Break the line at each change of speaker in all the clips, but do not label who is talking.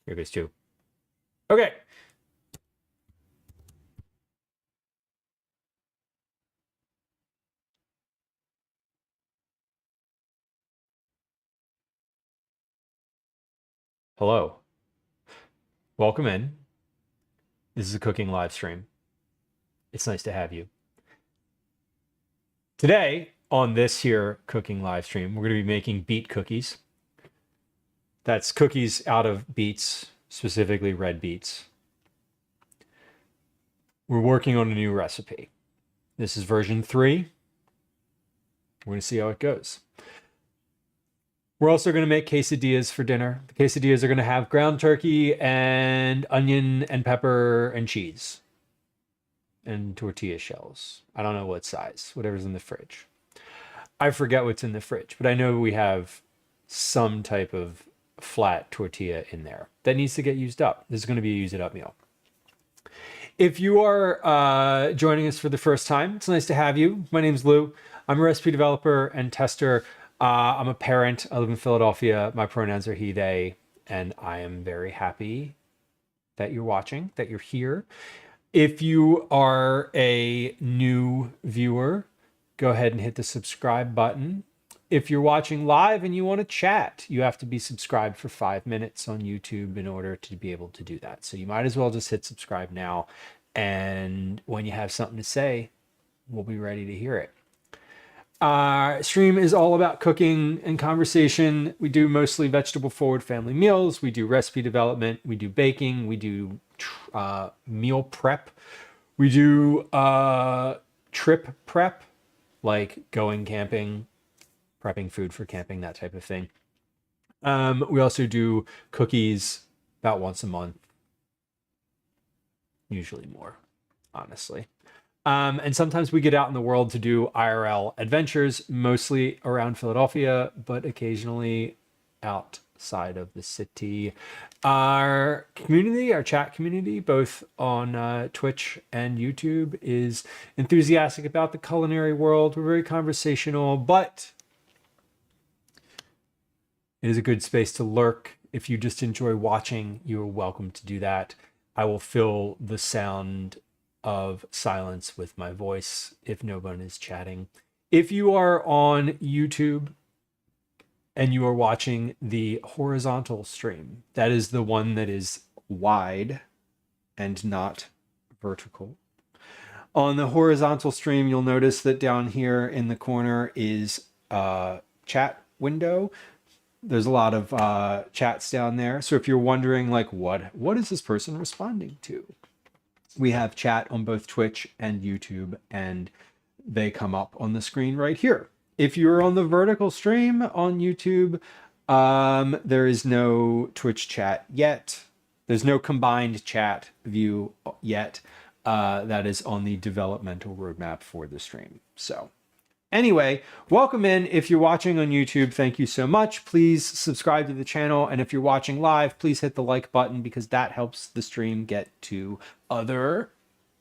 Here goes 2. Okay. Hello. Welcome in. This is a cooking live stream. It's nice to have you. Today, on this here cooking live stream, we're going to be making beet cookies. That's cookies out of beets, specifically red beets. We're working on a new recipe. This is version 3. We're going to see how it goes. We're also going to make quesadillas for dinner. The quesadillas are going to have ground turkey and onion and pepper and cheese and tortilla shells. I don't know what size, whatever's in the fridge. I forget what's in the fridge, but I know we have some type of flat tortilla in there that needs to get used up. This is going to be a use it up meal. If you are joining us for the first time, it's nice to have you. My name's Lou. I'm a recipe developer and tester. I'm a parent. I live in Philadelphia. My pronouns are he, they, and I am very happy that you're watching, that you're here. If you are a new viewer, go ahead and hit the subscribe button. If you're watching live and you want to chat, you have to be subscribed for 5 minutes on YouTube in order to be able to do that. So you might as well just hit subscribe now. And when you have something to say, we'll be ready to hear it. Our stream is all about cooking and conversation. We do mostly vegetable forward family meals. We do recipe development. We do baking. We do meal prep. We do trip prep, like going camping, prepping food for camping, that type of thing. We also do cookies about once a month, usually more, honestly. And sometimes we get out in the world to do IRL adventures, mostly around Philadelphia, but occasionally outside of the city. Our community, our chat community, both on Twitch and YouTube, is enthusiastic about the culinary world. We're very conversational, but it is a good space to lurk. If you just enjoy watching, you are welcome to do that. I will fill the sound of silence with my voice if no one is chatting. If you are on YouTube and you are watching the horizontal stream, that is the one that is wide and not vertical. On the horizontal stream, you'll notice that down here in the corner is a chat window. There's a lot of chats down there. So if you're wondering, like, what is this person responding to? We have chat on both Twitch and YouTube, and they come up on the screen right here. If you're on the vertical stream on YouTube, there is no Twitch chat yet. There's no combined chat view yet. That is on the developmental roadmap for the stream. So anyway, welcome in. If you're watching on YouTube, thank you so much. Please subscribe to the channel. And if you're watching live, please hit the like button because that helps the stream get to other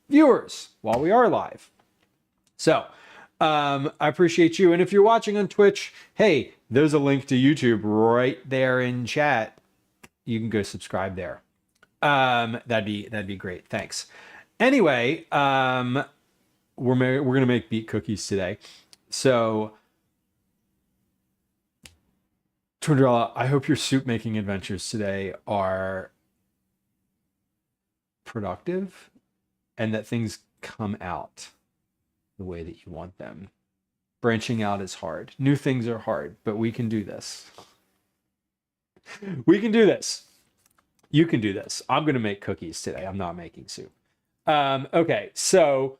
viewers while we are live. So I appreciate you. And if you're watching on Twitch, hey, there's a link to YouTube right there in chat. You can go subscribe there. That'd be great. Thanks. Anyway, we're gonna make beet cookies today. So, Tundrella, I hope your soup making adventures today are productive and that things come out the way that you want them. Branching out is hard. New things are hard, but we can do this. We can do this. You can do this. I'm going to make cookies today. I'm not making soup. Okay, so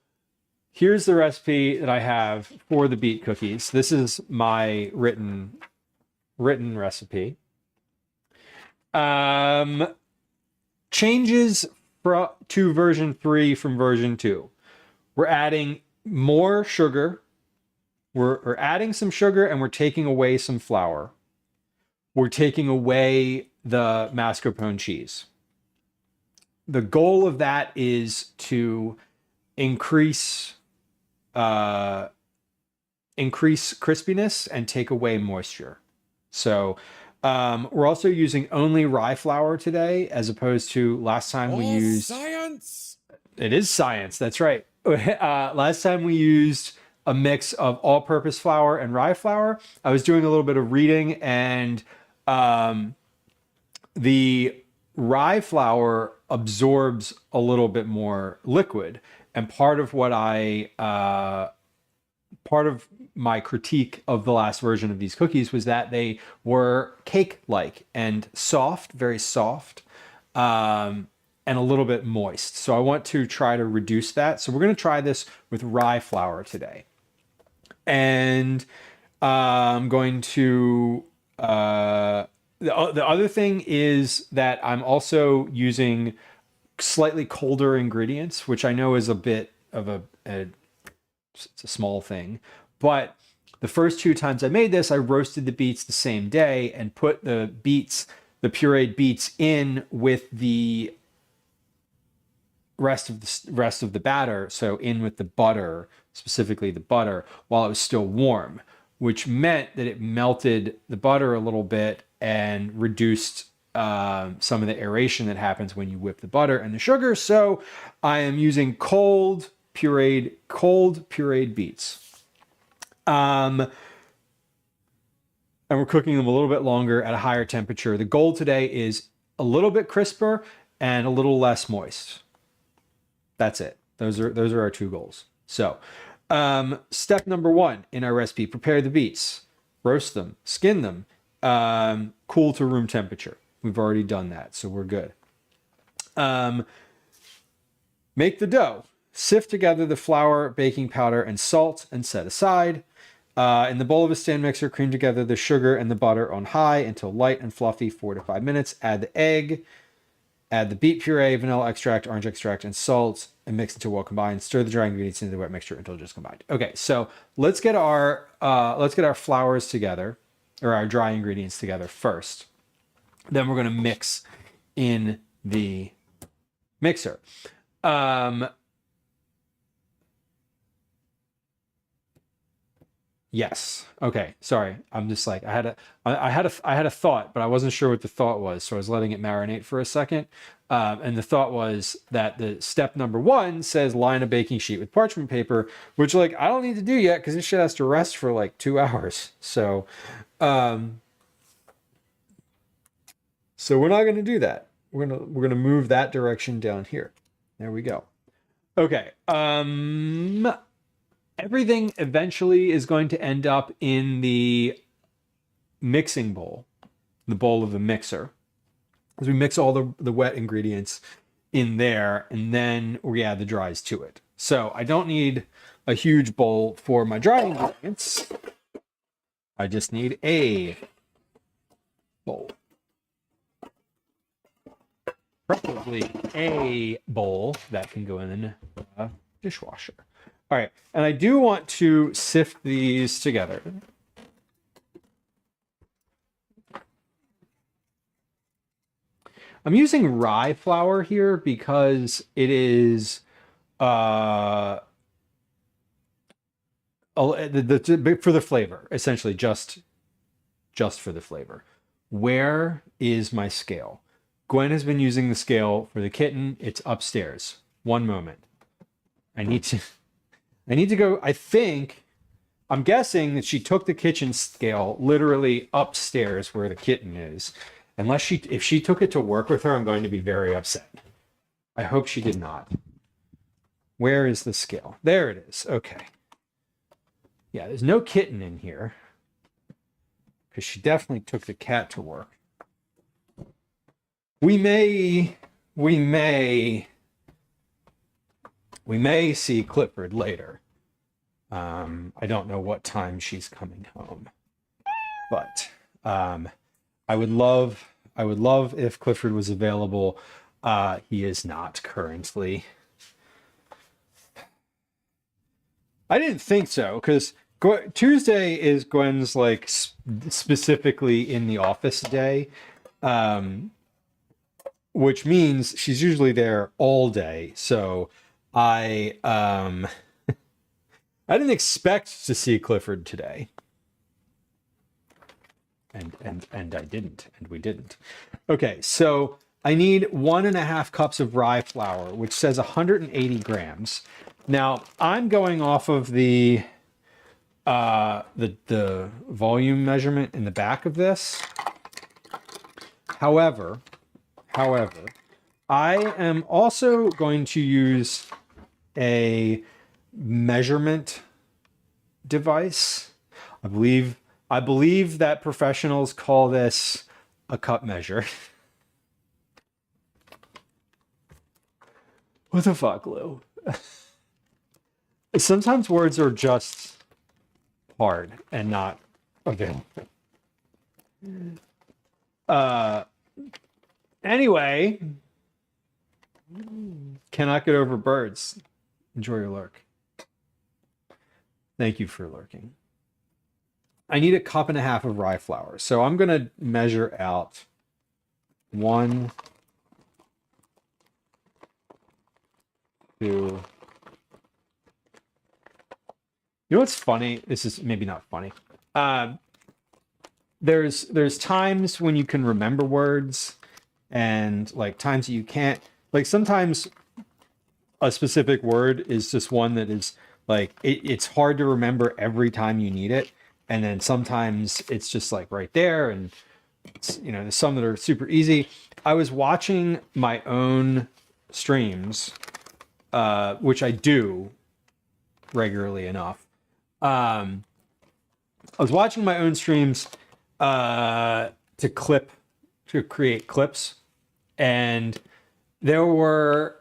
here's the recipe that I have for the beet cookies. This is my written recipe. Changes to version 3 from version 2. We're adding more sugar. We're adding some sugar and we're taking away some flour. We're taking away the mascarpone cheese. The goal of that is to increase crispiness and take away moisture. So We're also using only rye flour today, as opposed to last time we used.
Science.
It is science. That's right. Last time we used a mix of all-purpose flour and rye flour. I was doing a little bit of reading, and the rye flour absorbs a little bit more liquid. And part of my critique of the last version of these cookies was that they were cake-like and soft, very soft, and a little bit moist. So I want to try to reduce that. So we're going to try this with rye flour today. And I'm going to... the other thing is that I'm also using slightly colder ingredients, which I know is a bit of it's a small thing, but the first 2 times I made this, I roasted the beets the same day and put the pureed beets in with the rest of the batter, so in with the butter, specifically the butter, while it was still warm, which meant that it melted the butter a little bit and reduced some of the aeration that happens when you whip the butter and the sugar. So I am using cold pureed beets. And we're cooking them a little bit longer at a higher temperature. The goal today is a little bit crisper and a little less moist. That's it. Those are our 2 goals. So step number 1 in our recipe: prepare the beets, roast them, skin them, cool to room temperature. We've already done that, so we're good. Make the dough. Sift together the flour, baking powder, and salt and set aside. In the bowl of a stand mixer, cream together the sugar and the butter on high until light and fluffy, 4 to 5 minutes. Add the egg, add the beet puree, vanilla extract, orange extract, and salt, and mix until well combined. Stir the dry ingredients into the wet mixture until just combined. Okay, so let's get our flours together, or our dry ingredients together first. Then we're going to mix in the mixer. Yes. Okay. Sorry. I'm just like, I had a thought, but I wasn't sure what the thought was, so I was letting it marinate for a second. And the thought was that the step number 1 says line a baking sheet with parchment paper, which, like, I don't need to do yet because this shit has to rest for like 2 hours. So we're not going to do that. We're gonna move that direction down here. There we go. Okay. Everything eventually is going to end up in the mixing bowl, the bowl of the mixer, as we mix all the wet ingredients in there, and then we add the dries to it. So I don't need a huge bowl for my dry ingredients. I just need a bowl. Preferably a bowl that can go in a dishwasher. All right, and I do want to sift these together. I'm using rye flour here because it is for the flavor, essentially just for the flavor. Where is my scale? Gwen has been using the scale for the kitten. It's upstairs. One moment. I need to go. I'm guessing that she took the kitchen scale literally upstairs where the kitten is. If she took it to work with her, I'm going to be very upset. I hope she did not. Where is the scale? There it is. Okay. Yeah, there's no kitten in here because she definitely took the cat to work. We may see Clifford later. I don't know what time she's coming home, but I would love if Clifford was available. He is not currently. I didn't think so, because Tuesday is Gwen's like specifically in the office day, which means she's usually there all day. So I didn't expect to see Clifford today. and I didn't, and we didn't. Okay, so I need 1.5 cups of rye flour, which says 180 grams. Now I'm going off of the volume measurement in the back of this. However, I am also going to use a measurement device. I believe that professionals call this a cup measure. What the fuck, Lou? Sometimes words are just hard and not available. Anyway, cannot get over birds. Enjoy your lurk. Thank you for lurking. I need 1.5 cups of rye flour. So I'm going to measure out 1, 2. You know what's funny? This is maybe not funny. There's times when you can remember words and like times that you can't. Like sometimes a specific word is just one that is like it's hard to remember every time you need it. And then sometimes it's just like right there. And you know, there's some that are super easy. I was watching my own streams, which I do regularly enough. I was watching my own streams to create clips, and there were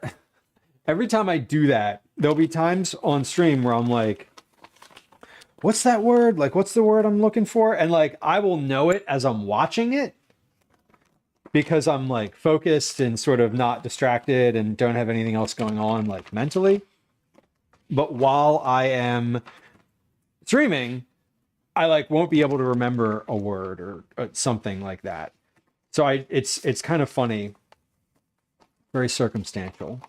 every time I do that, there'll be times on stream where I'm like, what's that word? Like, what's the word I'm looking for? And like, I will know it as I'm watching it because I'm like focused and sort of not distracted and don't have anything else going on like mentally. But while I am streaming, I like won't be able to remember a word or something like that. So it's kind of funny, very circumstantial.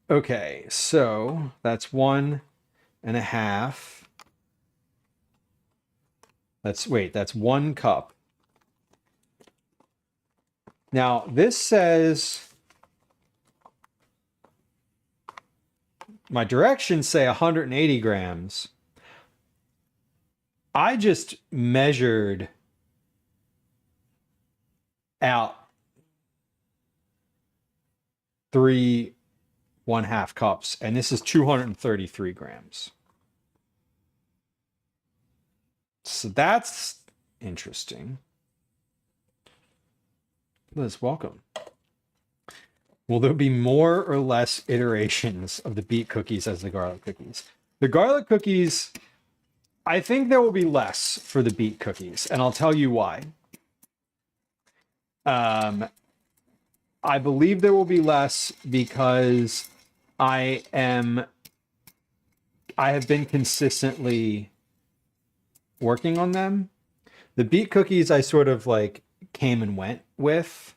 Okay, so that's 1.5. That's 1 cup. Now this says, my directions say 180 grams. I just measured out 3 1/2 cups, and this is 233 grams. So that's interesting. Liz, welcome. Will there be more or less iterations of the beet cookies as the garlic cookies? The garlic cookies, I think there will be less for the beet cookies, and I'll tell you why. I believe there will be less because I have been consistently working on them. The beet cookies I sort of like came and went with.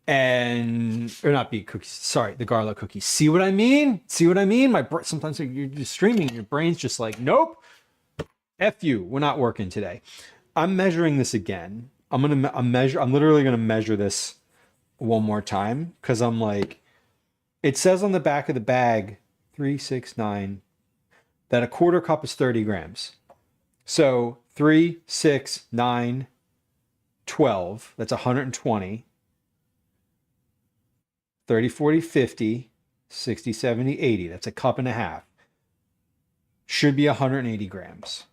Or not beet cookies, sorry, the garlic cookies. See what I mean? Sometimes you're just streaming and your brain's just like, nope, F you, we're not working today. I'm measuring this again. I'm literally gonna measure this one more time because I'm like, it says on the back of the bag 3, 6, 9 that 1/4 cup is 30 grams. So 3, 6, 9, 12, that's 120. 30, 40, 50, 60, 70, 80. That's 1.5 cups. Should be 180 grams.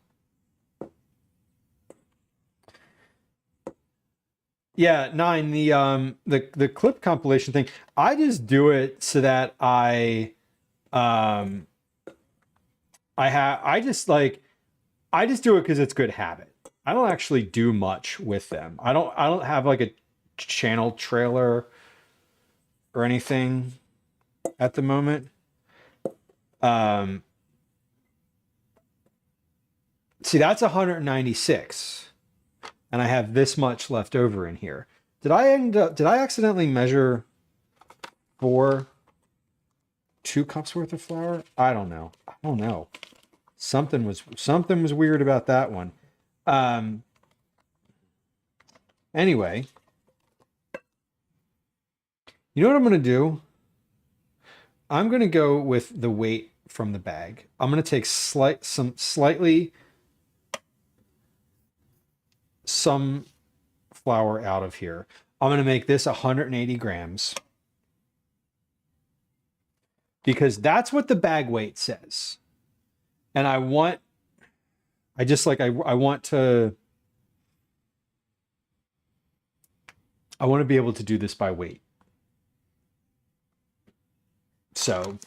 Yeah, 9, the clip compilation thing, I just do it so that I just do it because it's good habit. I don't actually do much with them. I don't have like a channel trailer or anything at the moment. See, that's 196. And I have this much left over in here. Did I accidentally measure 2 cups worth of flour? I don't know. Something was weird about that one. Anyway, you know what I'm gonna do? I'm gonna go with the weight from the bag. I'm gonna take some flour out of here. I'm gonna make this 180 grams because that's what the bag weight says. And I want to be able to do this by weight. So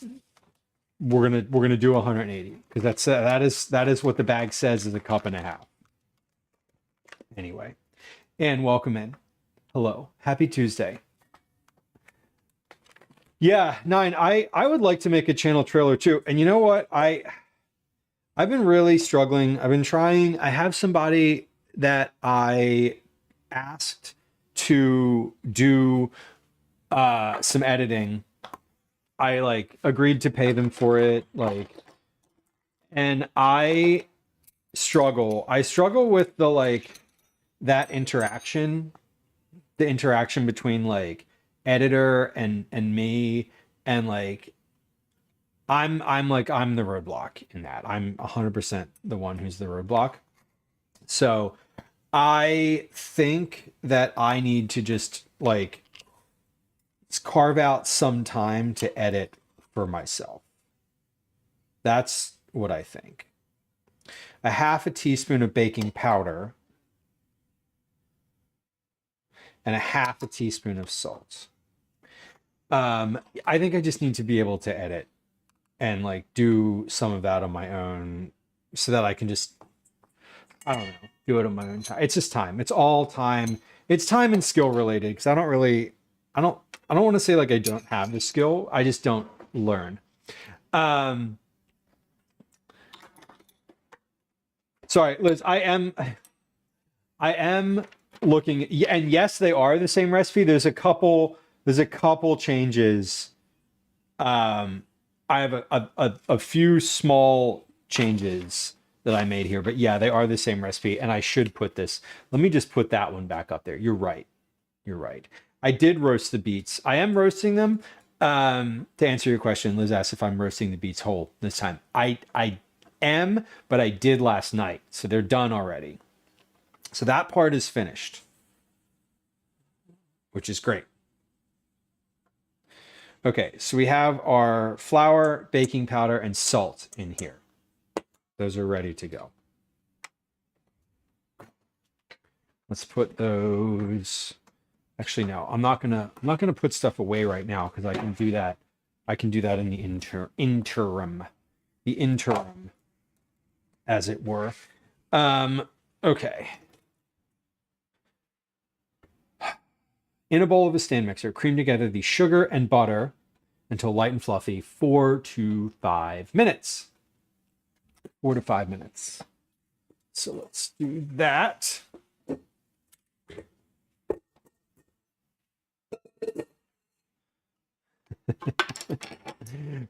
we're gonna do 180 because that is what the bag says is a cup and a half. Anyway, and welcome in. Hello, happy Tuesday. Yeah, Nine. I would like to make a channel trailer too. And you know what? I've been really struggling. I've been trying. I have somebody that I asked to do some editing. I like agreed to pay them for it, like, and I struggle with the like that interaction, the interaction between like editor and me, and like I'm the roadblock in that. I'm 100% the one who's the roadblock. So I think that I need to just like carve out some time to edit for myself. That's what I think. A half a teaspoon of baking powder and a half a teaspoon of salt. I think I just need to be able to edit and like do some of that on my own so that I can just, I don't know, do it on my own time. It's just time. It's all time. It's time and skill related because I don't want to say like I don't have the skill. I just don't learn. Sorry, Liz, I am looking, and yes, they are the same recipe. There's a couple changes. I have a few small changes that I made here, but yeah, they are the same recipe, and I should put this. Let me just put that one back up there. You're right. I did roast the beets. I am roasting them. To answer your question, Liz asked if I'm roasting the beets whole this time. I am, but I did last night, so they're done already. So that part is finished, which is great. Okay, so we have our flour, baking powder, and salt in here. Those are ready to go. Let's put those. Actually, no, I'm not gonna put stuff away right now because I can do that. I can do that in the interim, as it were. Okay. In a bowl of a stand mixer, cream together the sugar and butter until light and fluffy. 4 to 5 minutes. 4 to 5 minutes. So let's do that.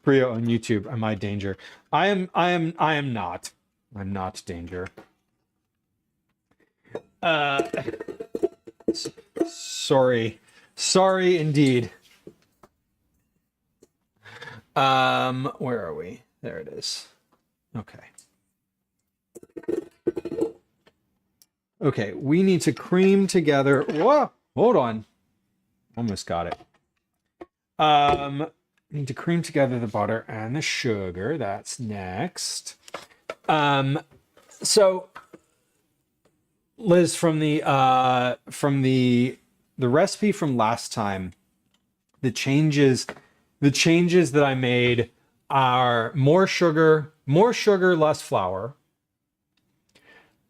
Priya on YouTube, am I danger? I am not. I'm not danger. Sorry indeed. Where are we? There it is. Okay, we need to cream together. Whoa, hold on. Almost got it. Need to cream together the butter and the sugar. That's next. So Liz, from the recipe from last time, the changes that I made are more sugar, less flour.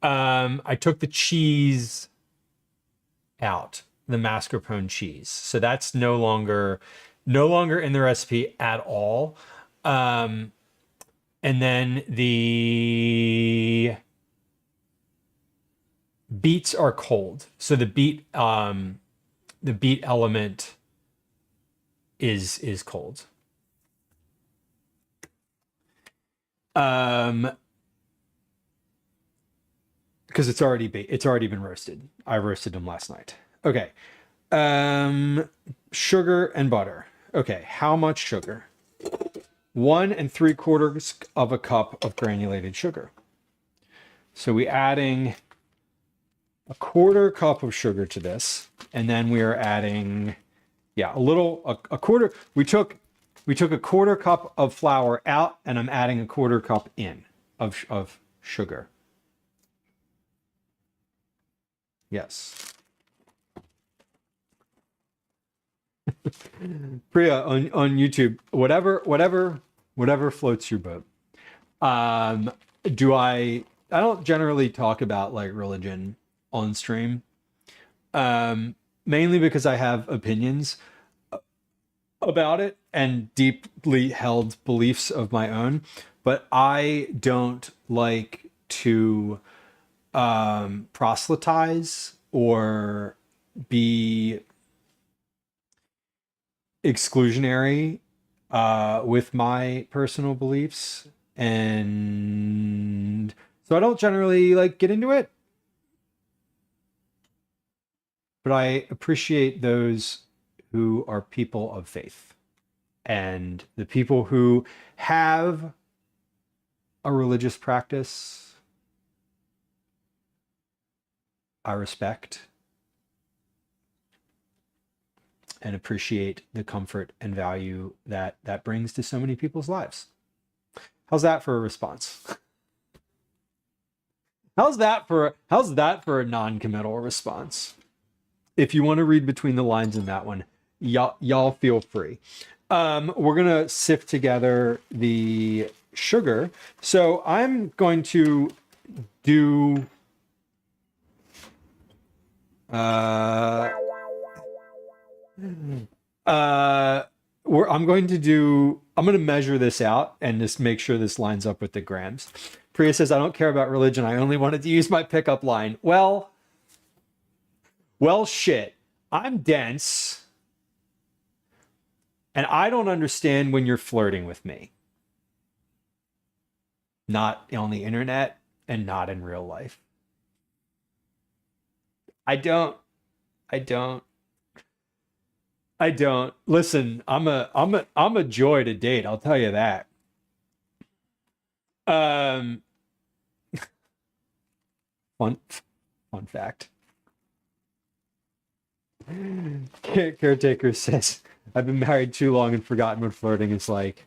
I took the cheese out, the mascarpone cheese. So that's no longer in the recipe at all. And then the beets are cold. So the beet element is cold. because it's already been roasted. I roasted them last night. Okay. Sugar and butter. Okay, how much sugar? 1 3/4 of a cup of granulated sugar. So we adding a 1/4 cup of sugar to this, and then we are adding, yeah, a quarter. We took a 1/4 cup of flour out, and I'm adding a 1/4 cup in of sugar. Yes. Priya on YouTube, whatever floats your boat. I don't generally talk about like religion on stream. Mainly because I have opinions about it and deeply held beliefs of my own, but I don't like to proselytize or be exclusionary with my personal beliefs, and so I don't generally like get into it. But I appreciate those who are people of faith and the people who have a religious practice. I respect and appreciate the comfort and value that that brings to so many people's lives. How's that for a response? How's that for a non-committal response? If you want to read between the lines in that one, y'all feel free. We're gonna sift together the sugar. So I'm going to do I'm going to measure this out and just make sure this lines up with the grams. Priya says, I don't care about religion. I only wanted to use my pickup line. Well, shit. I'm dense. And I don't understand when you're flirting with me. Not on the internet and not in real life. I don't. Listen, I'm a joy to date, I'll tell you that. Um fun fact. Caretaker says, I've been married too long and forgotten what flirting is like.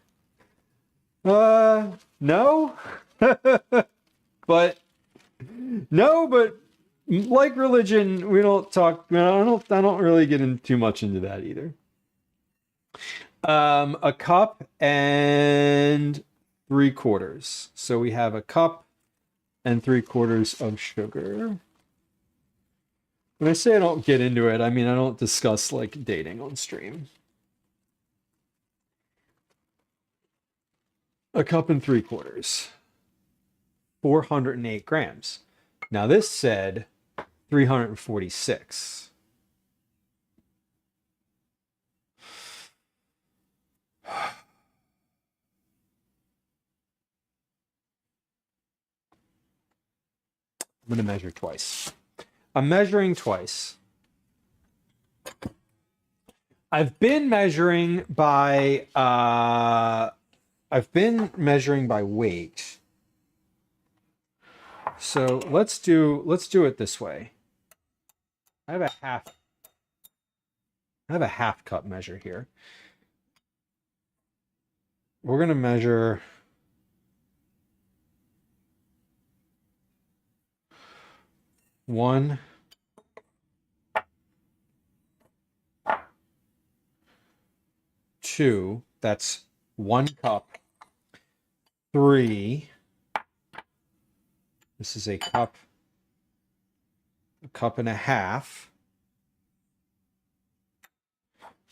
No. But like religion, we don't talk. I don't really get in too much into that either. A cup and 3/4. So we have a cup and 3/4 of sugar. When I say I don't get into it, I mean I don't discuss like dating on stream. A cup and 3/4. 408 grams. Now this said 346. I'm going to measure twice. I'm measuring twice. I've been measuring by weight. So let's do it this way. I have a half cup measure here. We're going to measure 1, 2, that's 1 cup. 3, this is a cup and a half.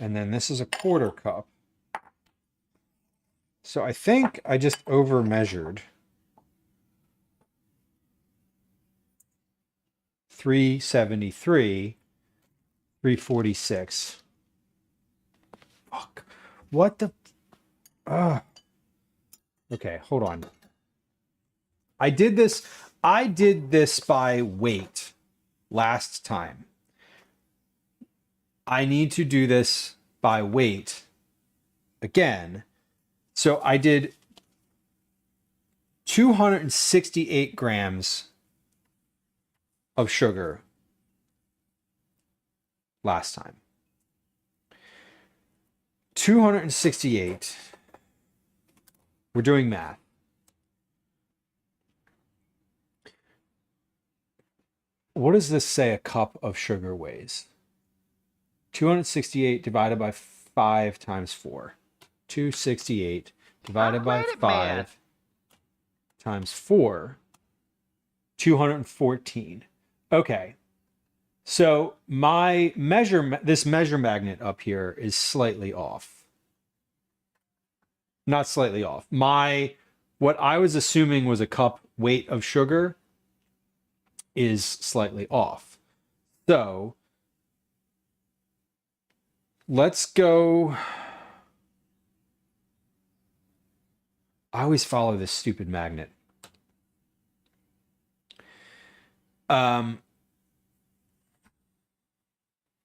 And then this is a 1/4 cup. So I think I just over measured. 373, 346. Fuck. What the? Okay, hold on. I did this I did this by weight last time. I need to do this by weight again. So I did 268 grams of sugar last time. 268. We're doing math. What does this say a cup of sugar weighs? 268 divided by 5 times 4. 268 divided by 5 times 4. 214. Okay. So my this measure magnet up here is slightly off. Not slightly off. What I was assuming was a cup weight of sugar is slightly off. So let's go. I always follow this stupid magnet.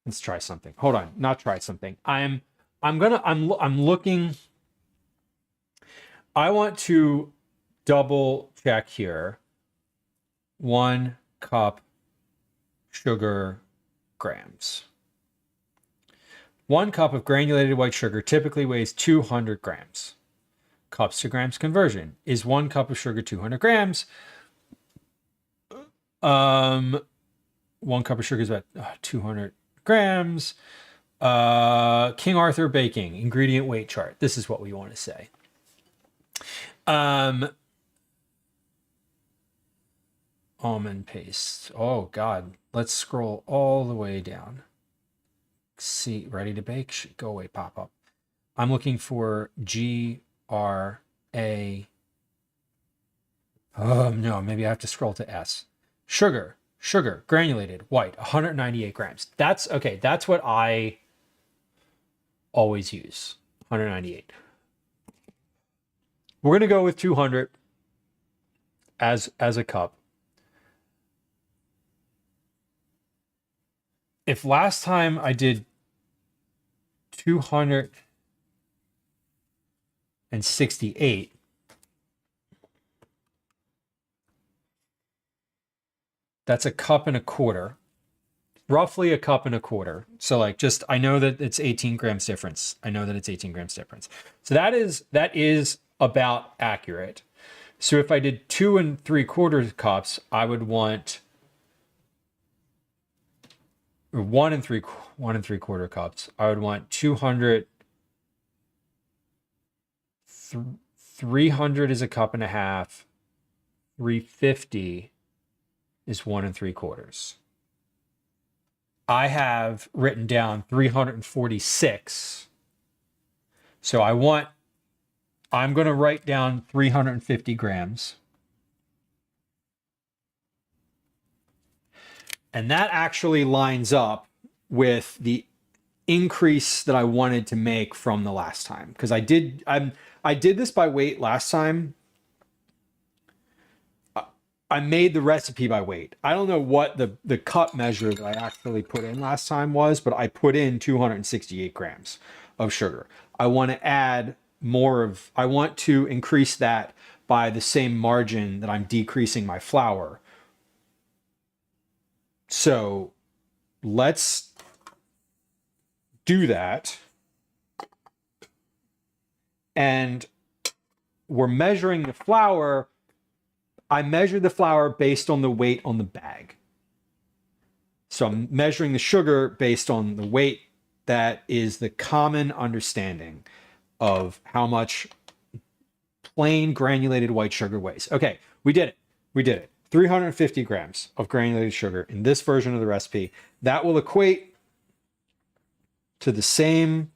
Let's try something. Hold on, not try something. I'm looking. I want to double check here. 1 cup sugar grams. 1 cup of granulated white sugar typically weighs 200 grams. Cups to grams conversion. Is 1 cup of sugar 200 grams? 1 cup of sugar is about 200 grams. King Arthur baking ingredient weight chart. This is what we want to say. Almond paste. Oh God, let's scroll all the way down. See, ready to bake. Should go away. Pop up. I'm looking for GRA. Oh no, maybe I have to scroll to S. Sugar, granulated, white, 198 grams. That's okay. That's what I always use. 198. We're gonna go with 200 as a cup. If last time I did 268, that's a cup and a quarter, roughly a cup and a quarter. So like just, I know that it's 18 grams difference. I know that it's 18 grams difference. So that is about accurate. So if I did 2 3/4 cups, I would want, or 1 3/4 cups. I would want 200. 300 is a cup and a half. 350 is 1 3/4. I have written down 346. So I'm going to write down 350 grams. And that actually lines up with the increase that I wanted to make from the last time. Because I did this by weight last time. I made the recipe by weight. I don't know what the cup measure that I actually put in last time was, but I put in 268 grams of sugar. I want to add I want to increase that by the same margin that I'm decreasing my flour. So let's do that. And we're measuring the flour. I measured the flour based on the weight on the bag. So I'm measuring the sugar based on the weight that is the common understanding of how much plain granulated white sugar weighs. Okay, we did it. 350 grams of granulated sugar in this version of the recipe. That will equate to the same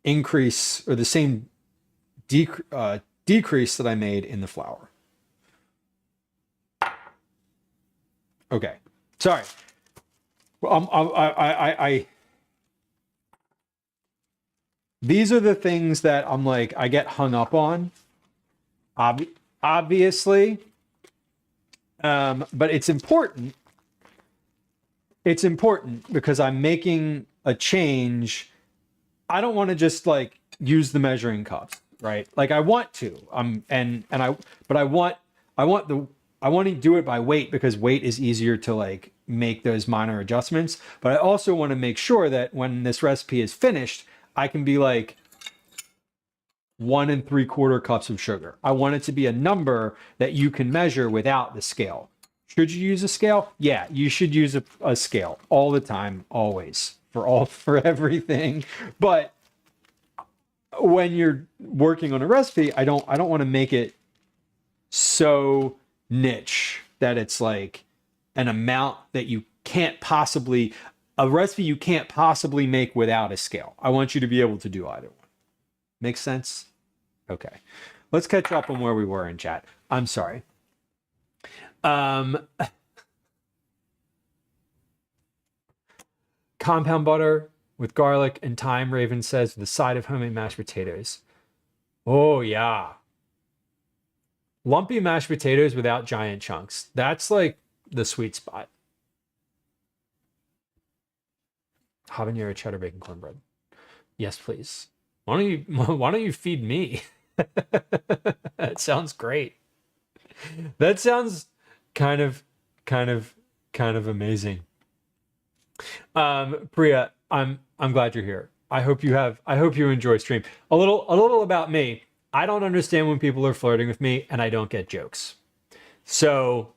increase or the same decrease that I made in the flour. Okay, sorry. These are the things that I'm like, I get hung up on. Obviously, But it's important. It's important because I'm making a change. I don't want to just like use the measuring cups, right? Like I want to. But I want to do it by weight because weight is easier to like make those minor adjustments. But I also want to make sure that when this recipe is finished, I can be like 1 3/4 cups of sugar. I want it to be a number that you can measure without the scale. Should you use a scale? Yeah, you should use a scale all the time, always, for everything. But when you're working on a recipe, I don't want to make it so niche that it's like an amount that you can't possibly, a recipe you can't possibly make without a scale. I want you to be able to do either one. Makes sense? Okay. Let's catch up on where we were in chat. I'm sorry. Compound butter with garlic and thyme, Raven says, with a side of homemade mashed potatoes. Oh, yeah. Lumpy mashed potatoes without giant chunks. That's like the sweet spot. Habanero cheddar bacon cornbread. Yes, please. Why don't you feed me? That sounds great. That sounds kind of amazing. Priya, I'm glad you're here. I hope you enjoy stream. A little about me. I don't understand when people are flirting with me and I don't get jokes. So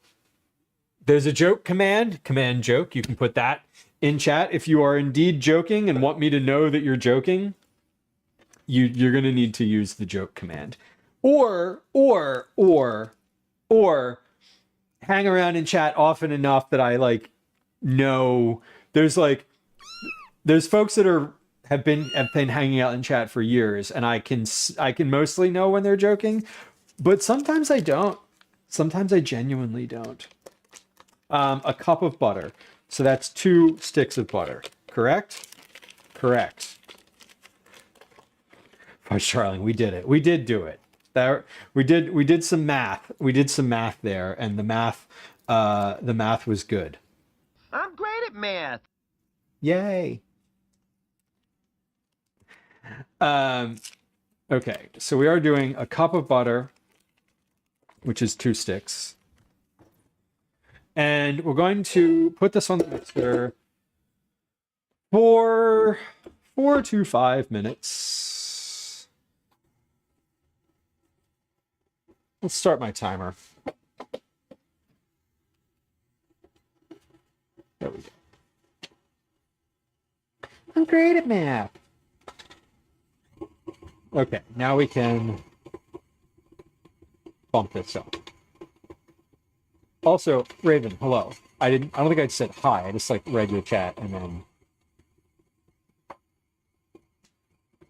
there's a joke command joke. You can put that in chat. If you are indeed joking and want me to know that you're joking, you're going to need to use the joke command. Or hang around in chat often enough that I like know there's folks that have been hanging out in chat for years, and I can mostly know when they're joking, but sometimes I don't. Sometimes I genuinely don't. A cup of butter. So that's 2 sticks of butter. Correct? Correct. Fudge darling, we did it. We did do it. We did some math. We did some math there, and the math was good.
I'm great at math.
Yay. Okay, so we are doing a cup of butter, which is 2 sticks. And we're going to put this on the mixer for 4 to 5 minutes. Let's start my timer. There we go. I'm great at math. Okay, now we can bump this up. Also, Raven, hello. I don't think I said hi. I just like read your chat and then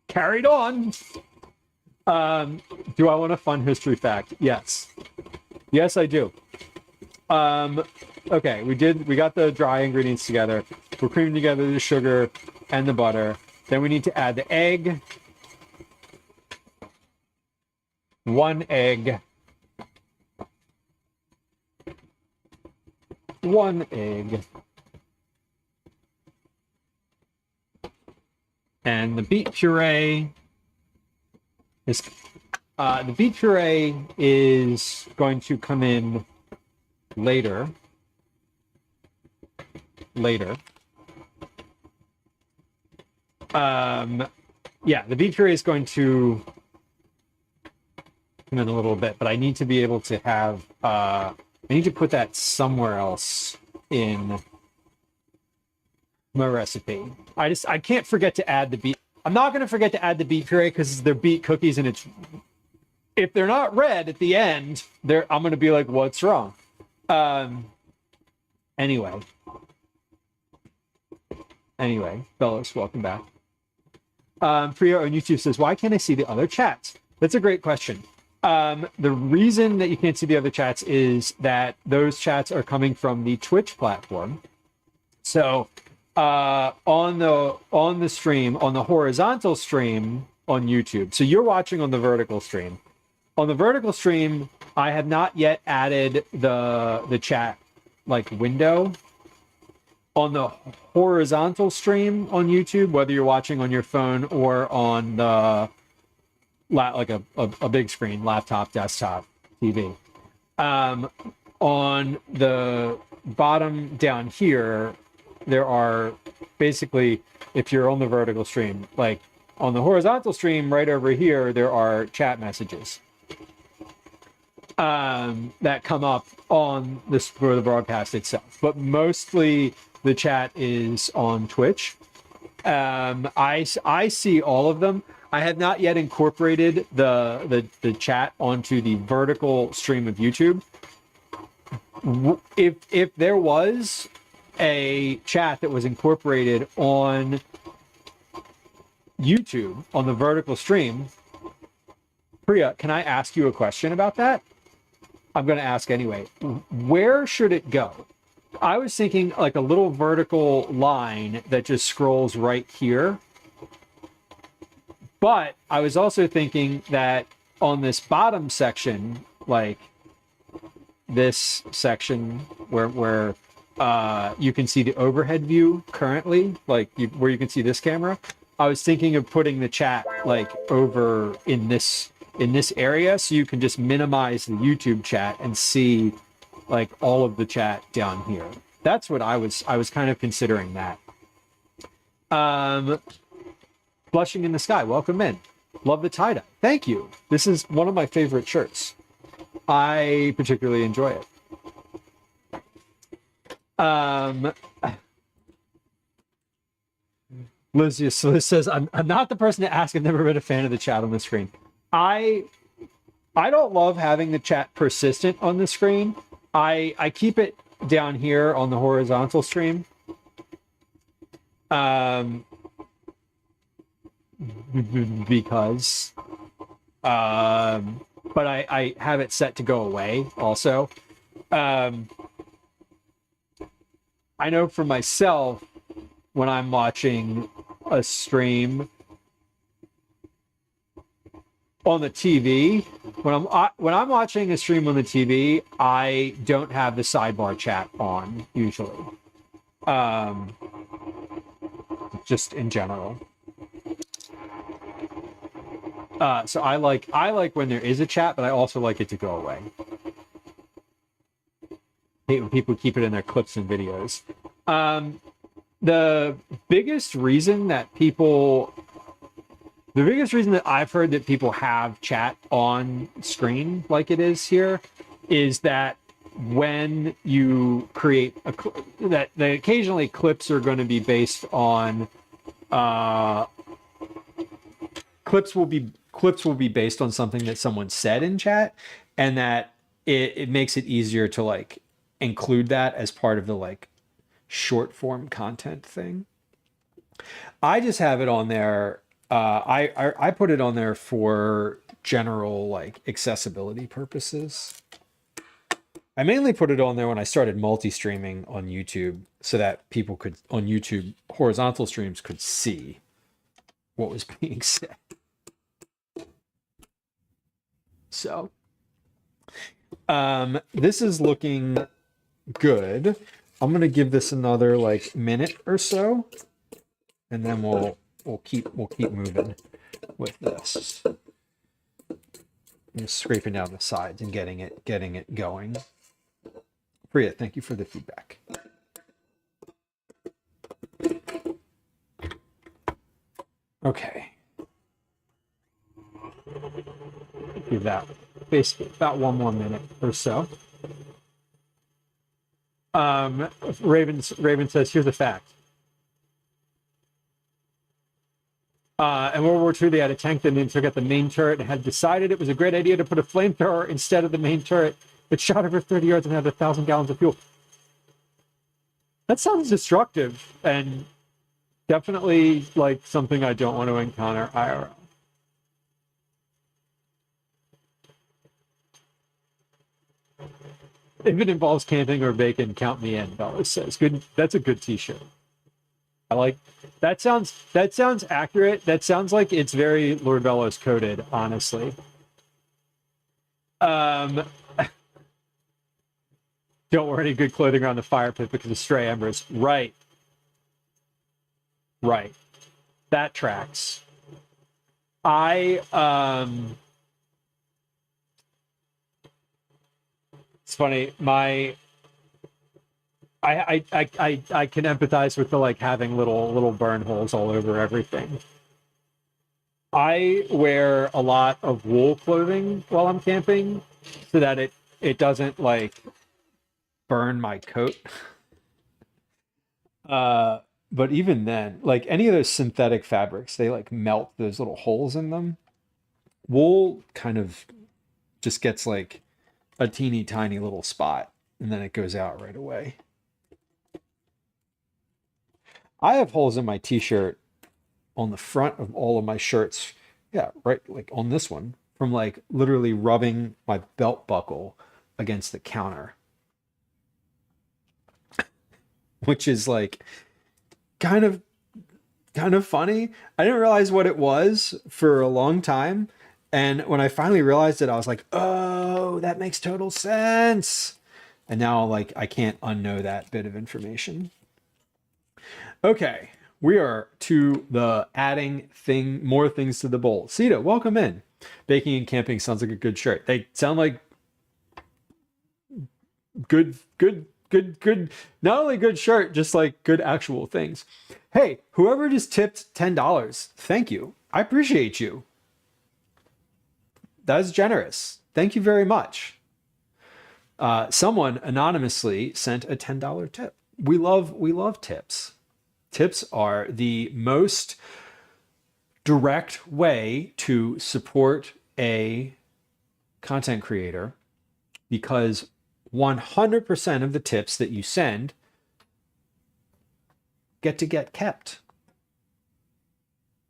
carried on. Do I want a fun history fact? Yes. Yes, I do. Okay, we got the dry ingredients together. We're creaming together the sugar and the butter. Then we need to add the egg. 1 egg. 1 egg. And the beet puree is going to come in later. Yeah, the beet puree is going to come in a little bit, but I need to be able to have I need to put that somewhere else in my recipe. I can't forget to add the beet. I'm not going to forget to add the beet puree because they're beet cookies, and if they're not red at the end, I'm going to be like, what's wrong? Anyway, fellas, welcome back. Priya on YouTube says, why can't I see the other chats? That's a great question. The reason that you can't see the other chats is that those chats are coming from the Twitch platform. So on the stream, on the horizontal stream on YouTube, so you're watching on the vertical stream. On the vertical stream, I have not yet added the chat like window. On the horizontal stream on YouTube, whether you're watching on your phone or on the like a big screen, laptop, desktop, TV. On the bottom down here, there are basically, if you're on the vertical stream, like on the horizontal stream right over here, there are chat messages that come up on this for the broadcast itself, but mostly the chat is on Twitch. I see all of them. I have not yet incorporated the chat onto the vertical stream of YouTube. If there was a chat that was incorporated on YouTube on the vertical stream, Priya, can I ask you a question about that? I'm going to ask anyway. Where should it go? I was thinking like a little vertical line that just scrolls right here. But I was also thinking that on this bottom section, like this section where you can see the overhead view currently, like where you can see this camera, I was thinking of putting the chat like over in this area, so you can just minimize the YouTube chat and see like all of the chat down here. That's what I was kind of considering that. Blushing in the Sky, welcome in. Love the tie-dye. Thank you. This is one of my favorite shirts. I particularly enjoy it. Liz says, I'm not the person to ask. I've never been a fan of the chat on the screen. I don't love having the chat persistent on the screen. I keep it down here on the horizontal stream. Because but I have it set to go away also. I know for myself, when I'm watching a stream on the TV, when I'm watching a stream on the TV, I don't have the sidebar chat on usually. Just in general. So I like when there is a chat, but I also like it to go away. I hate when people keep it in their clips and videos. The biggest reason that I've heard that people have chat on screen like it is here is that when you create that occasionally clips are going to be based on clips will be based on something that someone said in chat, and that it makes it easier to like include that as part of the like short form content thing. I just have it on there. I put it on there for general like accessibility purposes. I mainly put it on there when I started multi-streaming on YouTube so that people could, on YouTube, horizontal streams could see what was being said. So, this is looking good. I'm going to give this another like minute or so, and then we'll keep moving with this. I'm just scraping down the sides and getting it going. Priya, thank you for the feedback. Okay. Give that basically about 1 more minute or so. Raven says, here's a fact. In World War II, they had a tank that then took out the main turret and had decided it was a great idea to put a flamethrower instead of the main turret. It shot over 30 yards and had 1,000 gallons of fuel. That sounds destructive and definitely like something I don't want to encounter IRL. If it involves camping or bacon, count me in, Bellis says. Good. That's a good t-shirt. I like that. Sounds accurate. That sounds like it's very Lord Bellows coded, honestly. Um, don't wear any good clothing around the fire pit because of stray embers. Right. Right. That tracks. It's funny. I can empathize with the like having little burn holes all over everything. I wear a lot of wool clothing while I'm camping so that it doesn't like burn my coat. Uh, but even then, like any of those synthetic fabrics, they like melt those little holes in them. Wool kind of just gets like a teeny tiny little spot and then it goes out right away. I have holes in my t-shirt on the front of all of my shirts. Yeah, right, like on this one from like literally rubbing my belt buckle against the counter, which is like kind of funny. I didn't realize what it was for a long time. And when I finally realized it, I was like, oh, that makes total sense. And now like I can't unknow that bit of information. Okay, we are to the adding more things to the bowl. Sita, welcome in. Baking and camping sounds like a good shirt. They sound like good. Not only good shirt, just like good actual things. Hey, whoever just tipped $10, thank you. I appreciate you. That is generous. Thank you very much. Someone anonymously sent a $10 tip. We love tips. Tips are the most direct way to support a content creator because 100% of the tips that you send get kept,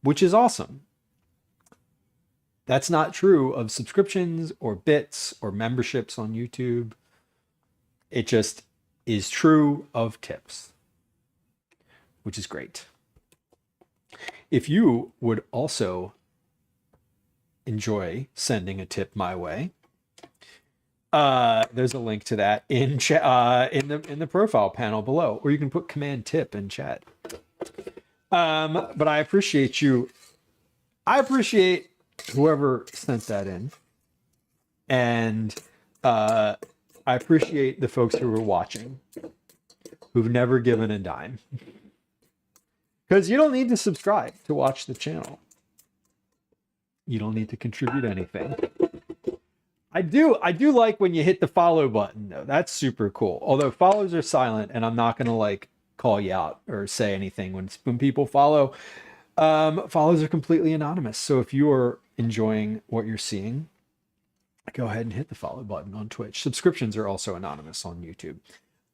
which is awesome. That's not true of subscriptions or bits or memberships on YouTube. It just is true of tips, which is great. If you would also enjoy sending a tip my way, there's a link to that in the profile panel below, or you can put command tip in chat. But I appreciate you. I appreciate whoever sent that in, and I appreciate the folks who are watching, who've never given a dime, because you don't need to subscribe to watch the channel. You don't need to contribute anything. I do like when you hit the follow button though. That's super cool. Although follows are silent, and I'm not gonna like call you out or say anything when people follow. Follows are completely anonymous. So if you are enjoying what you're seeing, go ahead and hit the follow button on Twitch. Subscriptions are also anonymous on YouTube.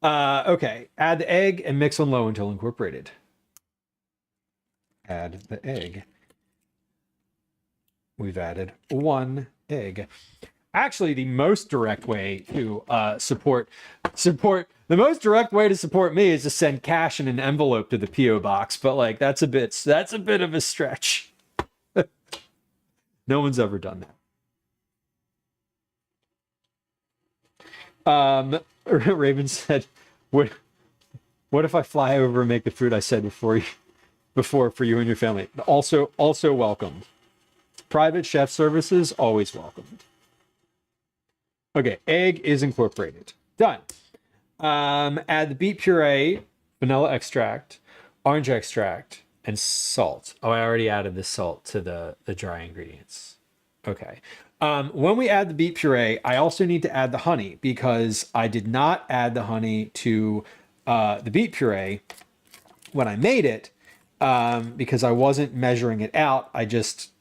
Okay, add the egg and mix on low until incorporated. Add the egg. We've added one egg. Actually, the most direct way to support the most direct way to support me is to send cash in an envelope to the PO box. But like that's a bit of a stretch. No one's ever done that. Raven said, "What if I fly over and make the food I said before for you and your family?" Also welcome. Private chef services always welcomed. Okay, egg is incorporated. Done. Add the beet puree, vanilla extract, orange extract, and salt. Oh, I already added the salt to the dry ingredients. Okay. When we add the beet puree, I also need to add the honey because I did not add the honey to the beet puree when I made it because I wasn't measuring it out. I just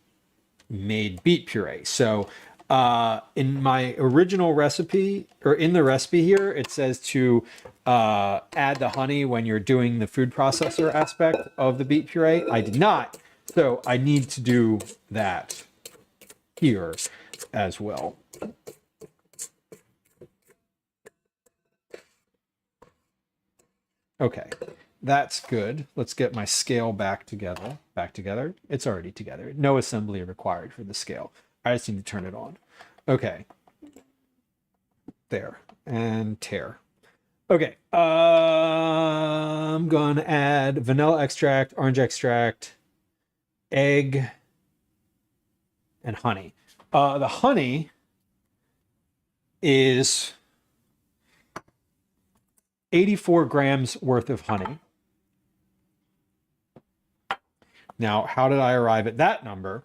made beet puree. So in my original recipe, or in the recipe here, it says to add the honey when you're doing the food processor aspect of the beet puree. I did not, so I need to do that here as well. Okay, that's good. Let's get my scale back together. It's already together. No assembly required for the scale. I just need to turn it on. Okay. there, and tear. Okay, I'm gonna add vanilla extract, orange extract, egg, and honey. The honey is 84 grams worth of honey. Now, how did I arrive at that number?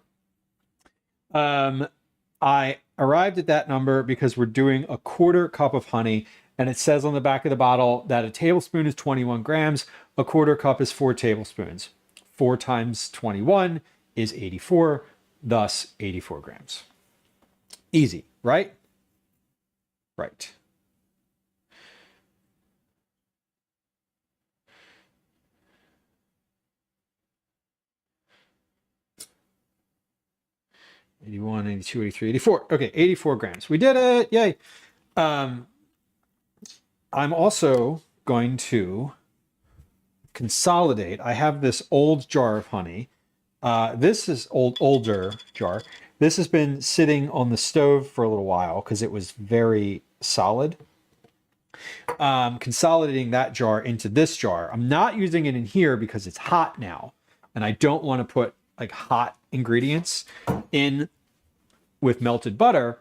I arrived at that number because we're doing a quarter cup of honey, and it says on the back of the bottle that a tablespoon is 21 grams, a quarter cup is 4 tablespoons. 4 times 21 is 84, thus 84 grams. Easy, right? Right. $81, $82, $83, $84. Okay, 84 grams. We did it. Yay. I'm also going to consolidate. I have this old jar of honey. This is older jar. This has been sitting on the stove for a little while because it was very solid. Consolidating that jar into this jar. I'm not using it in here because it's hot now, and I don't want to put like hot ingredients in with melted butter,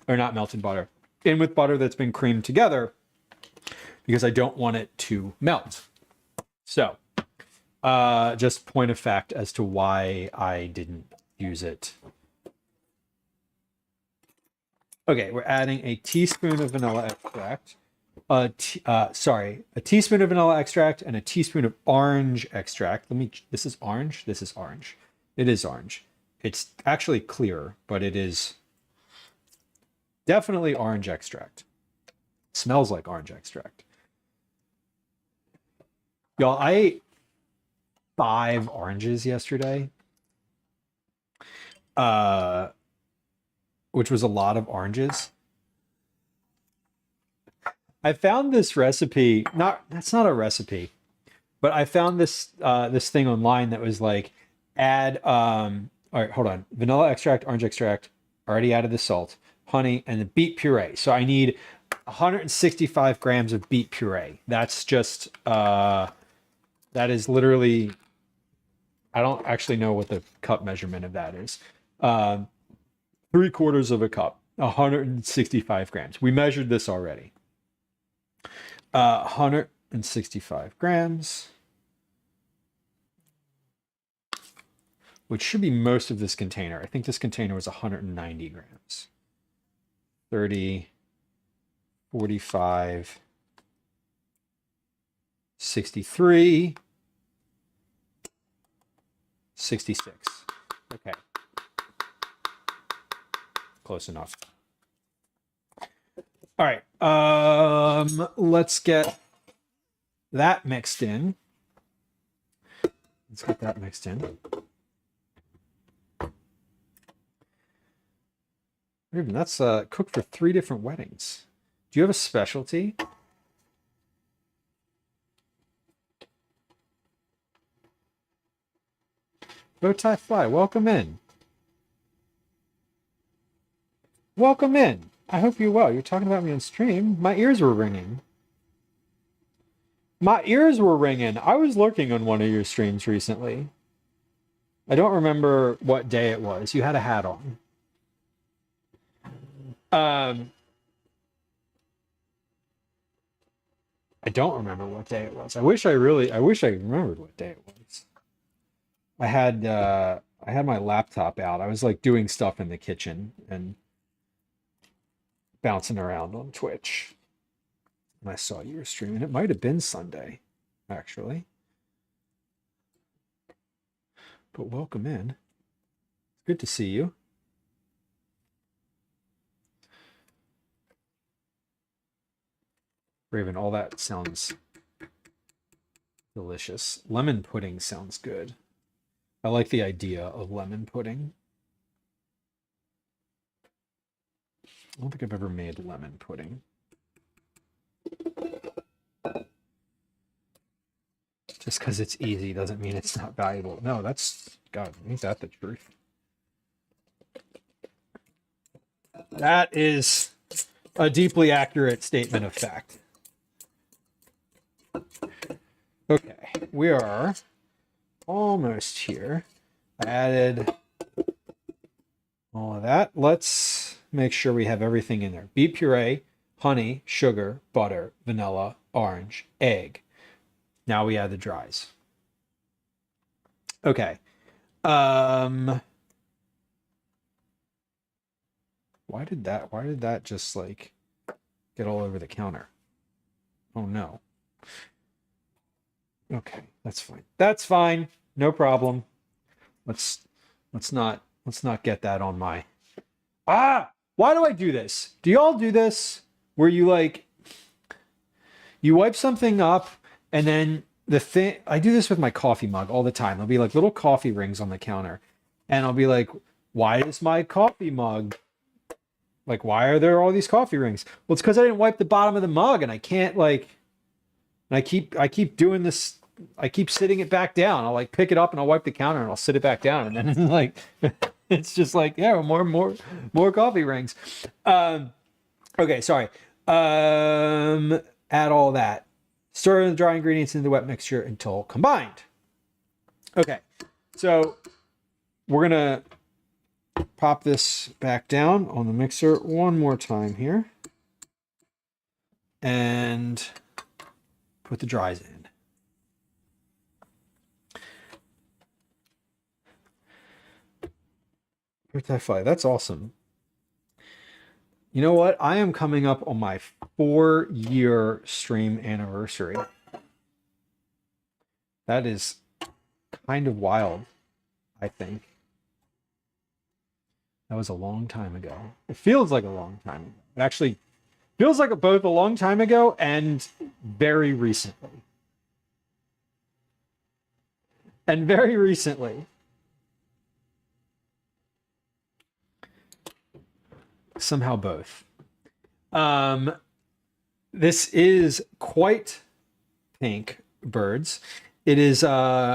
or not melted butter, in with butter that's been creamed together, because I don't want it to melt. So just point of fact as to why I didn't use it. Okay, we're adding a teaspoon of vanilla extract. A teaspoon of vanilla extract and a teaspoon of orange extract. This is orange. This is orange. It is orange. It's actually clear, but it is definitely orange extract. It smells like orange extract. Y'all, I ate 5 oranges yesterday, which was a lot of oranges. I found this recipe, that's not a recipe, but I found this this thing online that was like, add, all right, hold on. Vanilla extract, orange extract, already added the salt, honey, and the beet puree. So I need 165 grams of beet puree. That's just, that is literally, I don't actually know what the cup measurement of that is. 3/4 of a cup, 165 grams. We measured this already. 165 grams, which should be most of this container. I think this container was 190 grams. 30, 45, 63, 66. Okay. Close enough. All right, let's get that mixed in. Let's get that mixed in. That's cooked for 3 different weddings. Do you have a specialty? Bowtie Fly, welcome in. Welcome in. I hope you're well. You're talking about me on stream. My ears were ringing. My ears were ringing. I was lurking on one of your streams recently. I don't remember what day it was. You had a hat on. I don't remember what day it was. I wish I remembered what day it was. I had my laptop out. I was like doing stuff in the kitchen and bouncing around on Twitch. And I saw you were streaming. It might have been Sunday, actually. But welcome in. Good to see you. Raven, all that sounds delicious. Lemon pudding sounds good. I like the idea of lemon pudding. I don't think I've ever made lemon pudding. Just because it's easy doesn't mean it's not valuable. No, that's, God, ain't that the truth? That is a deeply accurate statement of fact. Okay, we are almost here. I added all of that. Let's make sure we have everything in there. Beet puree, honey, sugar, butter, vanilla, orange, egg. Now we add the dries. Okay. Why did that just like get all over the counter? Oh no. Okay, that's fine. That's fine. No problem. Let's not get that on my. Why do I do this? Do y'all do this where you like you wipe something up and then the thing I do this with my coffee mug all the time. There'll be like little coffee rings on the counter and I'll be like, why is my coffee mug like why are there all these coffee rings? Well, it's because I didn't wipe the bottom of the mug and I can't like and I keep doing this. I keep sitting it back down. I'll like pick it up and I'll wipe the counter and I'll sit it back down. And then like, it's just like, yeah, more coffee rings. Okay. Sorry. Add all that. Stir the dry ingredients into the wet mixture until combined. Okay. So we're going to pop this back down on the mixer one more time here. And put the dries in. That's awesome. You know what? I am coming up on my 4-year stream anniversary. That is kind of wild, I think. That was a long time ago. It feels like a long time ago. It actually feels like both a long time ago and very recently. And very recently. Somehow both. This is quite pink birds. It is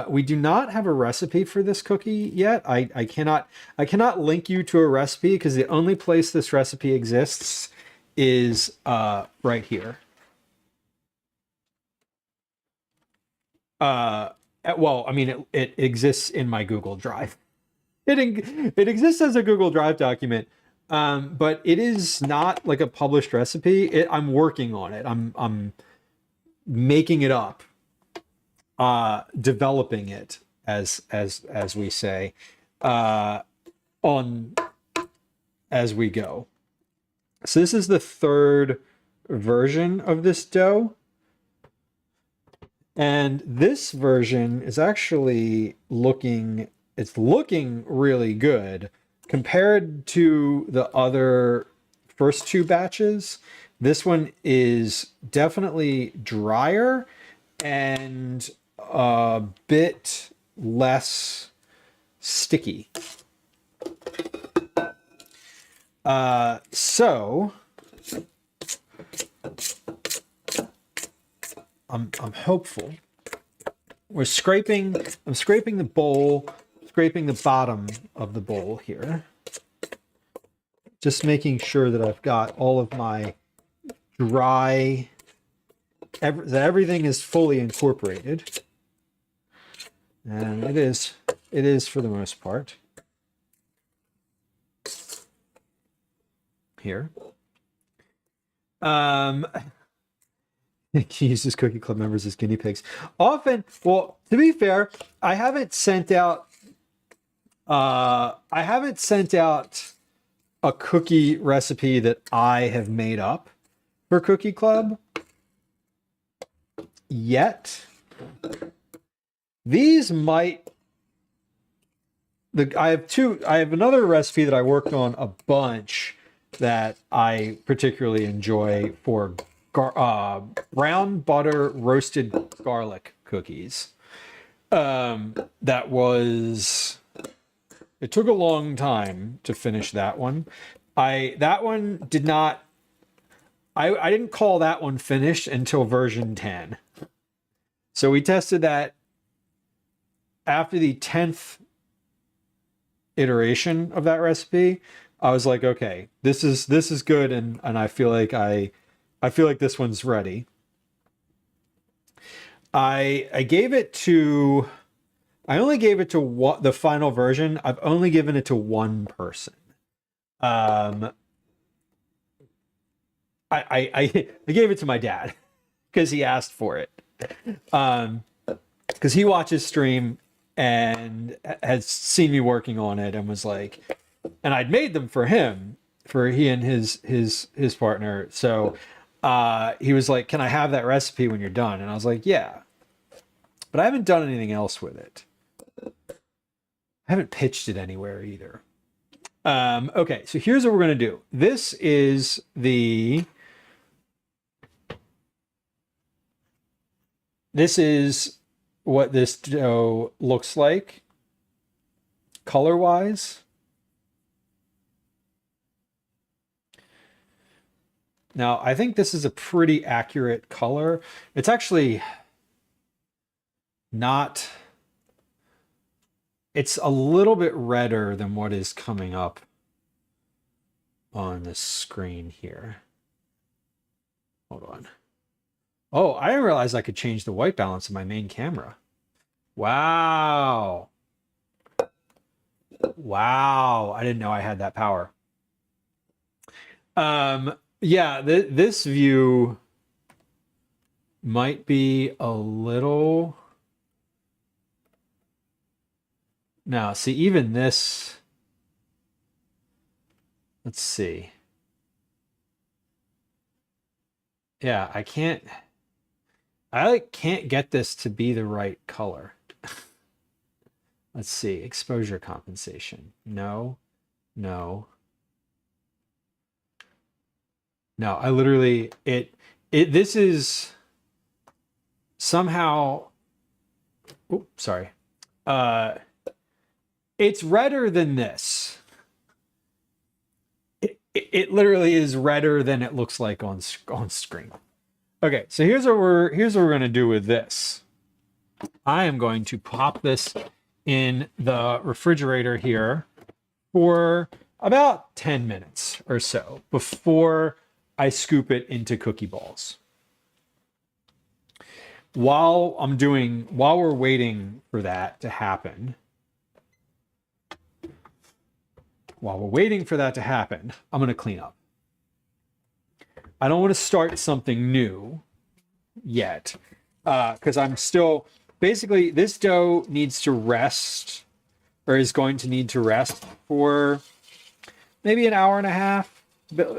we do not have a recipe for this cookie yet. I cannot link you to a recipe because the only place this recipe exists is right here. Well, I mean it exists in my Google Drive. It exists as a Google Drive document. But it is not like a published recipe. I'm working on it. I'm making it up, developing it as we say, on as we go. So this is the third version of this dough. And this version is actually looking really good. Compared to the other first two batches, this one is definitely drier and a bit less sticky. So I'm hopeful. I'm scraping the bowl. Scraping the bottom of the bowl here. Just making sure that I've got all of my dry, that everything is fully incorporated. And it is for the most part. Here. He uses Cookie Club members as guinea pigs. Often, well, to be fair, I haven't sent out a cookie recipe that I have made up for Cookie Club yet. These might. I have another recipe that I worked on a bunch that I particularly enjoy for brown butter roasted garlic cookies. That was. It took a long time to finish that one. I didn't call that one finished until version 10. So we tested that after the 10th iteration of that recipe. I was like, okay, this is good, and I feel like I feel like this one's ready. I gave it to I only gave it to the final version. I've only given it to one person. Um, I gave it to my dad because he asked for it. Because he watches stream and has seen me working on it and was like, and I'd made them for him, for he and his partner. So he was like, "Can I have that recipe when you're done?" And I was like, "Yeah," but I haven't done anything else with it. I haven't pitched it anywhere either. Okay, so here's what we're gonna do. This is what this dough looks like color wise. Now, I think this is a pretty accurate color. It's actually not, it's a little bit redder than what is coming up on the screen here. Hold on. Oh, I didn't realize I could change the white balance of my main camera. Wow. Wow. I didn't know I had that power. Yeah, this view might be a little. Now, see, even this. Let's see. Yeah, I like can't get this to be the right color. Let's see, exposure compensation. No, no. No, I literally this is somehow oops, sorry. It's redder than this. It literally is redder than it looks like on screen. Okay, so here's what we're gonna do with this. I am going to pop this in the refrigerator here for about 10 minutes or so before I scoop it into cookie balls. While we're waiting for that to happen, I'm going to clean up. I don't want to start something new yet because I'm still, basically this dough needs to rest, or is going to need to rest for maybe an hour and a half,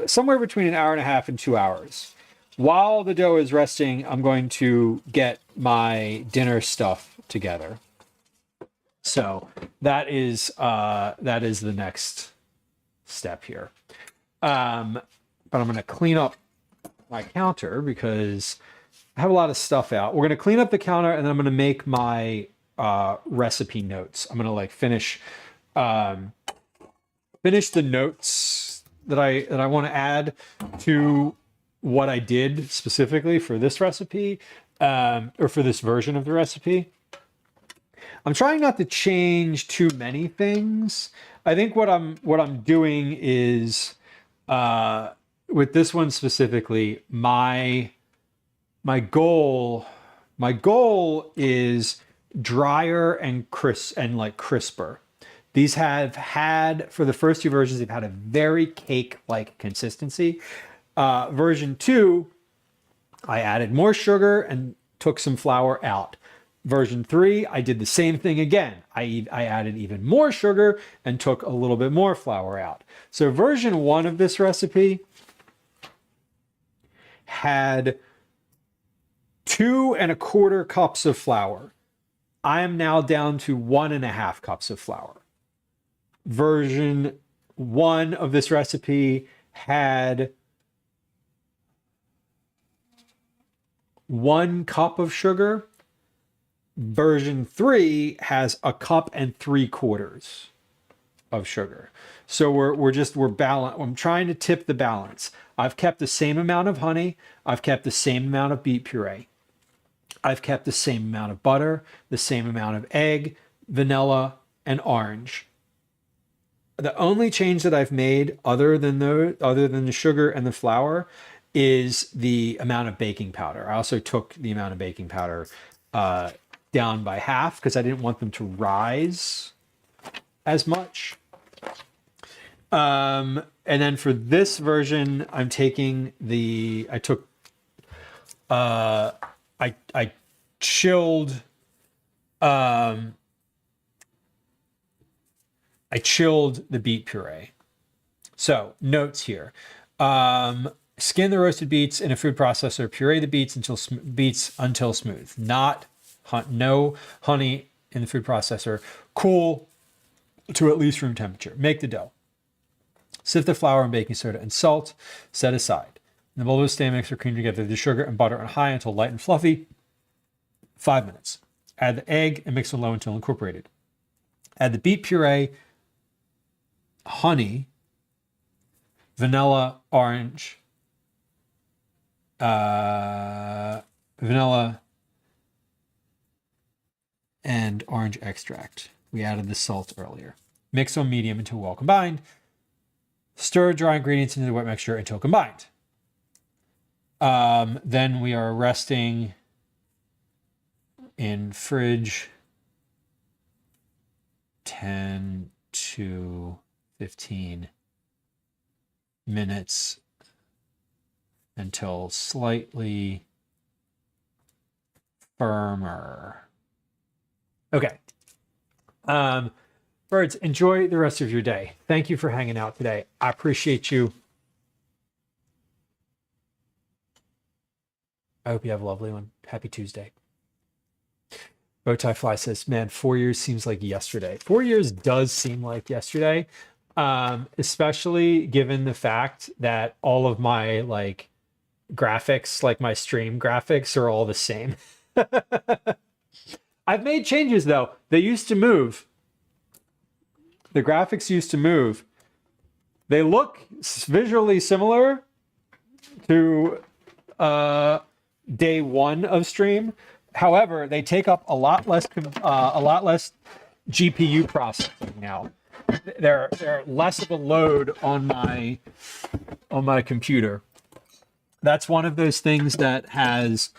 somewhere between an hour and a half and 2 hours. While the dough is resting, I'm going to get my dinner stuff together. So that is the next step here. But I'm going to clean up my counter because I have a lot of stuff out. We're going to clean up the counter, and then I'm going to make my recipe notes. I'm going to like finish the notes that I want to add to what I did specifically for this recipe, or for this version of the recipe. I'm trying not to change too many things. I think what I'm doing is with this one specifically, my goal is drier and crisp and like crisper. These have had, for the first two versions, they've had a very cake-like consistency. Version 2, I added more sugar and took some flour out. Version 3, I did the same thing again. I added even more sugar and took a little bit more flour out. So version 1 of this recipe had 2¼ cups of flour. I am now down to 1½ cups of flour. Version 1 of this recipe had 1 cup of sugar. Version 3 has 1¾ cups of sugar. So we're balanced. I'm trying to tip the balance. I've kept the same amount of honey. I've kept the same amount of beet puree. I've kept the same amount of butter, the same amount of egg, vanilla, and orange. The only change that I've made other than the sugar and the flour is the amount of baking powder. I also took the amount of baking powder down by half because I didn't want them to rise as much. And then for this version, I'm taking I chilled I chilled the beet puree. So notes here. Skin the roasted beets in a food processor. Puree the beets until smooth. No honey in the food processor. Cool to at least room temperature. Make the dough. Sift the flour and baking soda and salt. Set aside. In the bowl of a stand mixer, cream together the sugar and butter on high until light and fluffy. 5 minutes. Add the egg and mix it low until incorporated. Add the beet puree, honey, vanilla, orange, vanilla, and orange extract. We added the salt earlier. Mix on medium until well combined. Stir dry ingredients into the wet mixture until combined. Then we are resting in fridge 10 to 15 minutes until slightly firmer. Okay. Birds, enjoy the rest of your day. Thank you for hanging out today. I appreciate you. I hope you have a lovely one. Happy Tuesday. Bowtie Fly says, man, 4 years seems like yesterday. 4 years does seem like yesterday, especially given the fact that all of my like graphics, like my stream graphics, are all the same. I've made changes though. They used to move. The graphics used to move. They look visually similar to day one of stream. However, they take up a lot less GPU processing now. They're less of a load on my computer. That's one of those things that has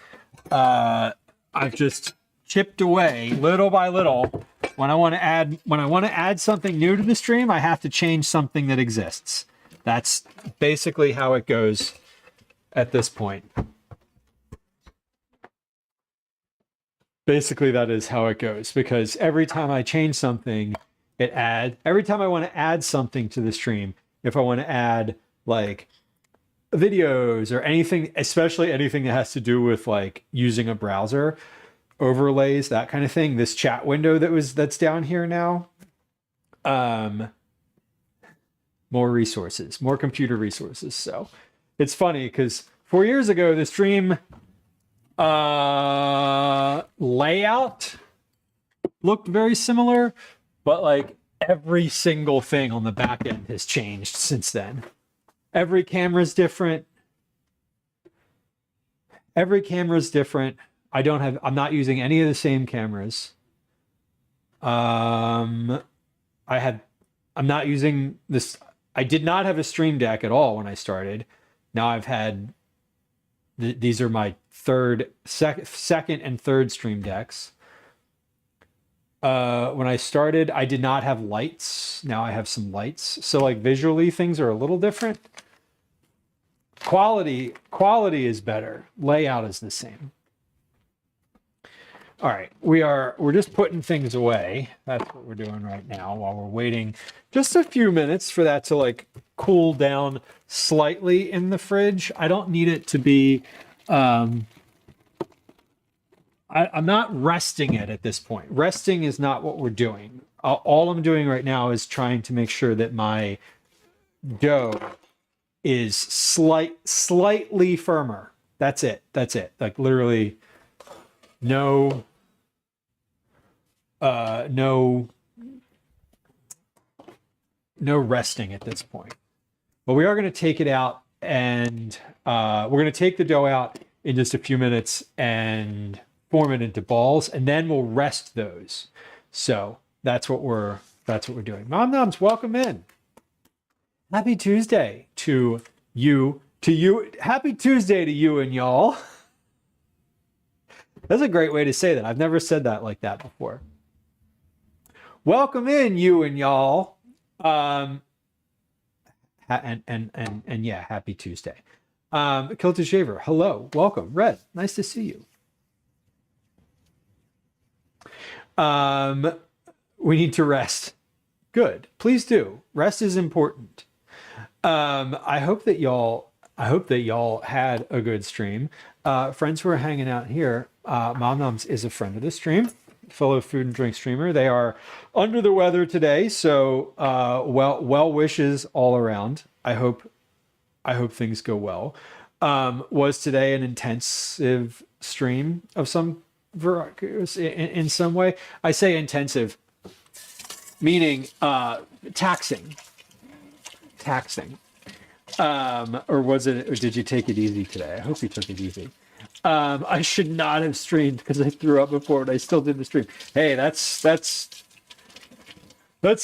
I've just chipped away little by little. When I want to add something new to the stream, I have to change something that exists. That's basically how it goes at this point. Basically, that is how it goes, because every time I change something, every time I want to add something to the stream, if I want to add like videos or anything, especially anything that has to do with like using a browser, overlays, that kind of thing, this chat window that's down here now, more resources, more computer resources. So it's funny because 4 years ago, the stream layout looked very similar, but like every single thing on the back end has changed since then. Every camera's different. I'm not using any of the same cameras. I'm not using this. I did not have a stream deck at all when I started. Now I've had, these are my second and third stream decks. When I started, I did not have lights. Now I have some lights. So like visually things are a little different. Quality is better. Layout is the same. All right, we're just putting things away. That's what we're doing right now while we're waiting just a few minutes for that to like cool down slightly in the fridge. I don't need it to be, I'm not resting it at this point. Resting is not what we're doing. All I'm doing right now is trying to make sure that my dough is slightly firmer. That's it. Like literally no resting at this point. But we are going to take it out, and we're going to take the dough out in just a few minutes and form it into balls, and then we'll rest those. So that's what we're That's what we're doing. Mom Noms, welcome in. Happy Tuesday to you. Happy Tuesday to you and y'all. That's a great way to say that. I've never said that like that before. Welcome in, you and y'all. And yeah, happy Tuesday. Kilted Shaver, hello, welcome. Red, nice to see you. We need to rest. Good, please do. Rest is important. I hope that y'all had a good stream. Friends who are hanging out here, Mom Noms is a friend of the stream, fellow food and drink streamer. They are under the weather today, so well wishes all around. I hope things go well. Was today an intensive stream of some in some way? I say intensive, meaning taxing. Or was it? Or did you take it easy today? I hope you took it easy. I should not have streamed because I threw up before, and I still did the stream. Hey, that's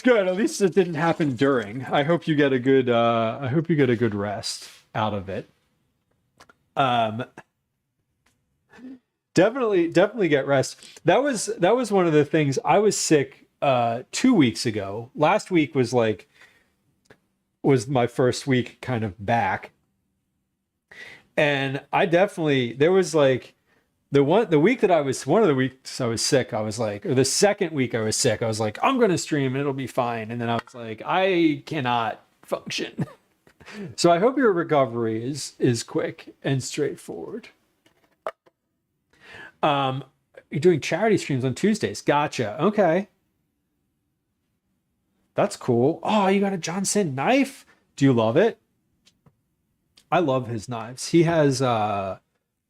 good. At least it didn't happen during. I hope you get a good. I hope you get a good rest out of it. Definitely get rest. That was one of the things. I was sick 2 weeks ago. Last week was my first week kind of back. And there was like one of the weeks I was sick, I was like, or the second week I was sick, I was like, I'm going to stream and it'll be fine. And then I was like, I cannot function. So I hope your recovery is quick and straightforward. You're doing charity streams on Tuesdays. Gotcha. Okay. That's cool. Oh, you got a Johnson knife? Do you love it? I love his knives. He has I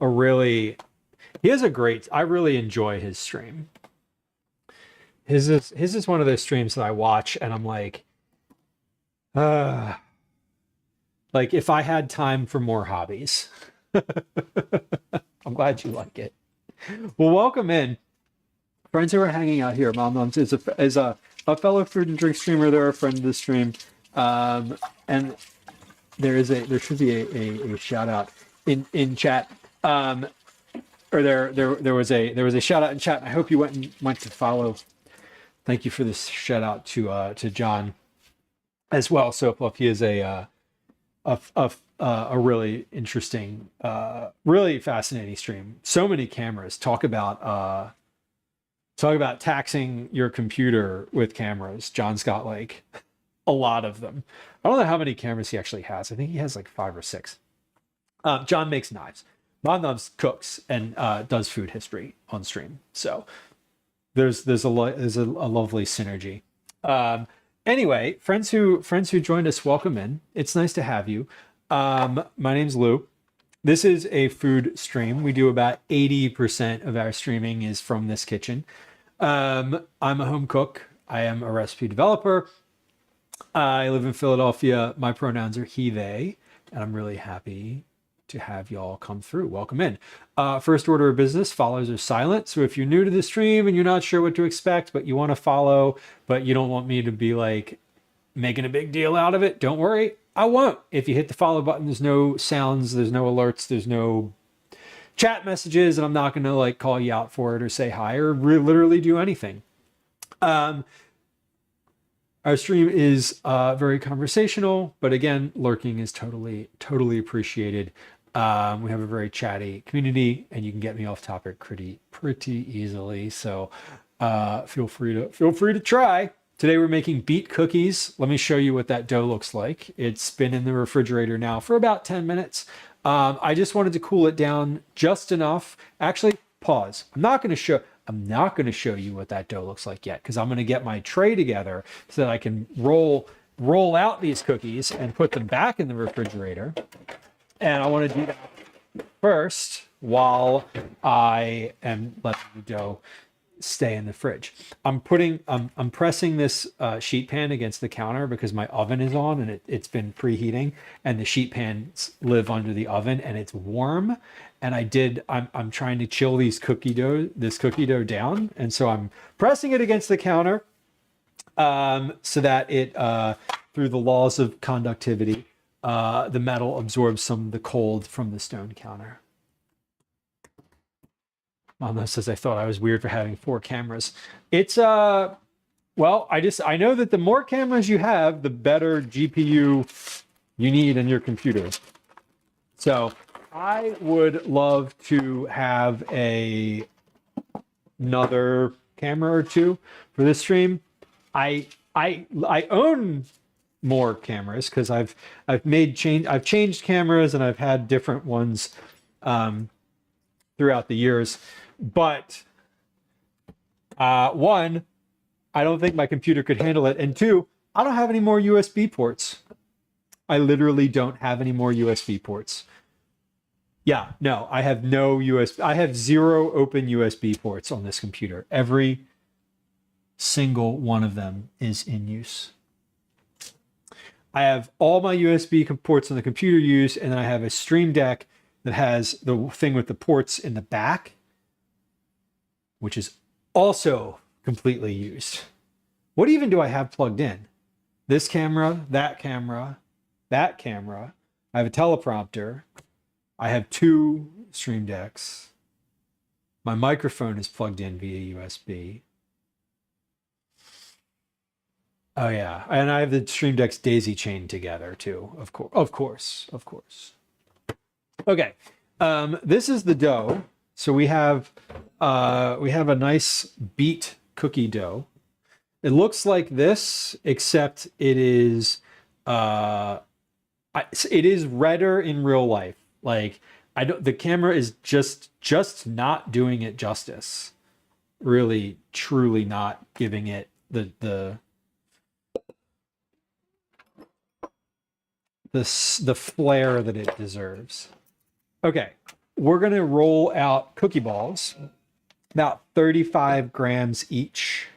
really enjoy his stream. His is one of those streams that I watch and I'm like if I had time for more hobbies. I'm glad you like it. Well, welcome in. Friends who are hanging out here. Mom Noms is a fellow food and drink streamer. They're a friend of the stream. And there should be a shout out in chat. Or there was a shout out in chat. I hope you went to follow. Thank you for this shout out to John as well. So if he is a really interesting, really fascinating stream. So many cameras. Talk about taxing your computer with cameras. John's got like a lot of them. I don't know how many cameras he actually has. I think he has like 5 or 6. John makes knives. Mom Noms cooks and does food history on stream. So there's a lovely synergy. Anyway, friends who joined us, welcome in. It's nice to have you. My name's Lou. This is a food stream. We do about 80% of our streaming is from this kitchen. I'm a home cook. I am a recipe developer. I live in Philadelphia. My pronouns are he, they, and I'm really happy to have y'all come through. Welcome in. First order of business, follows are silent. So if you're new to the stream and you're not sure what to expect, but you want to follow, but you don't want me to be like making a big deal out of it, don't worry. I won't. If you hit the follow button, there's no sounds, there's no alerts, there's no chat messages, and I'm not going to like call you out for it or say hi or literally do anything. Our stream is very conversational, but again, lurking is totally appreciated. We have a very chatty community, and you can get me off topic pretty easily. So feel free to try. Today we're making beet cookies. Let me show you what that dough looks like. It's been in the refrigerator now for about 10 minutes. I just wanted to cool it down just enough. Actually, pause. I'm not going to show you what that dough looks like yet, because I'm going to get my tray together so that I can roll out these cookies and put them back in the refrigerator. And I want to do that first while I am letting the dough stay in the fridge. I'm pressing this sheet pan against the counter because my oven is on and it's been preheating, and the sheet pans live under the oven and it's warm. And I'm trying to chill this cookie dough down. And so I'm pressing it against the counter so that it, through the laws of conductivity, the metal absorbs some of the cold from the stone counter. Mom says I thought I was weird for having 4 cameras. It's well, I know that the more cameras you have, the better GPU you need in your computer. So I would love to have another camera or two for this stream. I own more cameras because I've changed cameras and I've had different ones throughout the years. But one, I don't think my computer could handle it, and two, I don't have any more USB ports. I literally don't have any more USB ports. Yeah, no, I have no USB. I have 0 open USB ports on this computer. Every single one of them is in use. I have all my USB ports on the computer used, and then I have a Stream Deck that has the thing with the ports in the back, which is also completely used. What even do I have plugged in? This camera, that camera, that camera. I have a teleprompter. I have 2 Stream Decks. My microphone is plugged in via USB. Oh yeah, and I have the Stream Decks daisy chained together too. Of course. Okay, this is the dough. So we have a nice Beet cookie dough. It looks like this, except it is redder in real life. Like the camera is just not doing it justice. Really, truly not giving it the flair that it deserves. Okay, we're gonna roll out cookie balls, about 35 grams each.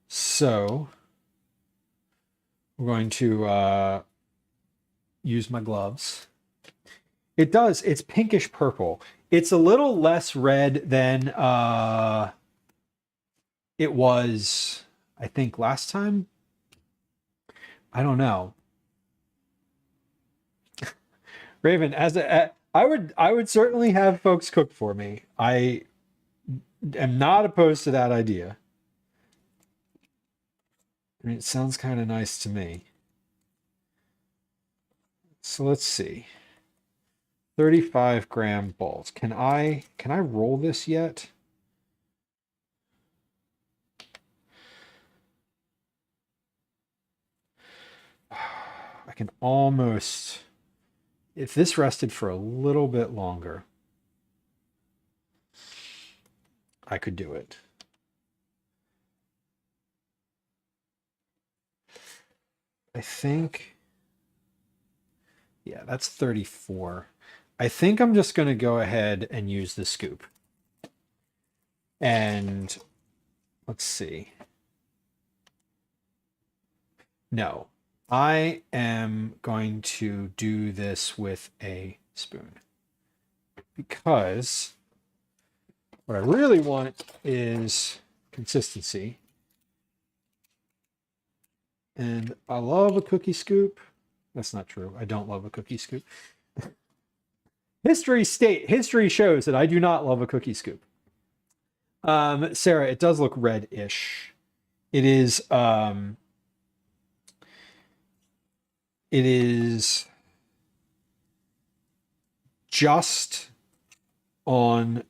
So we're going to use my gloves. It's pinkish purple. It's a little less red than it was, I think, last time. I don't know. Raven, I would certainly have folks cook for me. I am not opposed to that idea. I mean, it sounds kind of nice to me. So let's see. 35-gram balls. Can I roll this yet? I can almost, if this rested for a little bit longer, I could do it. I think, yeah, that's 34. I think I'm just going to go ahead and use the scoop. And let's see. No, I am going to do this with a spoon because what I really want is consistency. And I love a cookie scoop. That's not true. I don't love a cookie scoop. History shows that I do not love a cookie scoop. Sarah, it does look red-ish. It is just on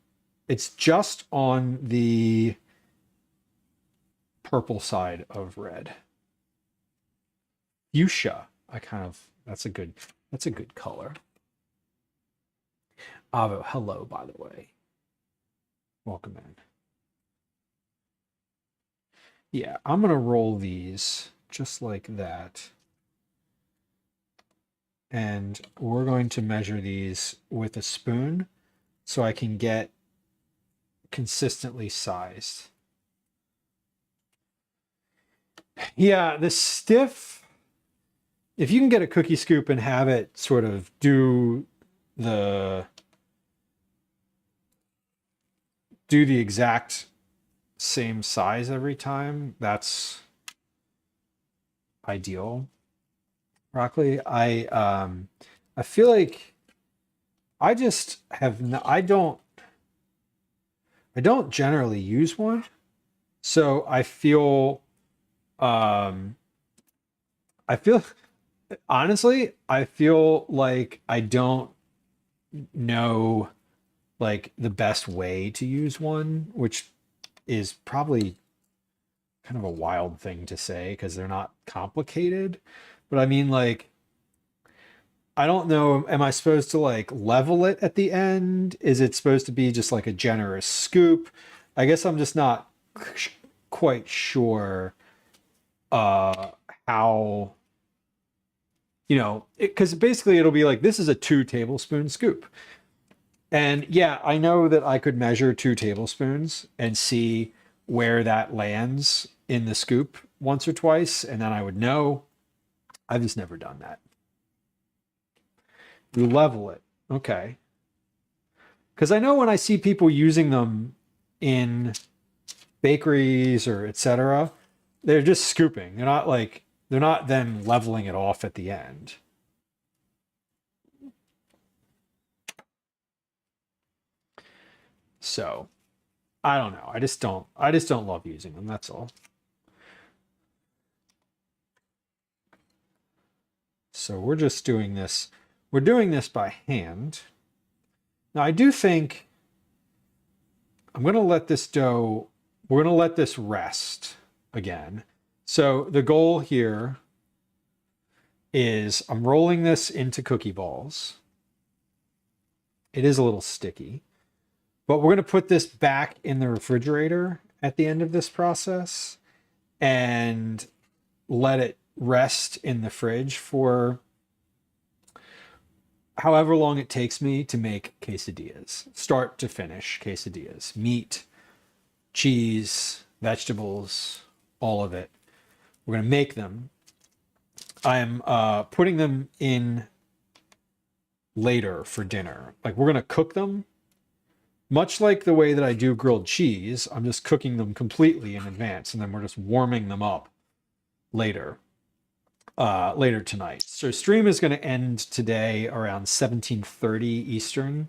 the purple side of red. Fuchsia. That's a good color. Avo, hello, by the way. Welcome in. Yeah, I'm gonna roll these just like that. And we're going to measure these with a spoon so I can get consistently sized. Yeah, the stiff, if you can get a cookie scoop and have it sort of do the exact same size every time, that's ideal broccoli. I feel like I just have no, I don't generally use one. So um I feel honestly, I feel like I don't know like the best way to use one, which is probably kind of a wild thing to say because they're not complicated. But I mean, like, I don't know. Am I supposed to like level it at the end? Is it supposed to be just like a generous scoop? I guess I'm just not quite sure uh how, because basically it'll be like this is a 2 tablespoon scoop. And yeah, I know that I could measure 2 tablespoons and see where that lands in the scoop once or twice, and then I would know. I've just never done that. You level it. Okay. Because I know when I see people using them in bakeries or etc., they're just scooping. They're not then leveling it off at the end. So I don't know. I just don't love using them. That's all. So we're just doing this. We're doing this by hand. Now I do think I'm going to let this dough, we're going to let this rest again. So the goal here is I'm rolling this into cookie balls. It is a little sticky, but we're going to put this back in the refrigerator at the end of this process and let it rest in the fridge for however long it takes me to make quesadillas, start to finish quesadillas, meat, cheese, vegetables, all of it. We're going to make them. I'm putting them in later for dinner. Like we're going to cook them much like the way that I do grilled cheese. I'm just cooking them completely in advance, and then we're just warming them up later. Later tonight. So stream is going to end today around 17:30 Eastern.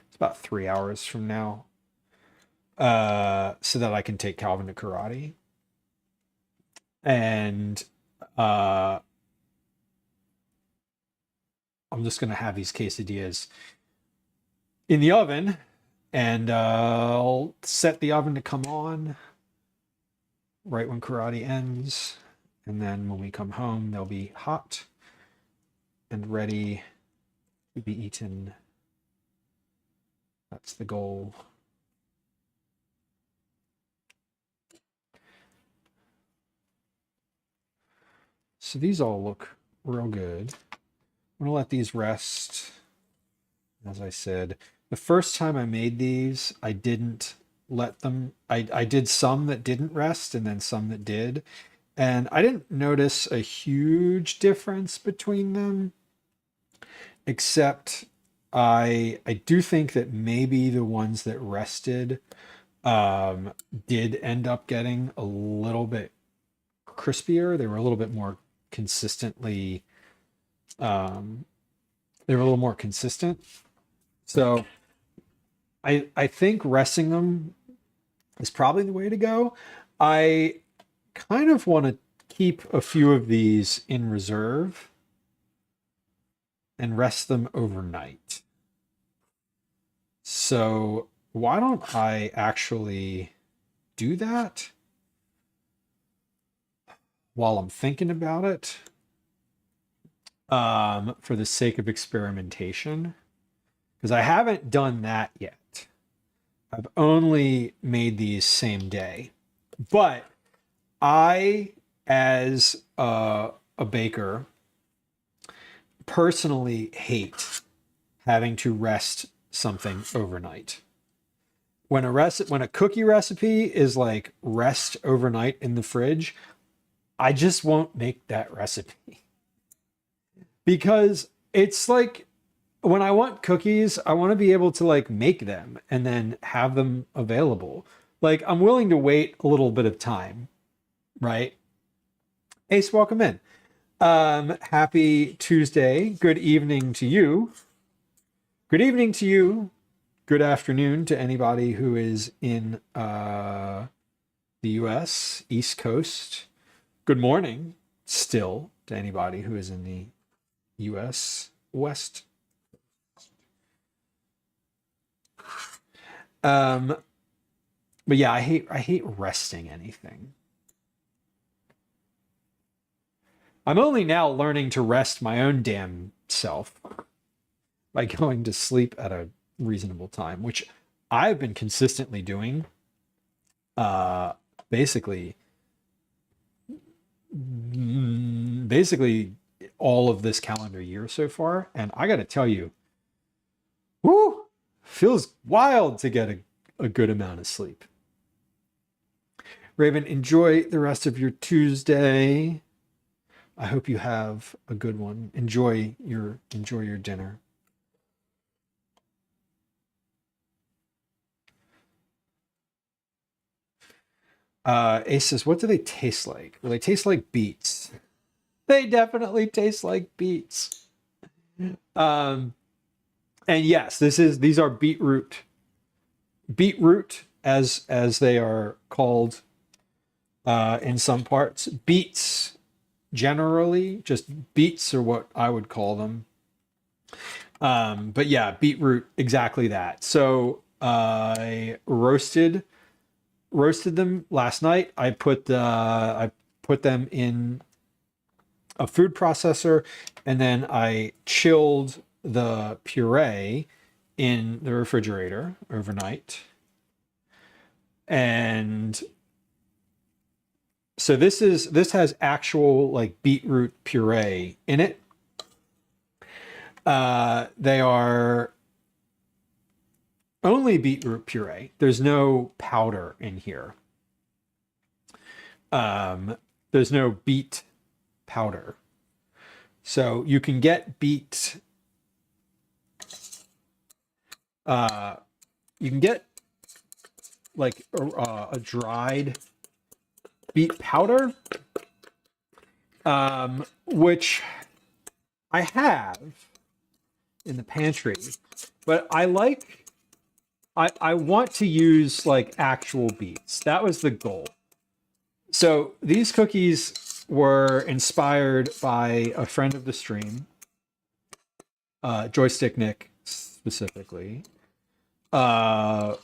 It's about 3 hours from now. So that I can take Calvin to karate. And I'm just going to have these quesadillas in the oven, and I'll set the oven to come on right when karate ends. And then when we come home, they'll be hot and ready to be eaten. That's the goal. So these all look real good. I'm going to let these rest. As I said, the first time I made these, I didn't let them, I did some that didn't rest and then some that did. And I didn't notice a huge difference between them, except I do think that maybe the ones that rested did end up getting a little bit crispier. They were a little bit more consistently, they were a little more consistent. So I think resting them is probably the way to go. I kind of want to keep a few of these in reserve and rest them overnight. So why don't I actually do that while I'm thinking about it, for the sake of experimentation, because I haven't done that yet. I've only made these same day, but I, as a baker, personally hate having to rest something overnight. When a cookie recipe is like rest overnight in the fridge, I just won't make that recipe. Because it's like when I want cookies, I want to be able to like make them and then have them available. Like I'm willing to wait a little bit of time, right? Ace, welcome in. Happy Tuesday. Good evening to you. Good evening to you. Good afternoon to anybody who is in the US, East Coast. Good morning still to anybody who is in the US, West. But yeah, I hate resting anything. I'm only now learning to rest my own damn self by going to sleep at a reasonable time, which I've been consistently doing uh basically basically all of this calendar year so far. And I gotta tell you, whoo, feels wild to get a good amount of sleep. Raven, enjoy the rest of your Tuesday. I hope you have a good one. Enjoy your dinner. Ace says, what do they taste like? Well, they taste like beets. They definitely taste like beets. And yes, these are beetroot as they are called in some parts. Beets generally, just beets are what I would call them. But yeah, beetroot, exactly that. So I roasted them last night. I put them in a food processor, and then I chilled the puree in the refrigerator overnight. And so this has actual like beetroot puree in it. They are only beetroot puree. There's no powder in here. There's no beet powder. So you can get beet. You can get like a dried beet powder, which I have in the pantry, but I want to use like actual beets. That was the goal. So these cookies were inspired by a friend of the stream, Joystick Nick specifically, who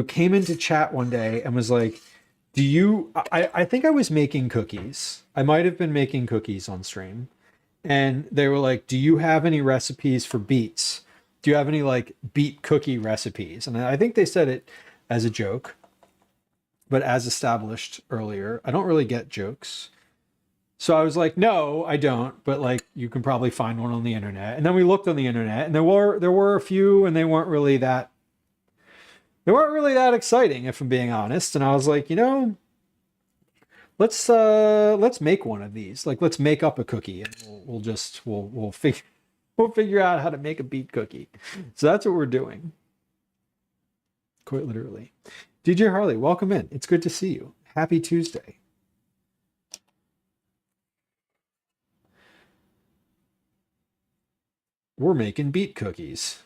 came into chat one day and was like, do you, I think I was making cookies. I might have been making cookies on stream. And they were like, do you have any recipes for beets? Do you have any like beet cookie recipes? And I think they said it as a joke, but as established earlier, I don't really get jokes. So I was like, no, I don't, but like you can probably find one on the internet. And then we looked on the internet, and there were a few, and they weren't really that exciting, if I'm being honest. And I was like, let's make one of these. Like, let's make up a cookie, and we'll figure out how to make a beet cookie. So that's what we're doing. Quite literally. DJ Harley, welcome in. It's good to see you. Happy Tuesday. We're making beet cookies.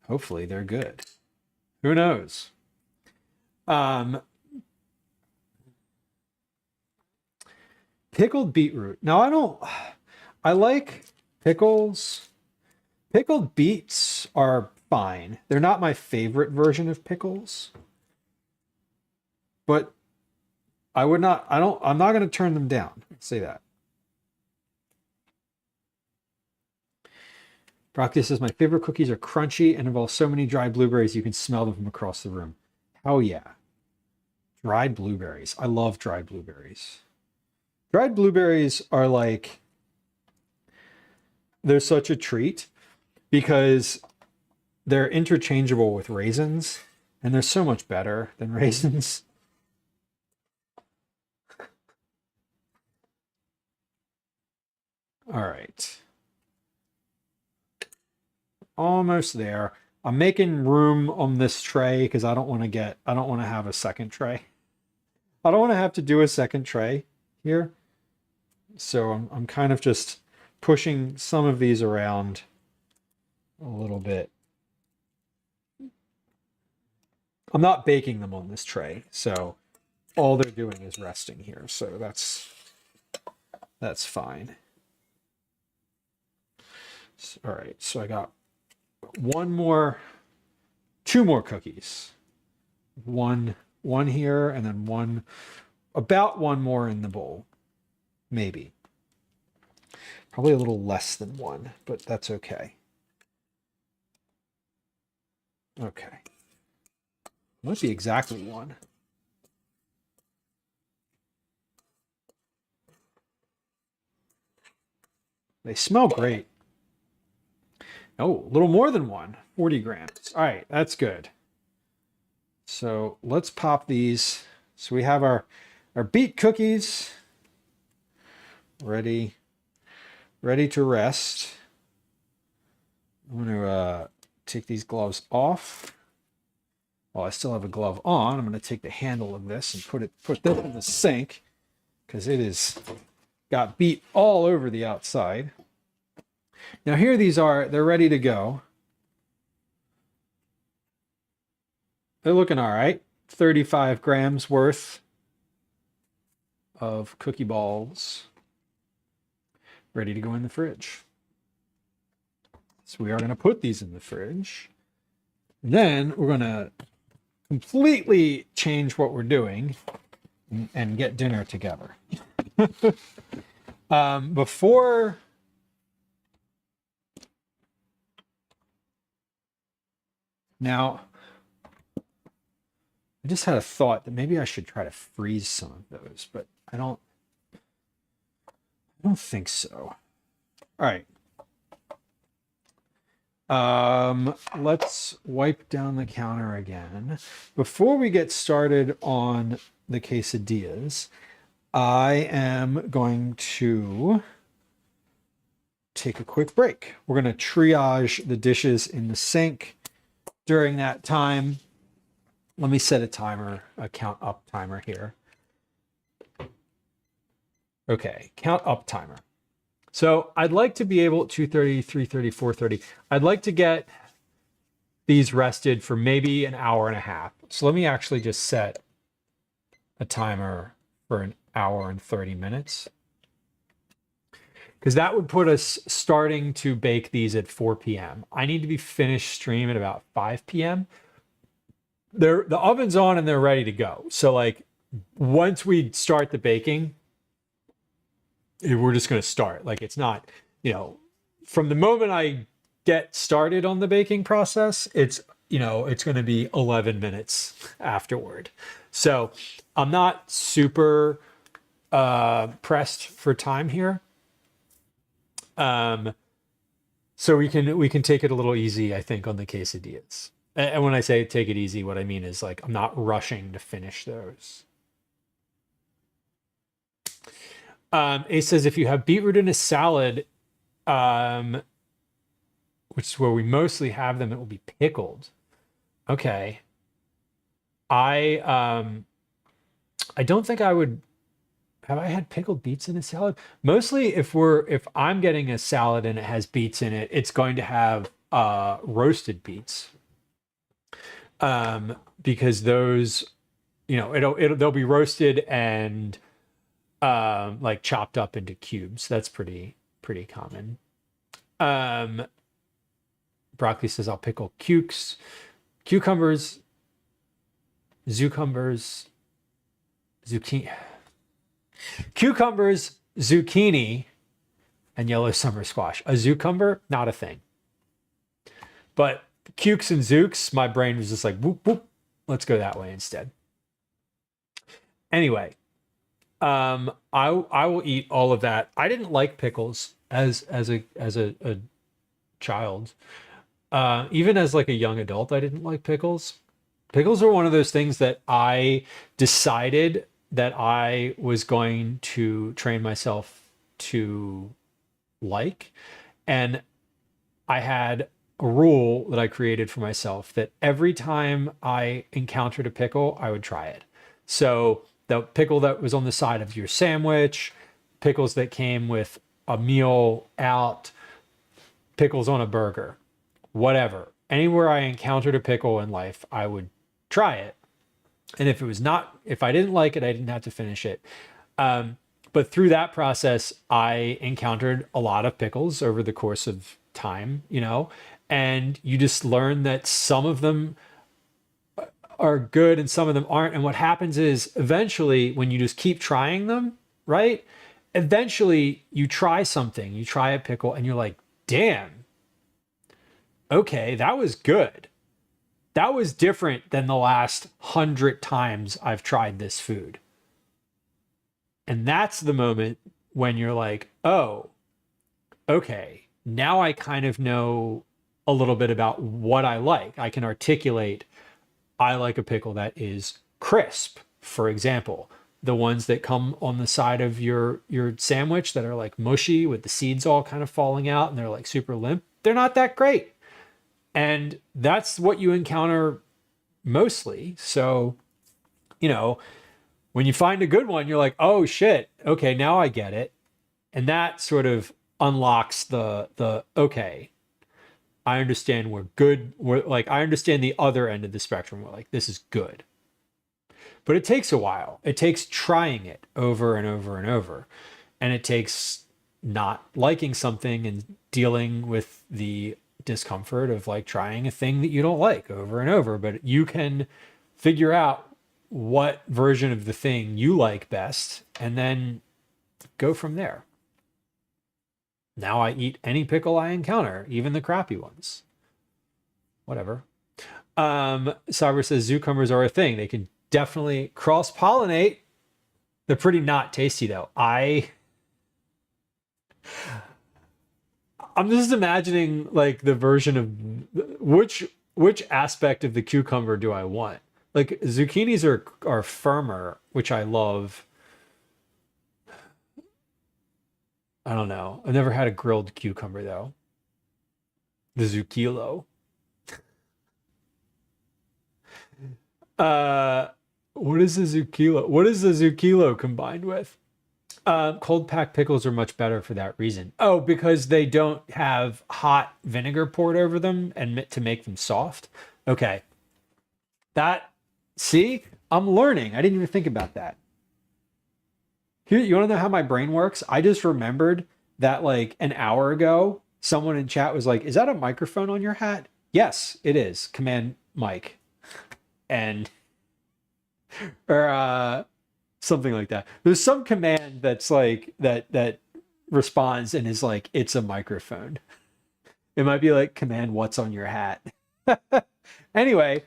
Hopefully they're good. Who knows? Pickled beetroot. Now I like pickles. Pickled beets are fine. They're not my favorite version of pickles. But I'm not going to turn them down. Say that. Broccoli says, my favorite cookies are crunchy and involve so many dried blueberries you can smell them from across the room. Hell yeah. Dried blueberries. I love dried blueberries. Dried blueberries are like, they're such a treat because they're interchangeable with raisins, and they're so much better than raisins. All right. Almost there. I'm making room on this tray because I don't want to have a second tray. I don't want to have to do a second tray here. So I'm kind of just pushing some of these around a little bit. I'm not baking them on this tray, so all they're doing is resting here. So that's fine. All right, so I got two more cookies. One here, and then about one more in the bowl. Maybe. Probably a little less than one, but that's okay. Okay. Might be exactly one. They smell great. Oh, a little more than one. 40 grams. All right, that's good. So let's pop these. So we have our beet cookies ready to rest. I'm going to take these gloves off. While I still have a glove on, I'm going to take the handle of this and put this in the sink because it is got beet all over the outside. Now here they're ready to go. They're looking all right. 35 grams worth of cookie balls ready to go in the fridge. So we are going to put these in the fridge. Then we're going to completely change what we're doing and get dinner together. Before now, I just had a thought that maybe I should try to freeze some of those, but I don't think so. All right. Let's wipe down the counter again. Before we get started on the quesadillas, I am going to take a quick break. We're going to triage the dishes in the sink. During that time, let me set a timer, a count up timer here. Okay, count up timer. So I'd like to be able at 2:30, 3:30, 4:30. I'd like to get these rested for maybe an hour and a half. So let me actually just set a timer for an hour and 30 minutes. Because that would put us starting to bake these at 4 p.m. I need to be finished stream at about 5 p.m. The oven's on and they're ready to go. So like once we start the baking, we're just going to start. Like it's not, from the moment I get started on the baking process, it's going to be 11 minutes afterward. So I'm not super pressed for time here. So we can take it a little easy, I think, on the quesadillas. And when I say take it easy, what I mean is like I'm not rushing to finish those. It says if you have beetroot in a salad, which is where we mostly have them, it will be pickled. Okay. I don't think I would. Have I had pickled beets in a salad? Mostly if I'm getting a salad and it has beets in it, it's going to have roasted beets. Because those, they'll be roasted and like chopped up into cubes. That's pretty common. Broccoli says I'll pickle cucumbers, zucumbers, zucchini, and yellow summer squash. A zucumber, not a thing. But cukes and zooks, my brain was just like, whoop, whoop. Let's go that way instead. Anyway, I will eat all of that. I didn't like pickles as a child. Even as like a young adult, I didn't like pickles. Pickles are one of those things that I decided that I was going to train myself to like. And I had a rule that I created for myself that every time I encountered a pickle, I would try it. So the pickle that was on the side of your sandwich, pickles that came with a meal out, pickles on a burger, whatever. Anywhere I encountered a pickle in life, I would try it. And if I didn't like it, I didn't have to finish it. But through that process, I encountered a lot of pickles over the course of time, and you just learn that some of them are good and some of them aren't. And what happens is eventually, when you just keep trying them, right? Eventually, you try something, you try a pickle, and you're like, damn, okay, that was good. That was different than the last 100 times I've tried this food. And that's the moment when you're like, oh, okay, now I kind of know a little bit about what I like. I can articulate, I like a pickle that is crisp, for example. The ones that come on the side of your sandwich that are like mushy with the seeds all kind of falling out and they're like super limp, they're not that great. And that's what you encounter mostly. So, when you find a good one, you're like, oh shit, okay, now I get it. And that sort of unlocks the okay, I understand I understand the other end of the spectrum. We're like, this is good. But it takes a while. It takes trying it over and over and over. And it takes not liking something and dealing with the discomfort of like trying a thing that you don't like over and over. But you can figure out what version of the thing you like best and then go from there. Now I eat any pickle I encounter, even the crappy ones. Whatever. Cyber says zoocumbers are a thing. They can definitely cross-pollinate. They're pretty not tasty though. I'm just imagining like the version of which aspect of the cucumber do I want? Like zucchinis are firmer, which I love. I don't know. I've never had a grilled cucumber though. The zucchilo. What is the zucchilo? What is the zucchilo combined with? Cold packed pickles are much better for that reason. Oh, because they don't have hot vinegar poured over them and to make them soft. Okay. See, I'm learning. I didn't even think about that. Here, you want to know how my brain works? I just remembered that like an hour ago, someone in chat was like, is that a microphone on your hat? Yes, it is. Command mic. And or something like that. There's some command that's like that responds and is like it's a microphone. It might be like command what's on your hat. Anyway,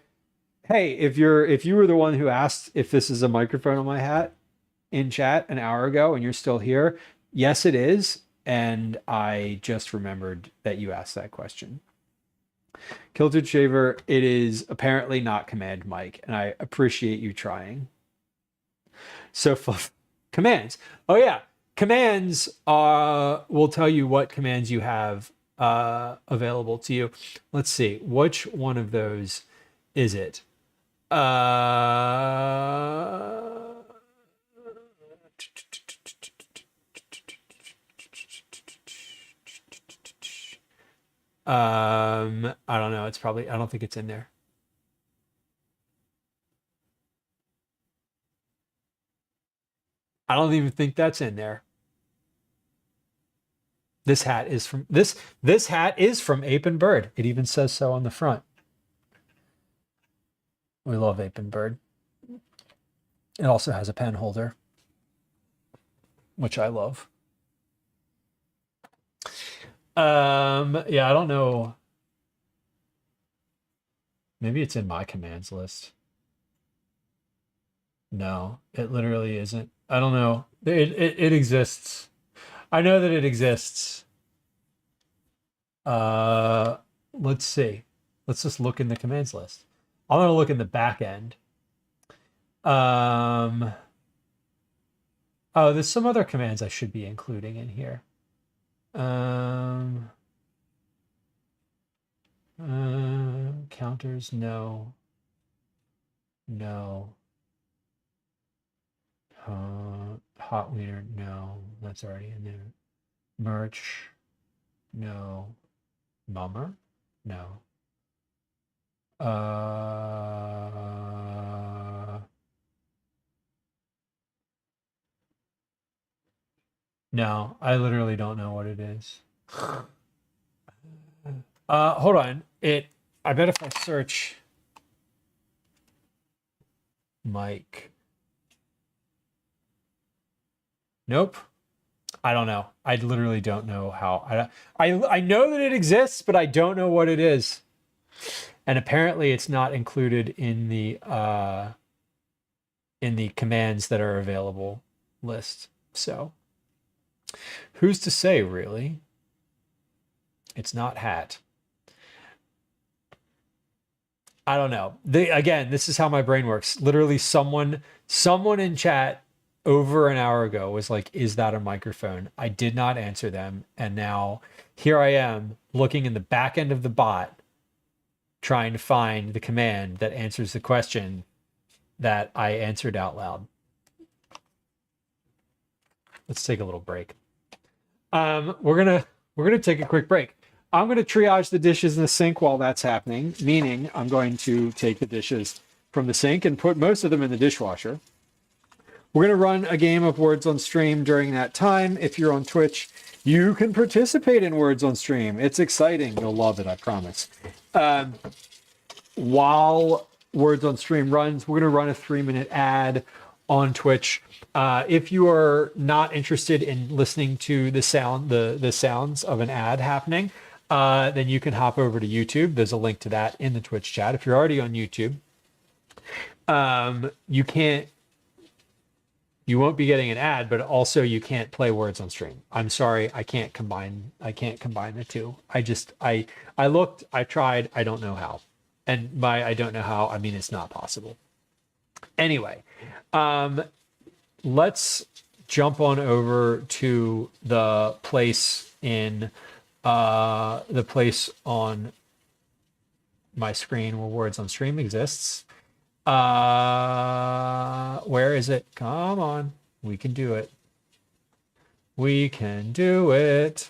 hey, if you were the one who asked if this is a microphone on my hat in chat an hour ago and you're still here, yes it is, and I just remembered that you asked that question. Kilted Shaver, it is apparently not command mic, and I appreciate you trying. So commands. Oh yeah, commands will tell you what commands you have available to you. Let's see, which one of those is it? I don't know. I don't think it's in there. I don't even think that's in there. This hat is from Ape and Bird. It even says so on the front. We love Ape and Bird. It also has a pen holder, which I love. Yeah, I don't know. Maybe it's in my commands list. No, it literally isn't. I don't know. It exists. I know that it exists. Let's see. Let's just look in the commands list. I'm gonna look in the back end. Oh, there's some other commands I should be including in here. Counters, no. No. Hot wiener, no, that's already in there. Merch, no. Mummer, no. No, I literally don't know what it is. Hold on. I bet if I search Mike. Nope. I don't know. I literally don't know how. I know that it exists, but I don't know what it is. And apparently, it's not included in the commands that are available list. So, who's to say, really? It's not hat. I don't know. Again, this is how my brain works. Literally, someone in chat over an hour ago was like, "Is that a microphone?" I did not answer them, and now here I am looking in the back end of the bot, trying to find the command that answers the question that I answered out loud. Let's take a little break. We're gonna take a quick break. I'm gonna triage the dishes in the sink while that's happening, meaning I'm going to take the dishes from the sink and put most of them in the dishwasher. We're gonna run a game of Words on Stream during that time. If you're on Twitch, you can participate in Words on Stream. It's exciting. You'll love it, I promise. While Words on Stream runs, we're gonna run a 3-minute ad on Twitch. If you are not interested in listening to the sounds of an ad happening, then you can hop over to YouTube. There's a link to that in the Twitch chat. If you're already on YouTube, you won't be getting an ad, but also you can't play Words on Stream. I'm sorry, I can't combine the two. I looked, I tried, I don't know how. And by I don't know how, I mean it's not possible. Anyway, let's jump on over to the place on my screen where Words on Stream exists. Where is it? Come on, we can do it. We can do it.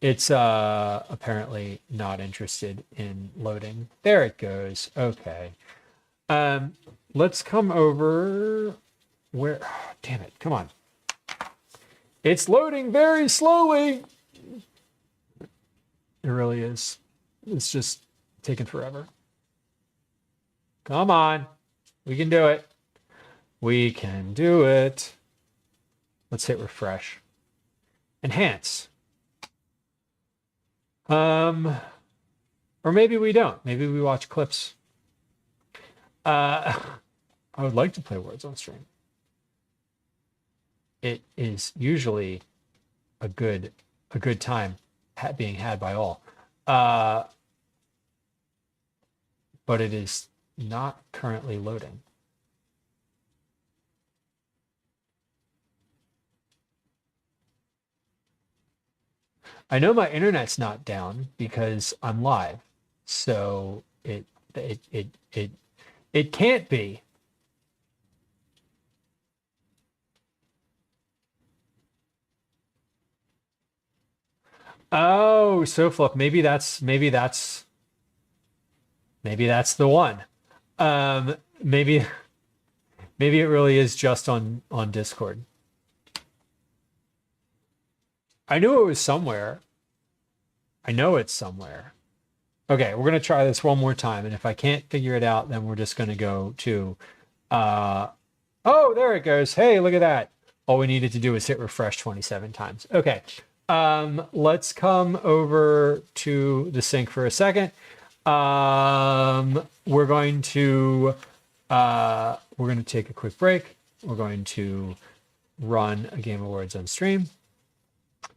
It's apparently not interested in loading. There it goes. Okay. Let's come over. Where? Oh, damn it! Come on. It's loading very slowly. It really is. It's just taking forever. Come on. We can do it. We can do it. Let's hit refresh. Enhance. Or maybe we don't. Maybe we watch clips. I would like to play Words on Stream. It is usually a good time being had by all. But it is not currently loading. I know my internet's not down because I'm live. So it can't be. Oh, SoFluff, maybe that's the one. Maybe it really is just on Discord. I knew it was somewhere. I know it's somewhere. Okay, we're gonna try this one more time, and if I can't figure it out, then we're just gonna go to oh, there it goes. Hey, look at that. All we needed to do was hit refresh 27 times. Okay. Let's come over to the sink for a second. We're going to take a quick break. We're going to run a game of Words on Stream,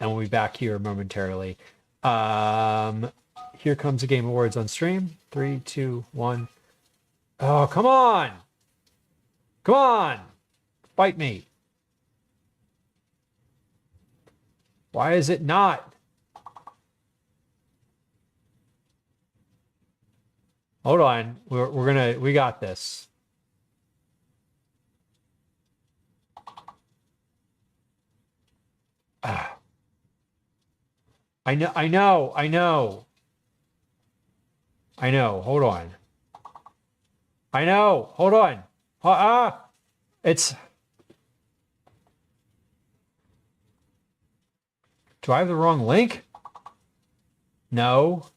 and we'll be back here momentarily. Here comes a game of Words on Stream. 3, 2, 1. Oh, come on! Come on! Fight me! Why is it not? Hold on. We got this. Ah, I know, I know, I know. I know. Hold on. I know. Hold on. It's. Do I have the wrong link? No.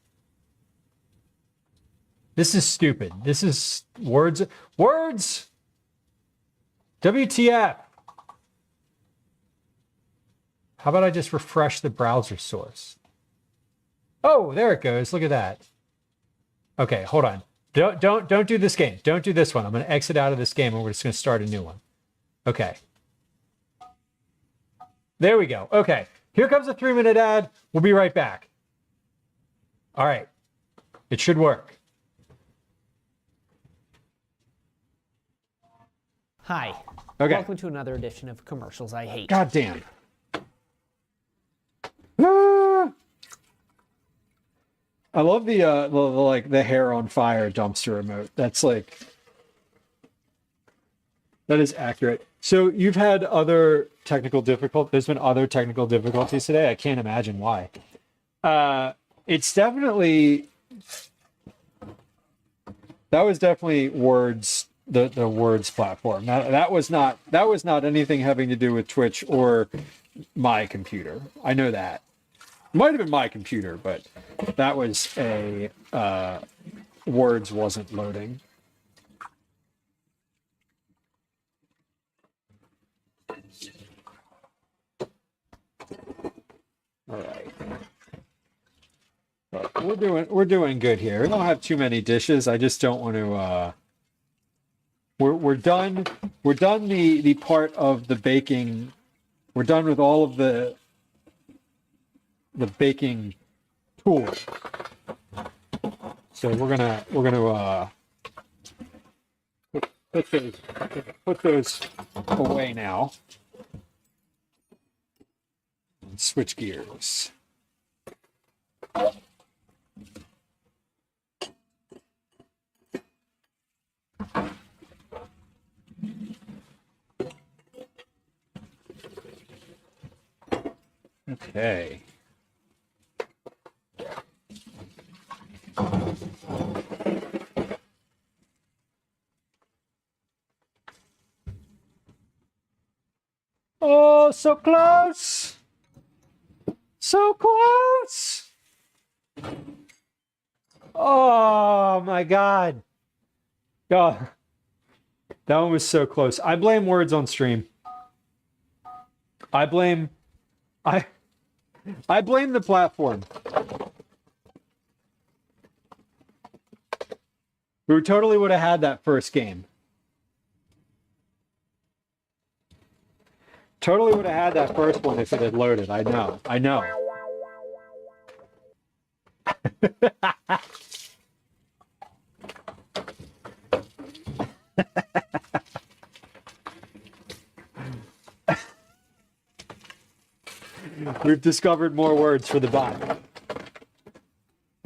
This is stupid. This is words. Words! WTF? How about I just refresh the browser source? Oh, there it goes. Look at that. Okay, hold on. Don't do this game. Don't do this one. I'm going to exit out of this game and we're just going to start a new one. Okay. There we go. Okay. Here comes a 3-minute ad. We'll be right back. All right. It should work.
Hi.
Okay.
Welcome to another edition of Commercials I Hate.
God damn. Ah! I love the like the hair on fire dumpster emote. That's like, that is accurate. So you've had other technical difficulties. There's been other technical difficulties today. I can't imagine why. It's definitely, that was definitely Words, the Words platform. That was not anything having to do with Twitch or my computer. I know that. It might have been my computer, but that was a Words wasn't loading. All right. But we're doing good here. We don't have too many dishes. I just don't want to we're done the part of the baking. We're done with all of the baking tools. So we're gonna put those away now. And switch gears. Okay. Oh, so close. So close. Oh my God. God. That one was so close. I blame Words on stream. I blame the platform. We totally would have had that first game. Totally would have had that first one if it had loaded. I know. I know. We've discovered more words for the bot.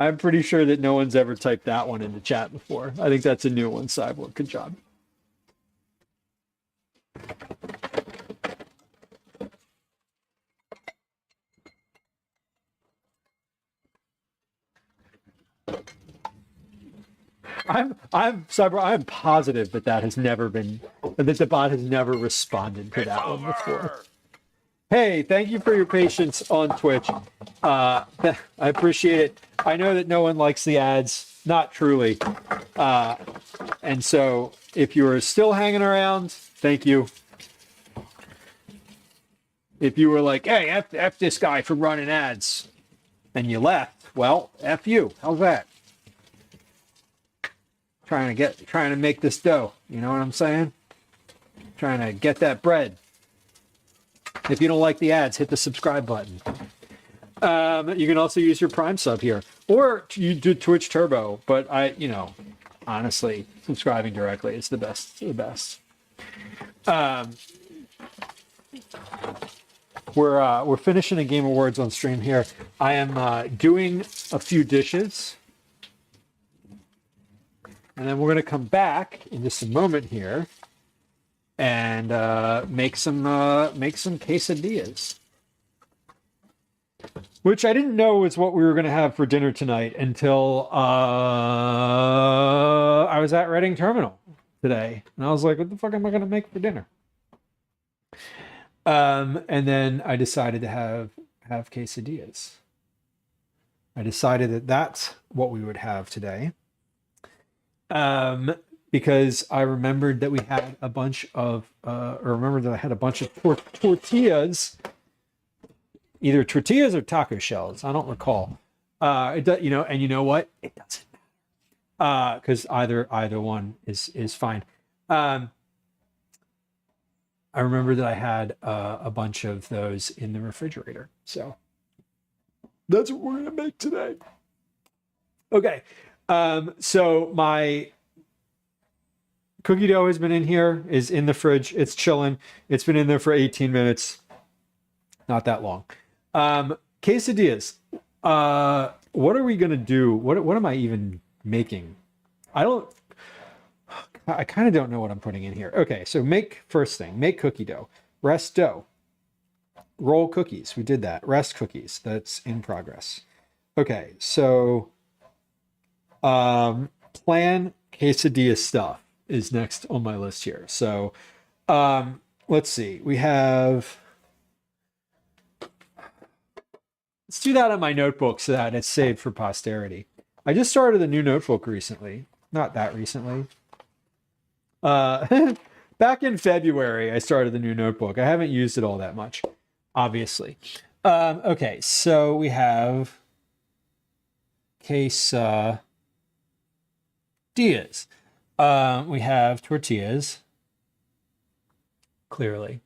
I'm pretty sure that no one's ever typed that one in the chat before. I think that's a new one, Cyborg. Good job. I'm Cyber. I'm positive that has never been, that the bot has never responded to that one before. Hey, thank you for your patience on Twitch. I appreciate it. I know that no one likes the ads, not truly. And so if you are still hanging around, thank you. If you were like, hey, F this guy for running ads, and you left, well, F you. How's that? Trying to make this dough. You know what I'm saying? Trying to get that bread. If you don't like the ads, hit the subscribe button. You can also use your Prime sub here, or you do Twitch Turbo. But honestly, subscribing directly is the best. The best. We're finishing a Game of Words on stream here. I am doing a few dishes, and then we're going to come back in just a moment here and make some quesadillas. which I didn't know was what we were going to have for dinner tonight until I was at Reading Terminal today. And I was like, what the fuck am I going to make for dinner? And then I decided to have quesadillas. I decided that that's what we would have today. Because I remembered that we had a bunch of, or remember that I had a bunch of tortillas, either tortillas or taco shells. I don't recall. And you know what? It doesn't matter. Because either one is fine. I remember that I had a bunch of those in the refrigerator. So that's what we're going to make today. Okay. So my cookie dough has been in here, is in the fridge. It's chilling. It's been in there for 18 minutes. Not that long. Quesadillas. What are we going to do? What am I even making? I kind of don't know what I'm putting in here. Okay, so make cookie dough. Rest dough. Roll cookies. We did that. Rest cookies. That's in progress. Okay, so plan quesadilla stuff is next on my list here. So let's see. We have... Let's do that on my notebook so that it's saved for posterity. I just started a new notebook recently. Not that recently. Back in February, I started the new notebook. I haven't used it all that much, obviously. Okay, so we have quesadillas. We have tortillas, clearly.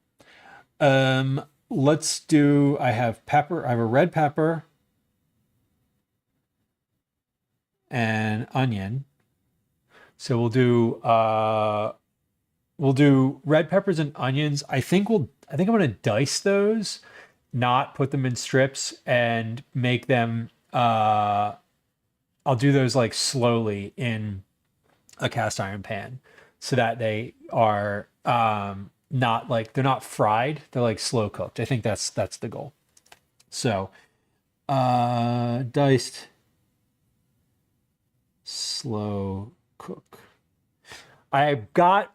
Let's do, I have pepper. I have a red pepper and onion. So we'll do red peppers and onions. I think I'm going to dice those, not put them in strips, and make them, I'll do those like slowly in a cast iron pan so that they are, not like, they're not fried, they're like slow cooked. I think that's the goal. So diced, slow cook. I got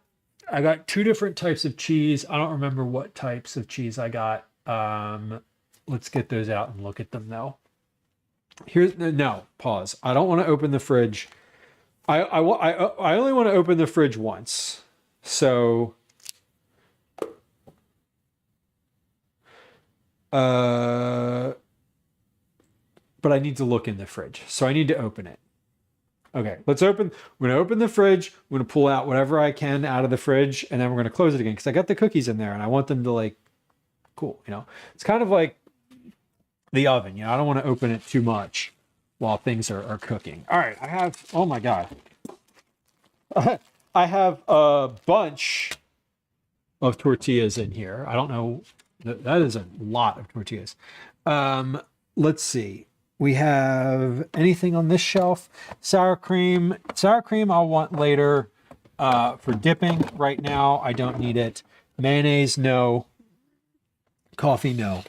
two different types of cheese. I don't remember what types of cheese I got. Let's get those out and look at them now. Pause. I don't want to open the fridge. I only want to open the fridge once. So but I need to look in the fridge. So I need to open it. Okay, I'm going to open the fridge. I'm going to pull out whatever I can out of the fridge, and then we're going to close it again because I got the cookies in there and I want them to like cool, It's kind of like the oven, I don't want to open it too much while things are cooking. All right, oh my God. I have a bunch of tortillas in here. I don't know. That is a lot of tortillas. Let's see. We have anything on this shelf? Sour cream. Sour cream I'll want later for dipping. Right now, I don't need it. Mayonnaise, no. Coffee, no.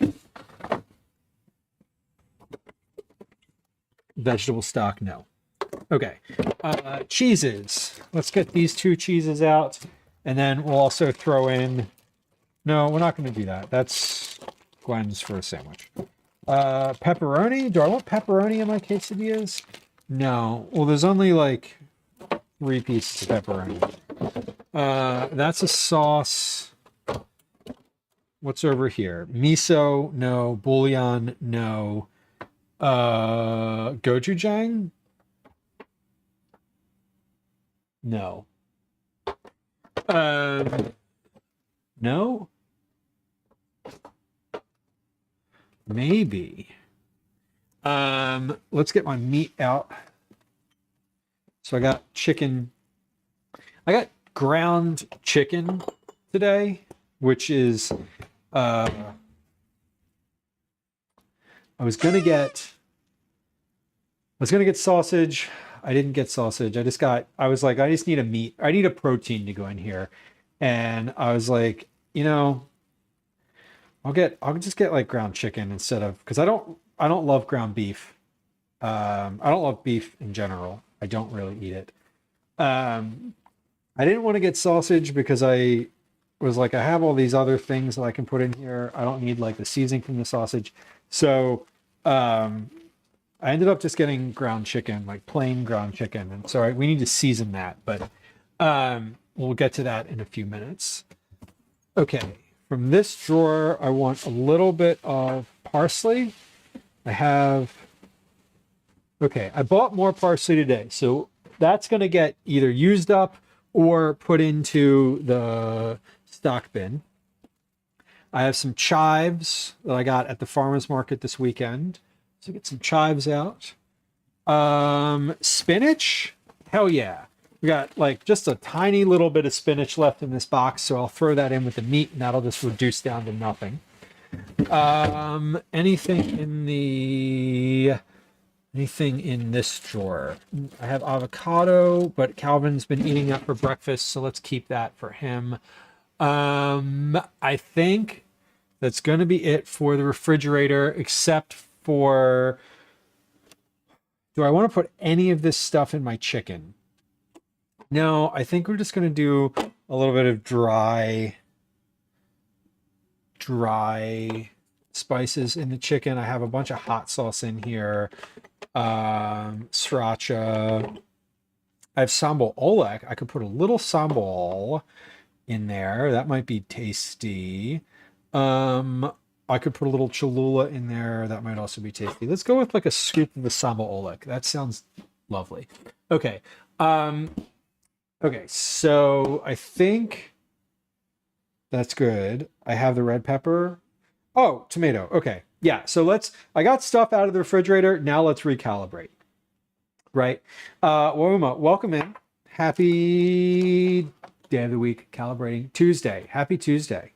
Vegetable stock, no. Okay. Cheeses. Let's get these two cheeses out. And then we'll also throw in... No, we're not going to do that. That's Gwen's for a sandwich. Pepperoni. Do I want pepperoni in my quesadillas? No. Well, there's only like 3 pieces of pepperoni. That's a sauce. What's over here? Miso, no. Bouillon, no. Gochujang? No. No? Maybe. Let's get my meat out. So I got chicken. I got ground chicken today, which is I was gonna get sausage. I didn't get sausage. I was like, I just need a meat. I need a protein to go in here. And I was like, I'll just get like ground chicken instead of, because I don't I don't love ground beef. I don't love beef in general. I don't really eat it. I didn't want to get sausage because I was like, I have all these other things that I can put in here. I don't need like the seasoning from the sausage. So I ended up just getting ground chicken, like plain ground chicken. And so we need to season that, but we'll get to that in a few minutes. Okay, from this drawer, I want a little bit of parsley. Okay, I bought more parsley today. So that's going to get either used up or put into the stock bin. I have some chives that I got at the farmer's market this weekend. So get some chives out. Spinach, hell yeah. We got like just a tiny little bit of spinach left in this box, so I'll throw that in with the meat and that'll just reduce down to nothing. Anything in this drawer? I have avocado, but Calvin's been eating that for breakfast, so let's keep that for him. I think that's going to be it for the refrigerator, except for, do I want to put any of this stuff in my chicken? No, I think we're just going to do a little bit of dry spices in the chicken. I have a bunch of hot sauce in here. Sriracha. I have sambal oelek. I could put a little sambal in there. That might be tasty. I could put a little Cholula in there. That might also be tasty. Let's go with like a scoop of the sambal oelek. That sounds lovely. Okay. Okay, so I think that's good. I have the red pepper. Oh, tomato. Okay. Yeah, so I got stuff out of the refrigerator. Now let's recalibrate. Right? Waruma, welcome in. Happy day of the week, calibrating. Tuesday. Happy Tuesday.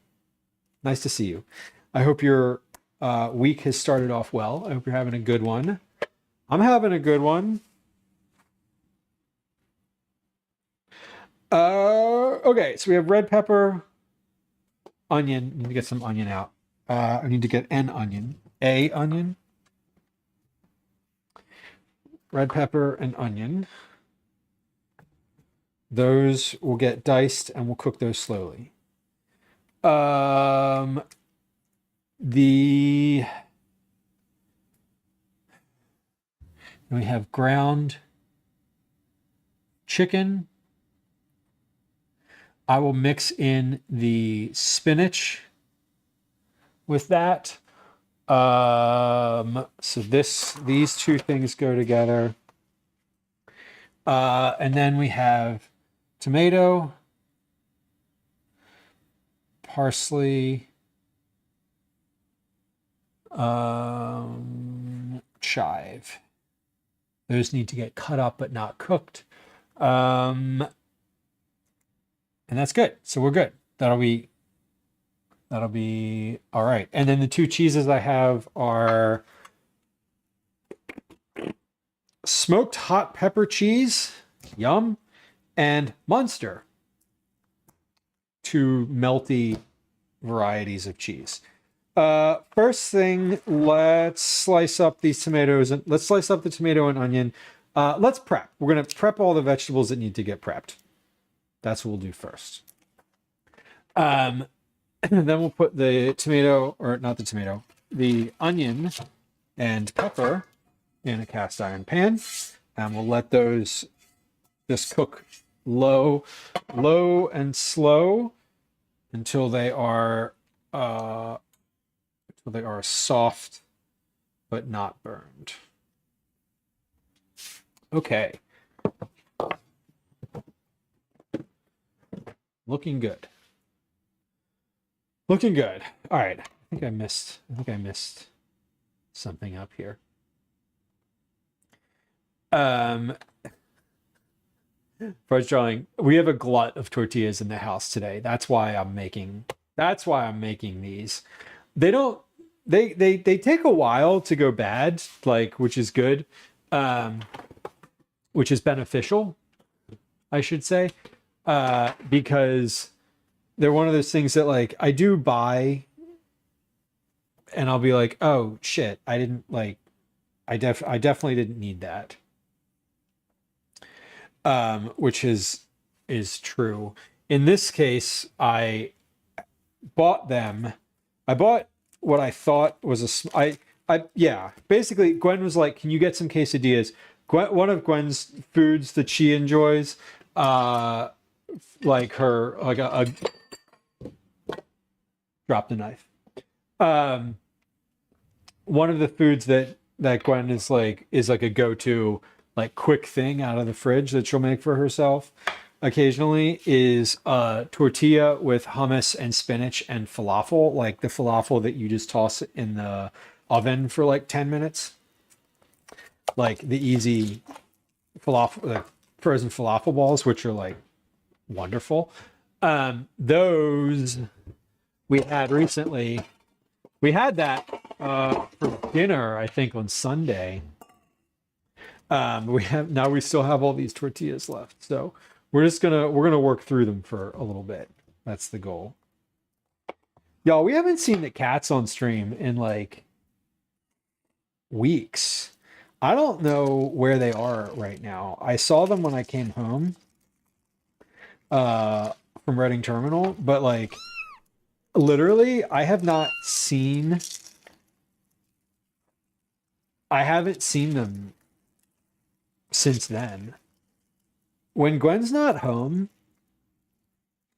Nice to see you. I hope your week has started off well. I hope you're having a good one. I'm having a good one. Okay, so we have red pepper, onion. I need to get some onion out. I need to get an onion. A onion. Red pepper and onion. Those will get diced and we'll cook those slowly. We have ground chicken. I will mix in the spinach with that. So these two things go together. And then we have tomato, parsley, chive. Those need to get cut up but not cooked. And that's good. So we're good. That'll be all right. And then the two cheeses I have are smoked hot pepper cheese, yum, and Munster. Two melty varieties of cheese. First thing, let's slice up these tomatoes and let's slice up the tomato and onion. Let's prep. We're going to prep all the vegetables that need to get prepped. That's what we'll do first. Then we'll put the tomato, or not the tomato, the onion and pepper in a cast iron pan. And we'll let those just cook low and slow until they are soft but not burned. Okay. Looking good. Looking good. All right. I think I missed something up here. For drawing, we have a glut of tortillas in the house today. That's why I'm making these. They take a while to go bad, like, which is good. Which is beneficial, I should say. Because they're one of those things that, like, I do buy and I'll be like, oh shit, I didn't like, I definitely didn't need that. Which is true. In this case, bought them. I bought what I thought was yeah. Basically, Gwen was like, "Can you get some quesadillas?" One of Gwen's foods that she enjoys, like her like a drop the knife. One of the foods that Gwen is like a go-to like quick thing out of the fridge that she'll make for herself occasionally is tortilla with hummus and spinach and falafel, like the falafel that you just toss in the oven for like 10 minutes. Like the easy falafel, frozen falafel balls, which are like wonderful. Those we had recently. We had that for dinner, I think, on Sunday. We still have all these tortillas left, so we're gonna work through them for a little bit. That's the goal. Y'all, we haven't seen the cats on stream in like weeks. I don't know where they are right now. I saw them when I came home from Reading Terminal, but like literally I haven't seen them since then. When Gwen's not home,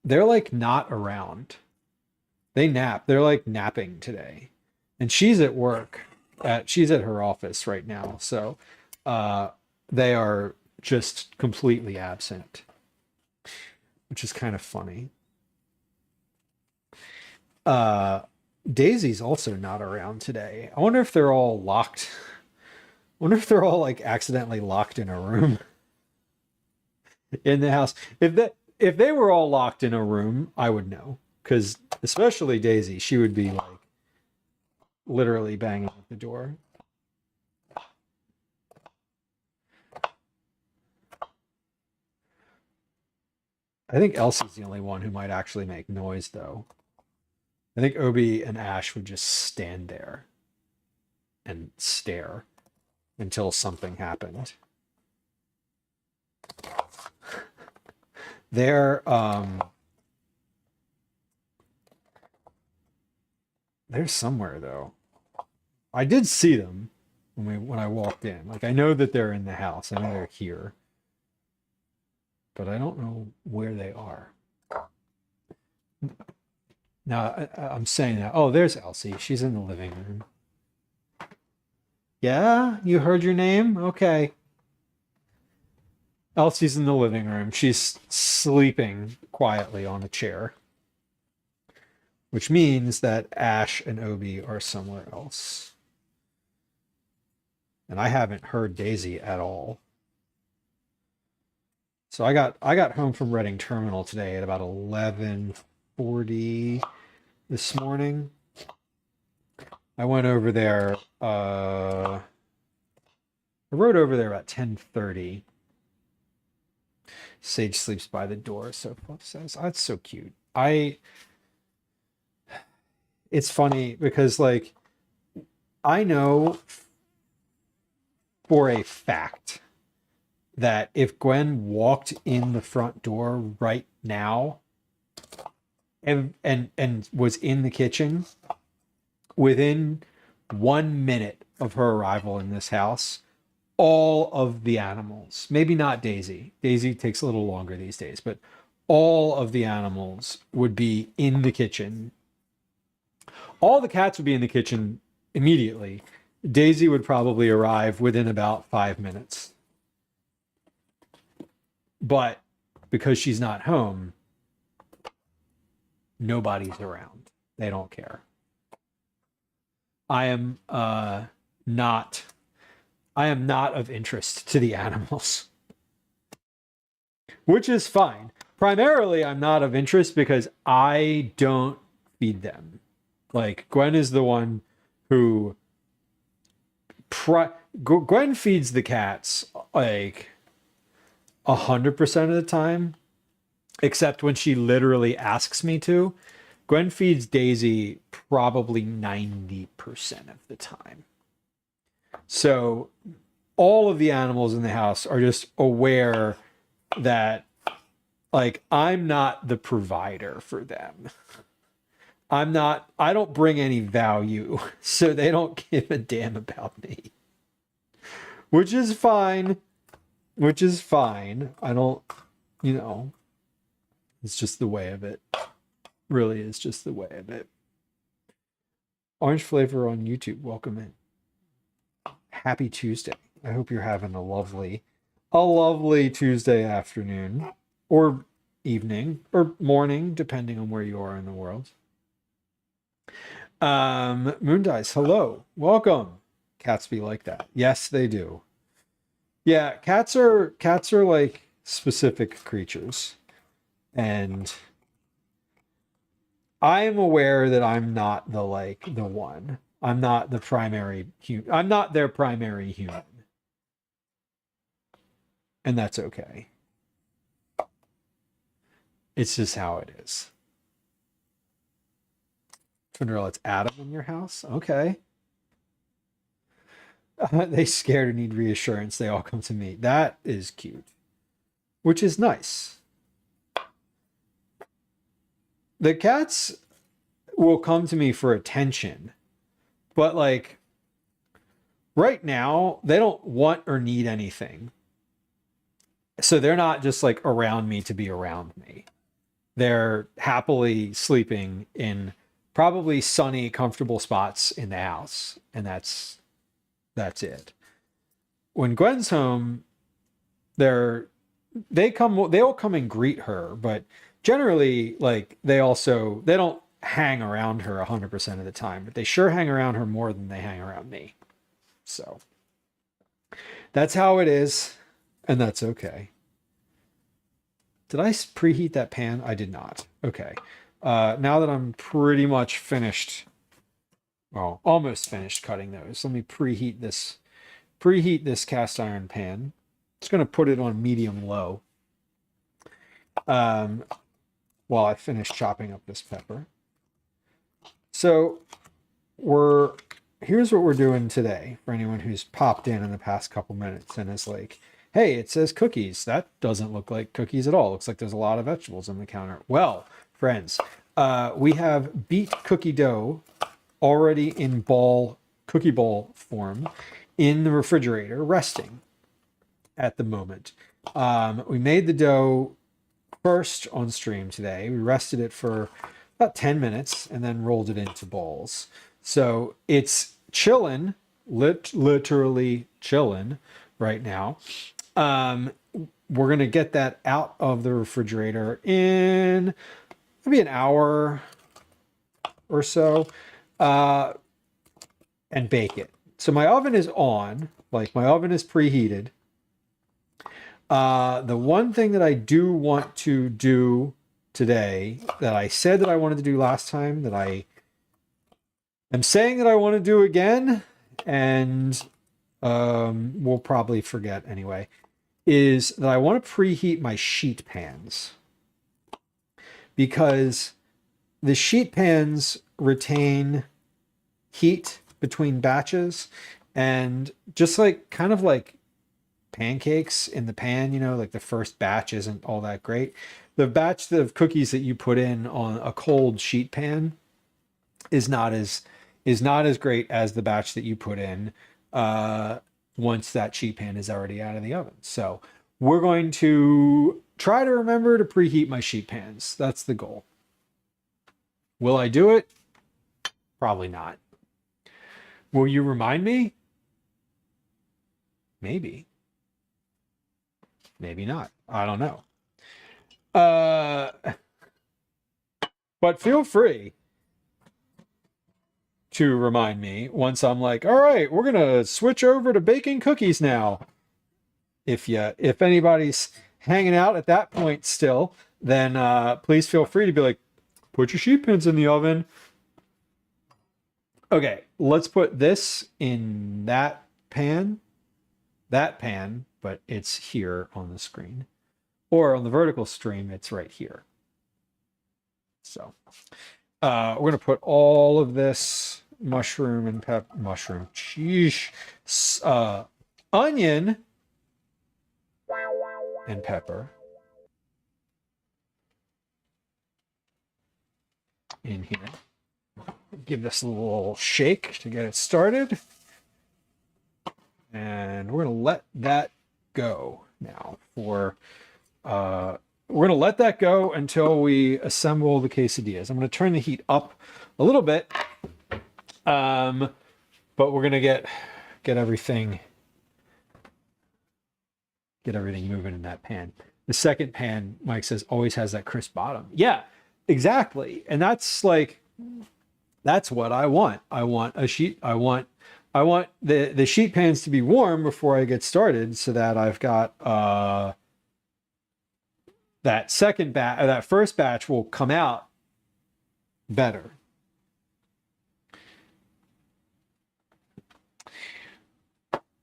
they're like not around. They nap. They're like napping today. And she's at work. She's at her office right now. So they are just completely absent, which is kind of funny. Daisy's also not around today. I wonder if they're all locked. I wonder if they're all like accidentally locked in a room in the house. If they were all locked in a room, I would know. Because especially Daisy, she would be like literally banging at the door. I think Elsie's the only one who might actually make noise, though. I think Obi and Ash would just stand there and stare until something happened. They're somewhere though. I did see them when I walked in. Like I know that they're in the house. I know they're here. But I don't know where they are. Now I'm saying that. Oh, there's Elsie. She's in the living room. Yeah, you heard your name? Okay. Elsie's in the living room. She's sleeping quietly on a chair. Which means that Ash and Obi are somewhere else. And I haven't heard Daisy at all. So I got home from Reading Terminal today at about 11:40 this morning. I went over there. I rode over there about 10:30. Sage sleeps by the door, so Fluff says, "Oh, it's so cute." It's funny because like I know for a fact that if Gwen walked in the front door right now and was in the kitchen within 1 minute of her arrival in this house, all of the animals, maybe not Daisy. Daisy takes a little longer these days, but all of the animals would be in the kitchen. All the cats would be in the kitchen immediately. Daisy would probably arrive within about 5 minutes. But because she's not home, nobody's around. They don't care. I am not of interest to the animals. Which is fine. Primarily, I'm not of interest because I don't feed them. Like, Gwen is the one who... Gwen feeds the cats, like, 100% of the time. Except when she literally asks me to. Gwen feeds Daisy probably 90% of the time. So all of the animals in the house are just aware that, like, I'm not the provider for them. I don't bring any value, so they don't give a damn about me. Which is fine. Which is fine. I don't, it's just the way of it. Really is just the way of it. Orange Flavor on YouTube, welcome in. Happy Tuesday. I hope you're having a lovely Tuesday afternoon or evening or morning, depending on where you are in the world. Moondice, hello, welcome. Cats be like that. Yes, they do. Yeah, cats are like specific creatures, and I am aware that I'm not the one. I'm not the primary human. I'm not their primary human. And that's okay. It's just how it is. Cinderella, it's Adam in your house? Okay. They scared and need reassurance. They all come to me. That is cute. Which is nice. The cats will come to me for attention. But like right now, they don't want or need anything. So they're not just like around me to be around me. They're happily sleeping in probably sunny, comfortable spots in the house. And that's it. When Gwen's home, they'll come and greet her, but generally, like, they don't hang around her 100% of the time, but they sure hang around her more than they hang around me. So that's how it is, and that's okay. Did I preheat that pan? I did not. Okay. Now that I'm pretty much finished, well, almost finished cutting those, let me preheat this cast iron pan. Just going to put it on medium low while I finish chopping up this pepper. So here's what we're doing today for anyone who's popped in the past couple minutes and is like, hey, it says cookies. That doesn't look like cookies at all. Looks like there's a lot of vegetables on the counter. Well, friends, we have beet cookie dough already in cookie ball form in the refrigerator, resting at the moment. We made the dough first on stream today. We rested it for about 10 minutes and then rolled it into balls. So it's chilling, literally chilling right now. We're going to get that out of the refrigerator in maybe an hour or so and bake it. So my oven is on, like my oven is preheated. The one thing that I do want to do today that I said that I wanted to do last time that I am saying that I want to do again, and we'll probably forget anyway, is that I want to preheat my sheet pans, because the sheet pans retain heat between batches, and just like kind of like pancakes in the pan, like the first batch isn't all that great. The batch of cookies that you put in on a cold sheet pan is not as great as the batch that you put in once that sheet pan is already out of the oven. So we're going to try to remember to preheat my sheet pans. That's the goal. Will I do it? Probably not. Will you remind me? Maybe. Maybe not. I don't know. But feel free to remind me once I'm like, all right, we're going to switch over to baking cookies now. If anybody's hanging out at that point still, then please feel free to be like, put your sheet pans in the oven. Okay, let's put this in that pan, but it's here on the screen. Or on the vertical stream, it's right here. So we're going to put all of this onion and pepper in here. Give this a little shake to get it started. And we're going to let that go now for, we're going to let that go until we assemble the quesadillas. I'm going to turn the heat up a little bit, but we're going to get everything moving in that pan. The second pan, Mike says, always has that crisp bottom. Yeah, exactly. And that's like, that's what I want. I want a sheet. I want the sheet pans to be warm before I get started, so that I've got that first batch will come out better.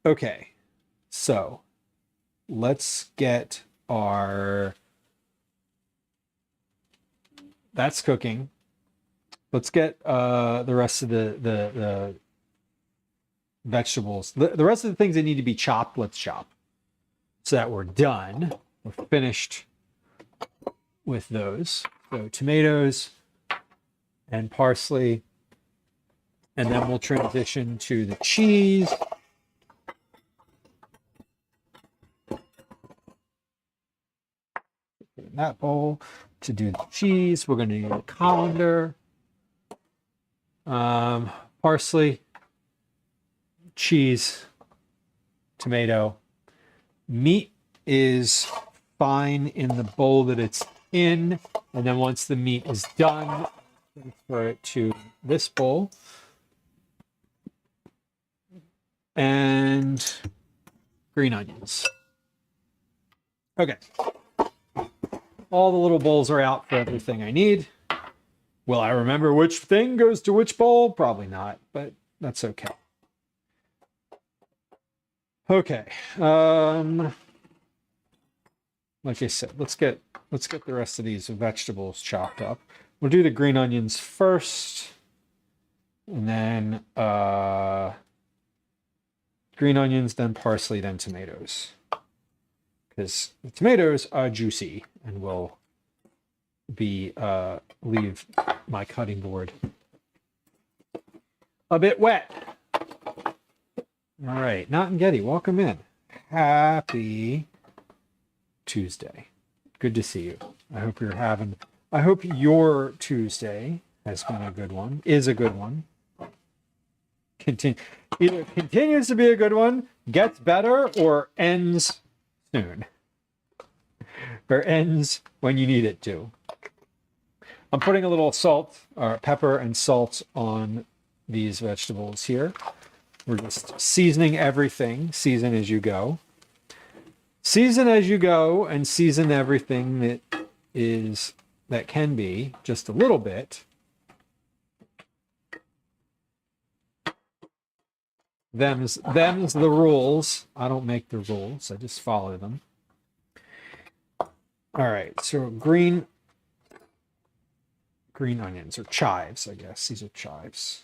Okay, so let's get that's cooking. Let's get the rest of the vegetables. The rest of the things that need to be chopped, let's chop. So that we're done. We're finished with those. So tomatoes and parsley. And then we'll transition to the cheese. In that bowl to do the cheese, we're going to need a colander. Parsley, cheese, tomato. Meat is fine in the bowl that it's in, and then once the meat is done, transfer it to this bowl. And green onions. Okay. All the little bowls are out for everything I need. Will I remember which thing goes to which bowl? Probably not, but that's okay. Okay. Like I said, let's get the rest of these vegetables chopped up. We'll do the green onions first, and then green onions, then parsley, then tomatoes. Because the tomatoes are juicy and will be leave my cutting board a bit wet. All right, Not and Getty, welcome in. Happy Tuesday. Good to see you. I hope your Tuesday has been a good one, is a good one. Either continues to be a good one, gets better, or ends soon. Or ends when you need it to. I'm putting a little salt, or pepper and salt on these vegetables here. We're just seasoning everything. Season as you go. Season as you go, and season everything that can be just a little bit. Them's the rules. I don't make the rules. I just follow them. All right, so green onions, or chives, I guess. These are chives.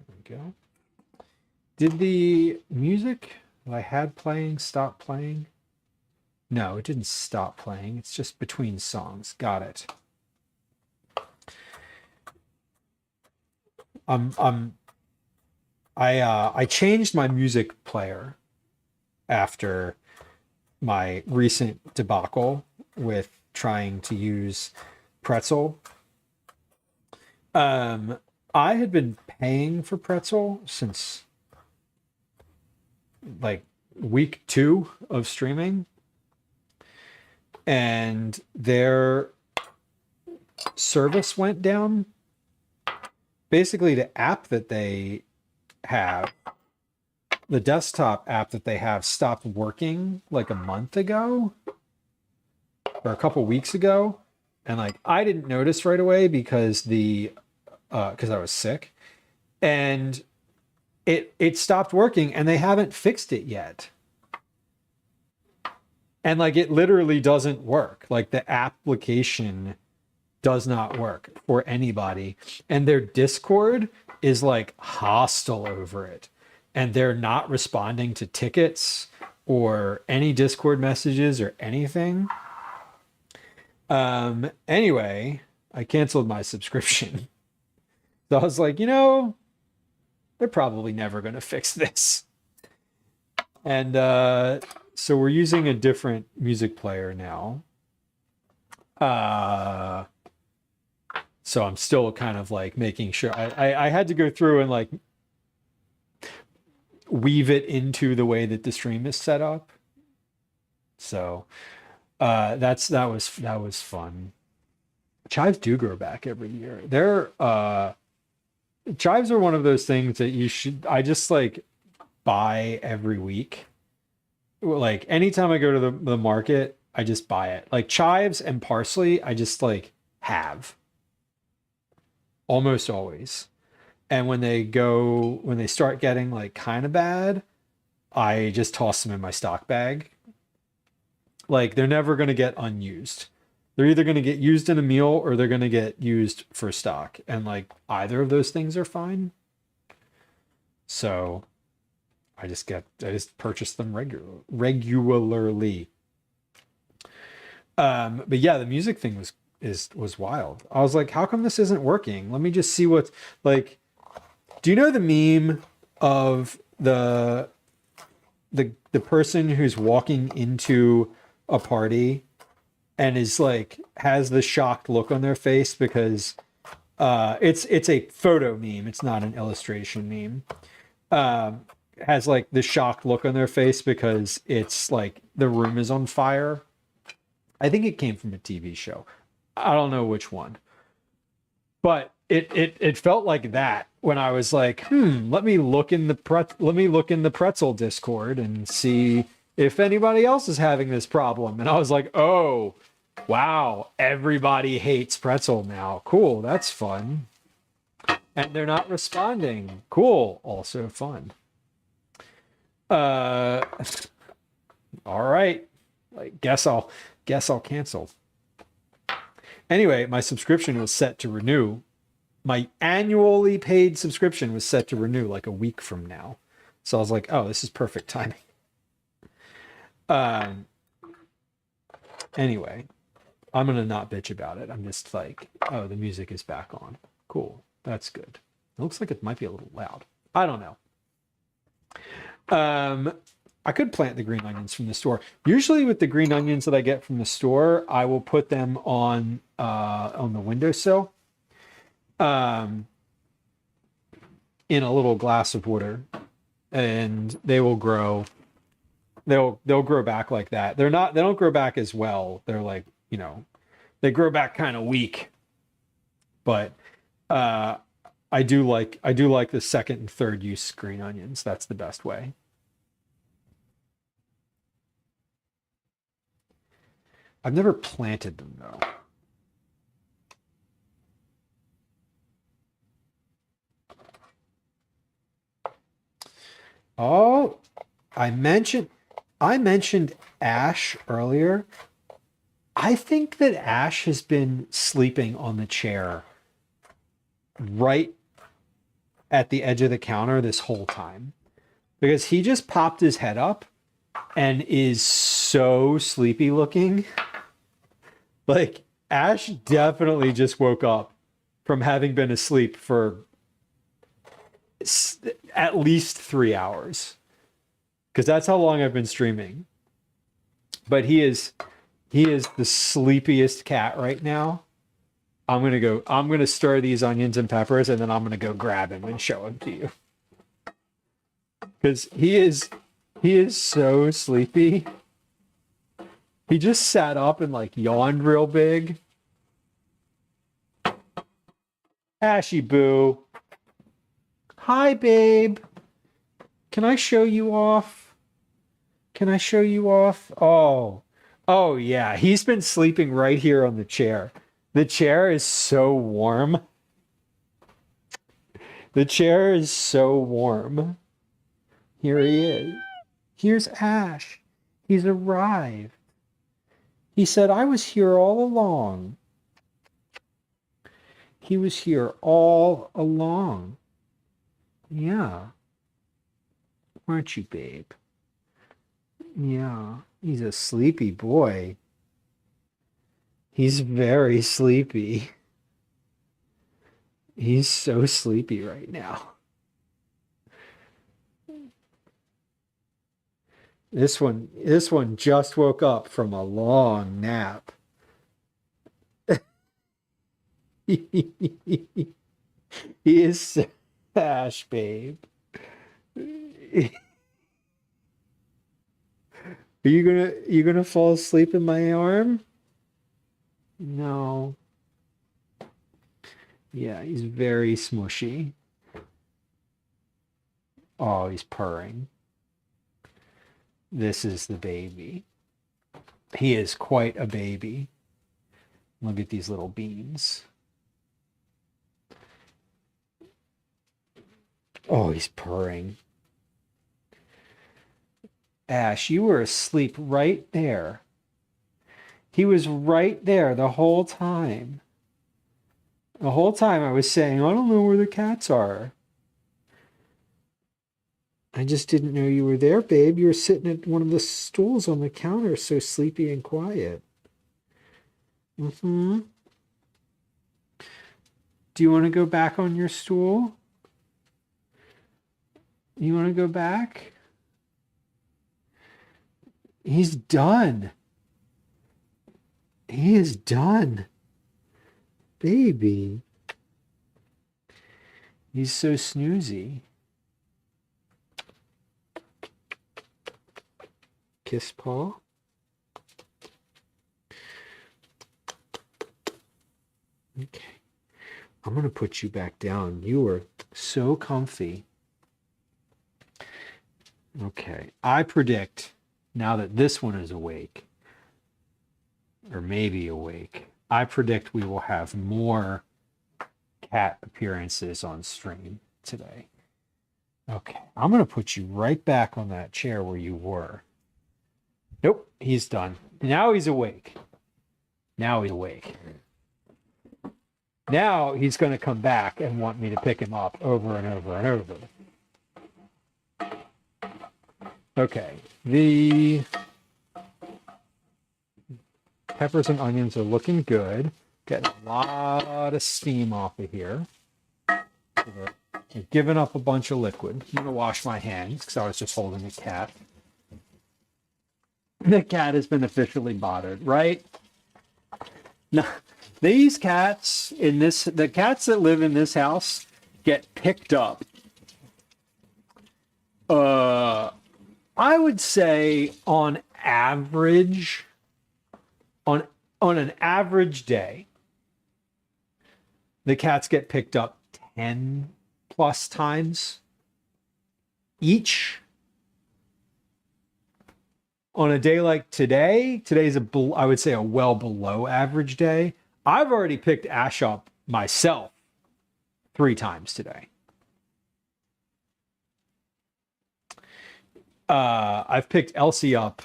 There we go. Did the music that I had playing stop playing? No, it didn't stop playing. It's just between songs. Got it. I changed my music player after my recent debacle with trying to use Pretzel. I had been paying for Pretzel since like week 2 of streaming, and their service went down. Basically, the app that they have, the desktop app that they have, stopped working like a month ago or a couple weeks ago, and like I didn't notice right away because because I was sick, and it stopped working, and they haven't fixed it yet. And like it literally doesn't work. Like the application does not work for anybody, and their Discord is like hostile over it, and they're not responding to tickets or any Discord messages or anything. Anyway, I canceled my subscription. So I was like, they're probably never going to fix this. And so we're using a different music player now. So I'm still kind of like making sure I had to go through and like weave it into the way that the stream is set up. So that was fun. Chives do grow back every year. Chives are one of those things that I just like buy every week. Like anytime I go to the market, I just buy it. Like chives and parsley, I just like have almost always. And when they start getting like kind of bad, I just toss them in my stock bag. Like they're never going to get unused. They're either going to get used in a meal or they're going to get used for stock. And like either of those things are fine. So I just purchase them regularly. But yeah, the music thing was wild. I was like, how come this isn't working? Let me just see what, like, do you know the meme of the person who's walking into a party and is like has the shocked look on their face because it's a photo meme, it's not an illustration meme. Has like the shocked look on their face because it's like the room is on fire. I think it came from a TV show. I don't know which one. But it felt like that when I was like, let me look in the pretzel Discord and see if anybody else is having this problem. And I was like, oh, wow, everybody hates pretzel now. Cool, that's fun. And they're not responding. Cool, also fun. All right. Like guess I'll cancel. Anyway, my subscription was set to renew. My annually paid subscription was set to renew like a week from now. So I was like, oh, this is perfect timing. Anyway, I'm going to not bitch about it. I'm just like, oh, the music is back on. Cool. That's good. It looks like it might be a little loud. I don't know. I could plant the green onions from the store. Usually with the green onions that I get from the store, I will put them on the windowsill, in a little glass of water, and they will grow. They'll grow back like that. They don't grow back as well. They're like, they grow back kind of weak. But I do like the second and third use green onions. That's the best way. I've never planted them though. Oh, I mentioned Ash earlier. I think that Ash has been sleeping on the chair right at the edge of the counter this whole time, because he just popped his head up and is so sleepy looking. Like Ash definitely just woke up from having been asleep for at least 3 hours, because that's how long I've been streaming. But he is the sleepiest cat right now. I'm gonna stir these onions and peppers, and then I'm gonna go grab him and show him to you, because he is so sleepy. He just sat up and like yawned real big. Ashy boo. Hi, babe. Can I show you off? Oh, Oh yeah, he's been sleeping right here on the chair. The chair is so warm. The chair is so warm. Here he is. Here's Ash. He's arrived. He said, I was here all along. He was here all along. Yeah. Weren't you, babe? Yeah. He's a sleepy boy. He's very sleepy. He's so sleepy right now. This one just woke up from a long nap. He is Ash, babe. Are you gonna fall asleep in my arm? No. Yeah, he's very smushy. Oh, he's purring. This is the baby. He is quite a baby. Look at these little beans. Oh, he's purring. Ash, you were asleep right there. He was right there the whole time. The whole time I was saying, I don't know where the cats are. I just didn't know you were there, babe. You were sitting at one of the stools on the counter, so sleepy and quiet. Mm-hmm. Do you want to go back on your stool? You want to go back? He's done. He is done. Baby. He's so snoozy. Kiss paw. Okay. I'm going to put you back down. You are so comfy. Okay. I predict, now that this one is awake, or maybe awake, I predict we will have more cat appearances on stream today. Okay. I'm going to put you right back on that chair where you were. Nope. He's done. Now he's awake. Now he's awake. Now he's going to come back and want me to pick him up over and over and over. Okay. The peppers and onions are looking good. Getting a lot of steam off of here. I've given up a bunch of liquid. I'm going to wash my hands because I was just holding the cat. The cat has been officially bothered, right? No. These cats the cats that live in this house get picked up. I would say on average, on an average day, the cats get picked up 10 plus times each. On a day like today, today's I would say a well below average day. I've already picked Ash up myself 3 times today. I've picked Elsie up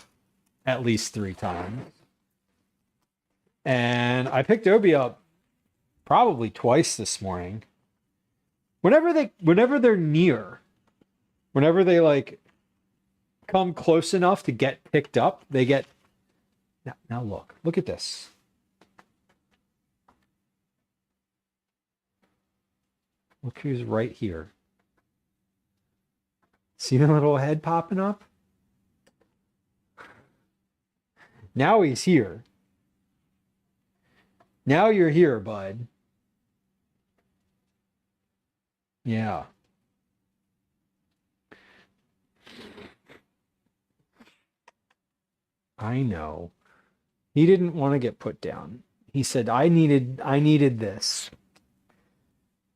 at least 3 times. And I picked Obi up probably twice this morning. Whenever they're near, whenever they like come close enough to get picked up, they get... Now look at this. Look who's right here. See the little head popping up? Now he's here. Now you're here, bud. Yeah. I know. He didn't want to get put down. He said, I needed this.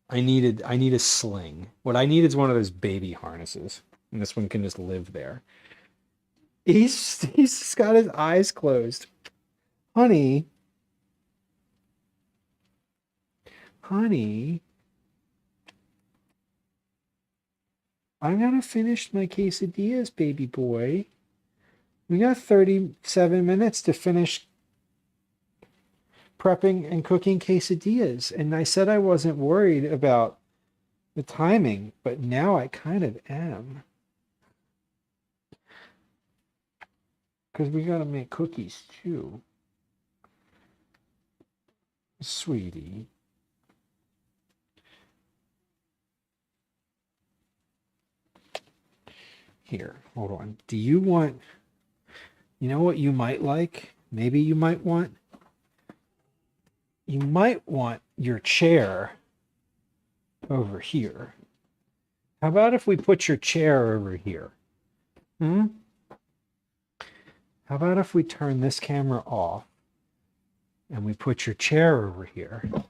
I need a sling. What I need is one of those baby harnesses. And this one can just live there. He's just got his eyes closed. Honey. Honey. I'm gonna finish my quesadillas, baby boy. We got 37 minutes to finish prepping and cooking quesadillas. And I said I wasn't worried about the timing, but now I kind of am. Because we got to make cookies too. Sweetie. Here, hold on. Do you want, you know what you might like? Maybe you might want your chair over here. How about if we put your chair over here? How about if we turn this camera off and we put your chair over here? And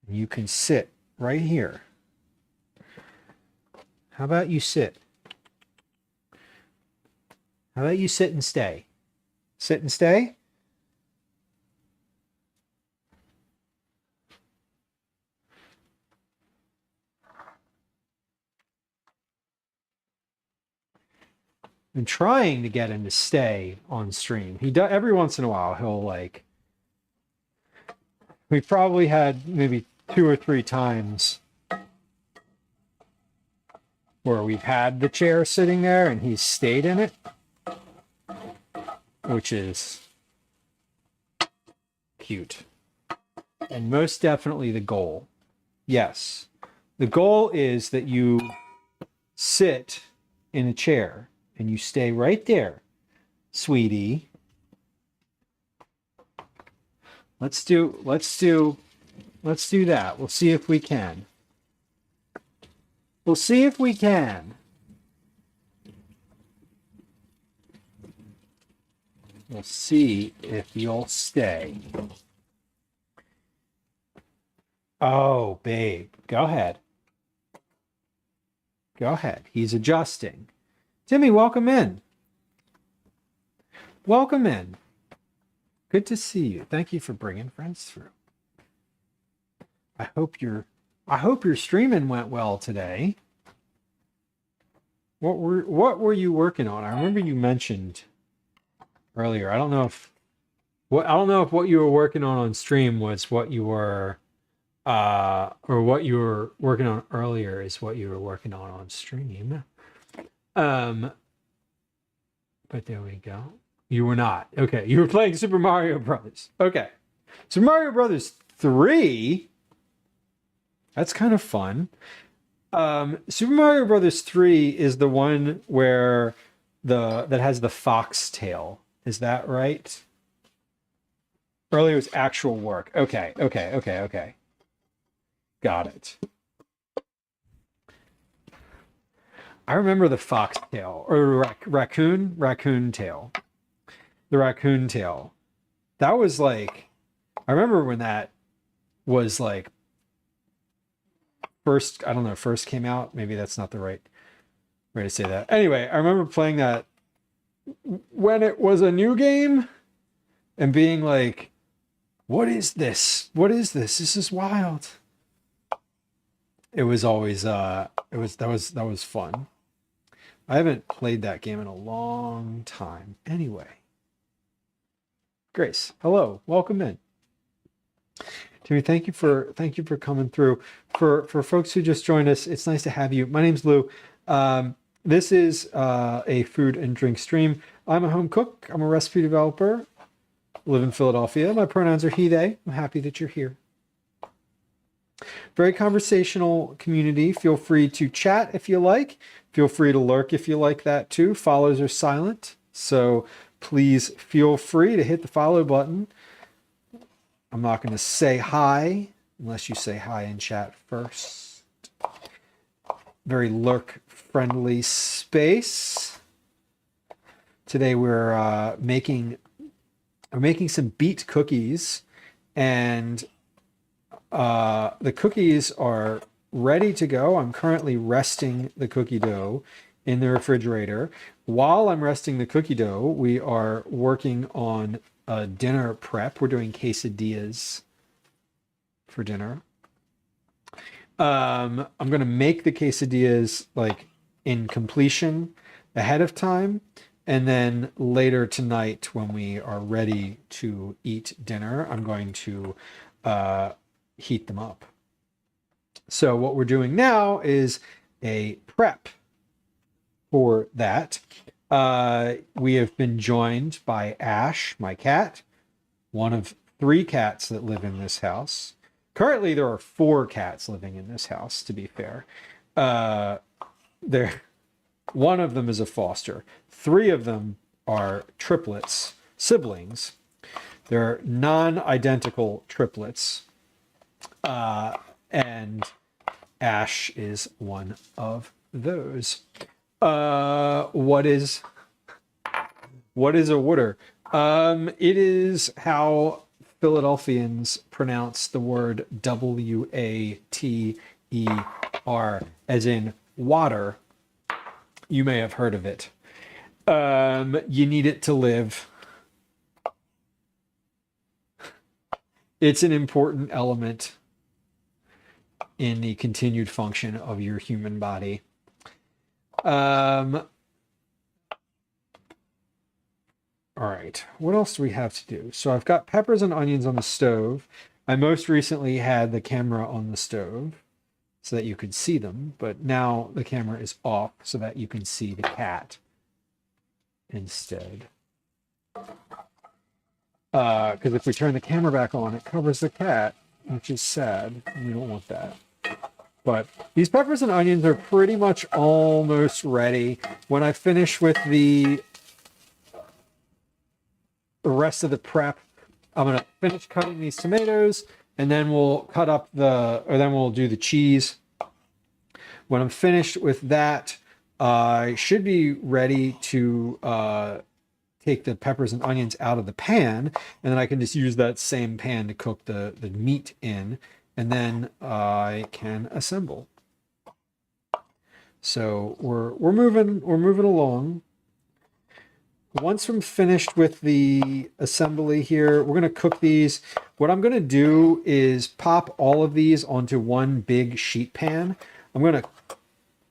you can sit right here. How about you sit? How about you sit and stay? Sit and stay? I'm trying to get him to stay on stream. He does every once in a while. He'll like. We've probably had maybe 2 or 3 times where we've had the chair sitting there and he's stayed in it, which is cute. And most definitely the goal. Yes. The goal is that you sit in a chair and you stay right there, sweetie. Let's do that. We'll see if we can. We'll see if we can. We'll see if you'll stay. Oh, babe. Go ahead. Go ahead. He's adjusting. Timmy, welcome in. Welcome in. Good to see you. Thank you for bringing friends through. I hope your streaming went well today. What were you working on? I remember you mentioned earlier. I don't know if what you were working on stream was what you were or what you were working on earlier is what you were working on stream. But there we go. You were not. Okay, you were playing Super Mario Brothers. Okay. Super Mario Brothers 3. That's kind of fun. Super Mario Brothers 3 is the one where that has the fox tail. Is that right? Earlier was actual work. Okay. Got it. I remember the fox tail or raccoon tail. The raccoon tail. That was like, I remember when that was like first came out. Maybe that's not the right way to say that. Anyway, I remember playing that when it was a new game and being like, what is this? What is this? This is wild. It was always that was fun. I haven't played that game in a long time. Anyway. Grace, hello, welcome in. Timmy, thank you for coming through. For folks who just joined us, it's nice to have you. My name's Lou. This is a food and drink stream. I'm a home cook. I'm a recipe developer. Live in Philadelphia. My pronouns are he, they. I'm happy that you're here. Very conversational community. Feel free to chat if you like. Feel free to lurk if you like that too. Follows are silent, so please feel free to hit the follow button. I'm not going to say hi unless you say hi in chat first. Very lurk-friendly space. Today we're making some beet cookies, and the cookies are ready to go. I'm currently resting the cookie dough in the refrigerator. While I'm resting the cookie dough, we are working on dinner prep. We're doing quesadillas for dinner. I'm going to make the quesadillas like in completion ahead of time. And then later tonight, when we are ready to eat dinner, I'm going to heat them up. So what we're doing now is a prep for that. We have been joined by Ash, my cat, one of 3 cats that live in this house. Currently, there are 4 cats living in this house, to be fair. One of them is a foster. 3 of them are triplets, siblings. They're non-identical triplets. And Ash is one of those. What is a water? It is how Philadelphians pronounce the word W-A-T-E-R, as in water. You may have heard of it. You need it to live. It's an important element in the continued function of your human body. All right, what else do we have to do? So I've got peppers and onions on the stove. I most recently had the camera on the stove so that you could see them, but now the camera is off so that you can see the cat instead. Because if we turn the camera back on, it covers the cat, which is sad. We don't want that. But these peppers and onions are pretty much almost ready. When I finish with the rest of the prep, I'm going to finish cutting these tomatoes, and then we'll then we'll do the cheese. When I'm finished with that, I should be ready to take the peppers and onions out of the pan, and then I can just use that same pan to cook the meat in, and then I can assemble. So we're moving along. Once I'm finished with the assembly here, we're going to cook these. What I'm going to do is pop all of these onto one big sheet pan. I'm going to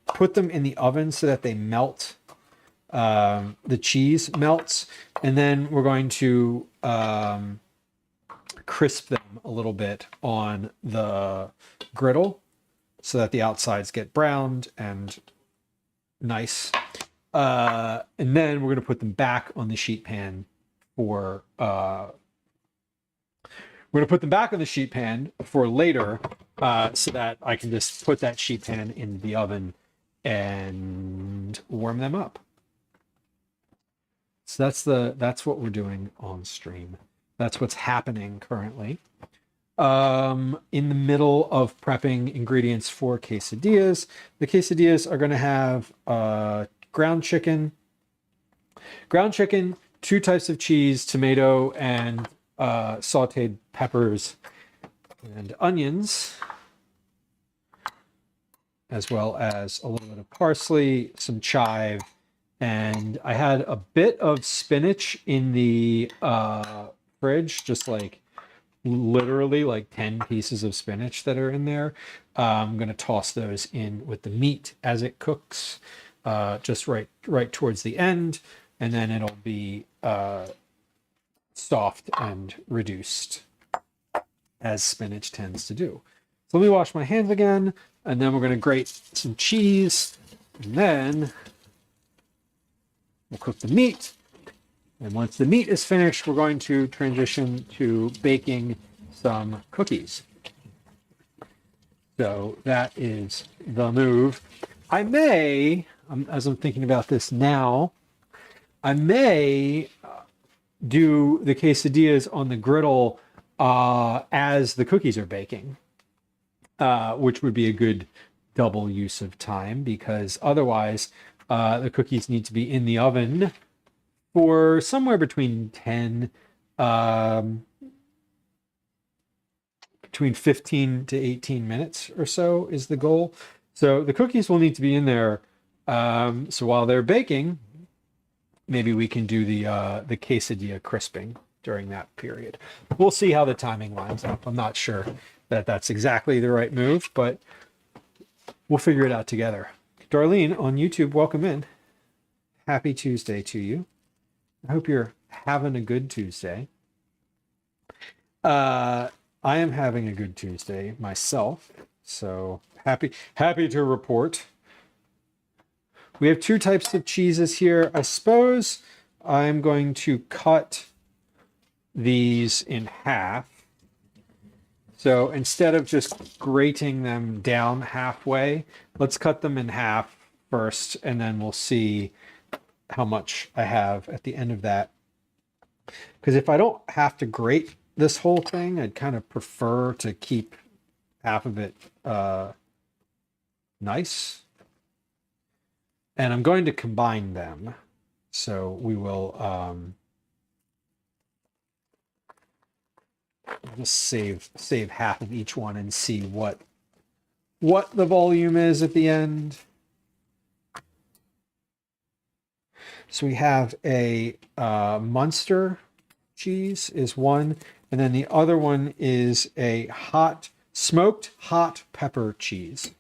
put them in the oven so that they melt. The cheese melts, and then we're going to crisp them a little bit on the griddle so that the outsides get browned and nice. And then we're going to put them back on the sheet pan for later, so that I can just put that sheet pan in the oven and warm them up. So that's what we're doing on stream. That's what's happening currently. In the middle of prepping ingredients for quesadillas. The quesadillas are going to have ground chicken, 2 types of cheese, tomato, and sauteed peppers and onions, as well as a little bit of parsley, some chive, and I had a bit of spinach in the fridge, just like literally like 10 pieces of spinach that are in there. I'm going to toss those in with the meat as it cooks, just right towards the end, and then it'll be soft and reduced, as spinach tends to do. So let me wash my hands again, and then we're going to grate some cheese, and then we'll cook the meat. And once the meat is finished, we're going to transition to baking some cookies. So that is the move. I may, as I'm thinking about this now, I may do the quesadillas on the griddle as the cookies are baking, which would be a good double use of time, because otherwise the cookies need to be in the oven for somewhere between 15 to 18 minutes or so is the goal. So the cookies will need to be in there. So while they're baking, maybe we can do the quesadilla crisping. during that period. We'll see how the timing lines up. I'm not sure that that's exactly the right move, but we'll figure it out together. Darlene on YouTube, welcome in. Happy Tuesday to you. I hope you're having a good Tuesday. I am having a good Tuesday myself, so happy to report. We have two types of cheeses here. I suppose I'm going to cut these in half. So instead of just grating them down halfway, let's cut them in half first, and then we'll see how much I have at the end of that. Because if I don't have to grate this whole thing, I'd kind of prefer to keep half of it nice. And I'm going to combine them. So we will just save half of each one and see what the volume is at the end. So we have a Munster cheese is one, and then the other one is a smoked hot pepper cheese,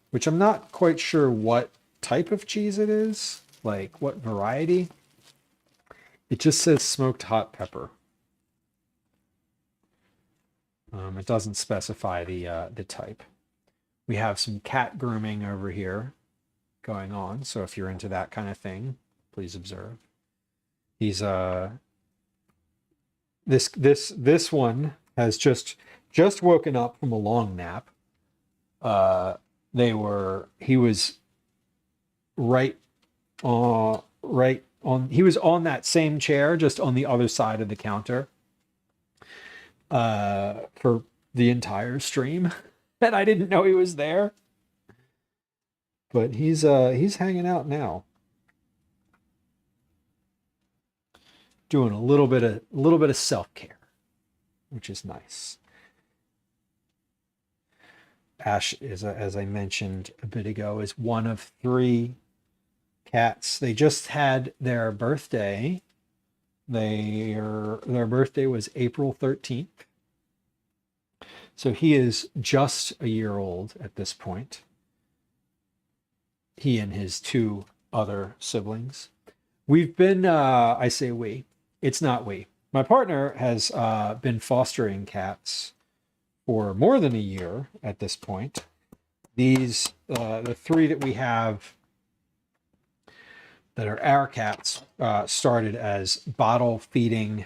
which I'm not quite sure what type of cheese it is, like what variety. It just says smoked hot pepper. It doesn't specify the type. We have some cat grooming over here going on, so if you're into that kind of thing, please observe. He's this one has just woken up from a long nap. He was right on he was on that same chair, just on the other side of the counter for the entire stream. And I didn't know he was there. But he's hanging out now. Doing a little bit of self-care, which is nice. Ash is, as I mentioned a bit ago, is one of 3 cats. They just had their birthday. Their birthday was April 13th. So he is just a year old at this point. He and his 2 other siblings. We've been, I say we, it's not we. My partner has been fostering cats for more than a year at this point. These, the 3 that we have that are our cats, started as bottle feeding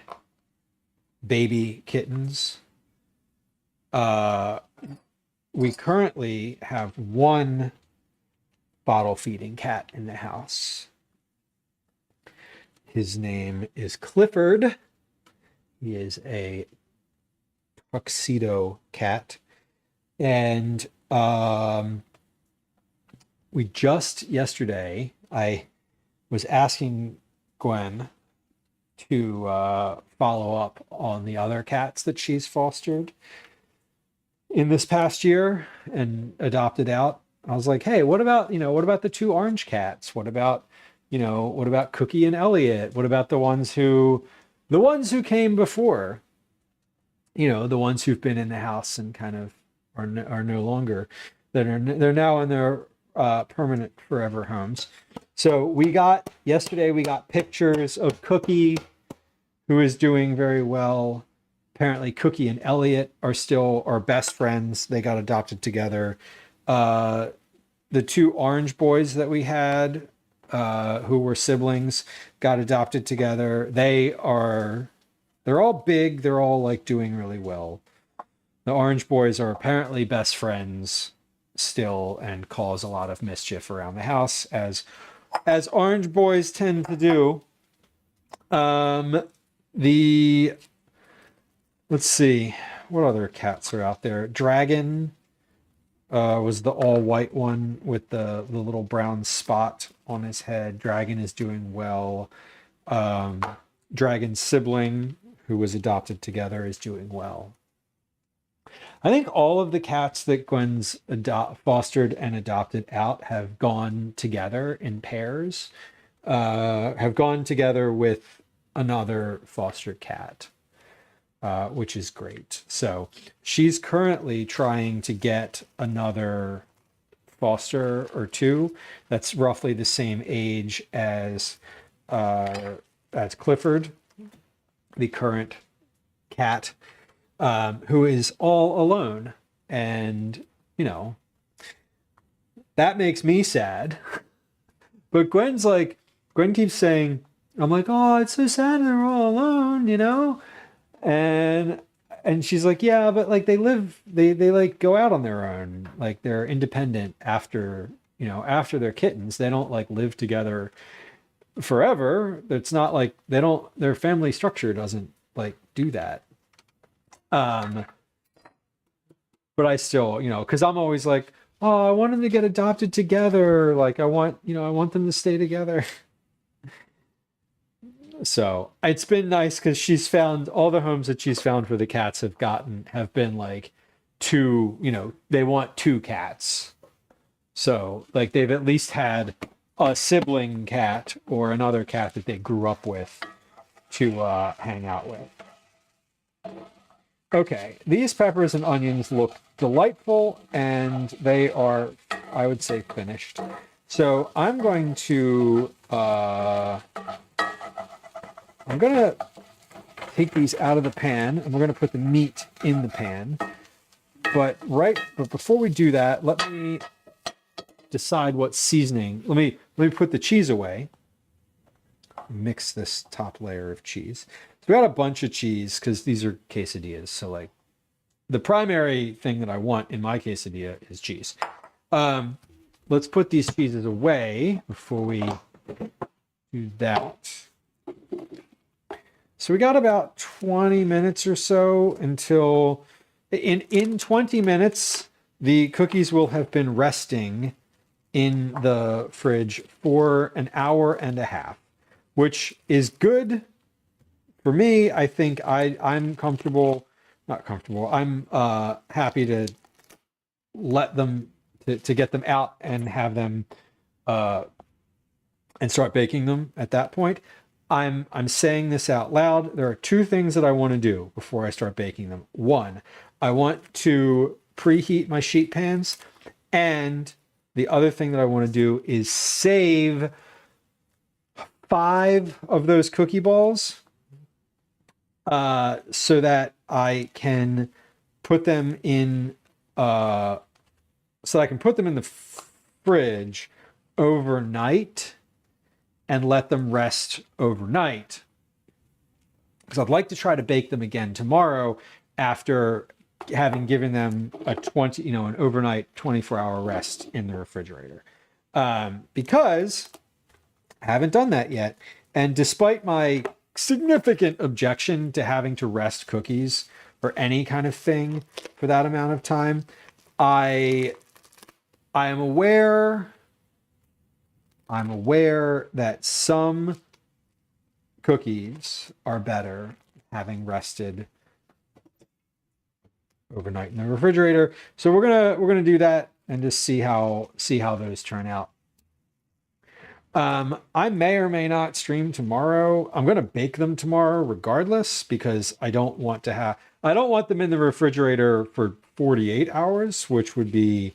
baby kittens. We currently have 1 bottle feeding cat in the house. His name is Clifford. He is a tuxedo cat. And we just yesterday, I was asking Gwen to follow up on the other cats that she's fostered in this past year and adopted out. I was like, hey, what about the 2 orange cats? What about Cookie and Elliot? What about the ones who came before? The ones who've been in the house and kind of are no longer, they're now in their permanent forever homes. So yesterday we got pictures of Cookie, who is doing very well. Apparently Cookie and Elliot are best friends. They got adopted together. The 2 orange boys that we had, who were siblings, got adopted together. They're all big. They're all like doing really well. The orange boys are apparently best friends still and cause a lot of mischief around the house, as orange boys tend to do. Let's see, what other cats are out there? Dragon was the all white one with the little brown spot on his head. Dragon is doing well. Dragon's sibling, who was adopted together, is doing well. I think all of the cats that Gwen's fostered and adopted out have gone together in pairs, have gone together with another foster cat, which is great. So she's currently trying to get another foster or two that's roughly the same age as Clifford, the current cat, who is all alone. And, you know, that makes me sad. But Gwen keeps saying, I'm like, oh, it's so sad they're all alone, you know? And she's like, yeah, but like they like go out on their own. Like they're independent after they're kittens. They don't like live together forever. It's not like their family structure doesn't like do that. But I still, because I'm always like, oh, I want them to get adopted together. Like I want them to stay together. So it's been nice because she's found all the homes that she's found for the cats have been like two, they want two cats. So like they've at least had a sibling cat or another cat that they grew up with to hang out with. Okay, these peppers and onions look delightful and they are, I would say, finished. So I'm going to take these out of the pan and we're going to put the meat in the pan. But before we do that, let me decide what seasoning. Let me put the cheese away. Mix this top layer of cheese. So we got a bunch of cheese because these are quesadillas. So like the primary thing that I want in my quesadilla is cheese. Let's put these cheeses away before we do that. So we got about 20 minutes or so until in 20 minutes, the cookies will have been resting in the fridge for an hour and a half, which is good for me. I think I'm comfortable, not comfortable. I'm happy to let them to get them out and have them and start baking them at that point. I'm saying this out loud. There are two things that I want to do before I start baking them. One, I want to preheat my sheet pans, and the other thing that I want to do is save 5 of those cookie balls so that I can put them in the fridge overnight and let them rest overnight. Because I'd like to try to bake them again tomorrow after having given them an overnight 24-hour rest in the refrigerator. Because I haven't done that yet. And despite my significant objection to having to rest cookies or any kind of thing for that amount of time, I am aware that some cookies are better having rested overnight in the refrigerator. So we're gonna do that and just see how those turn out. I may or may not stream tomorrow. I'm gonna bake them tomorrow regardless because I don't want them in the refrigerator for 48 hours, which would be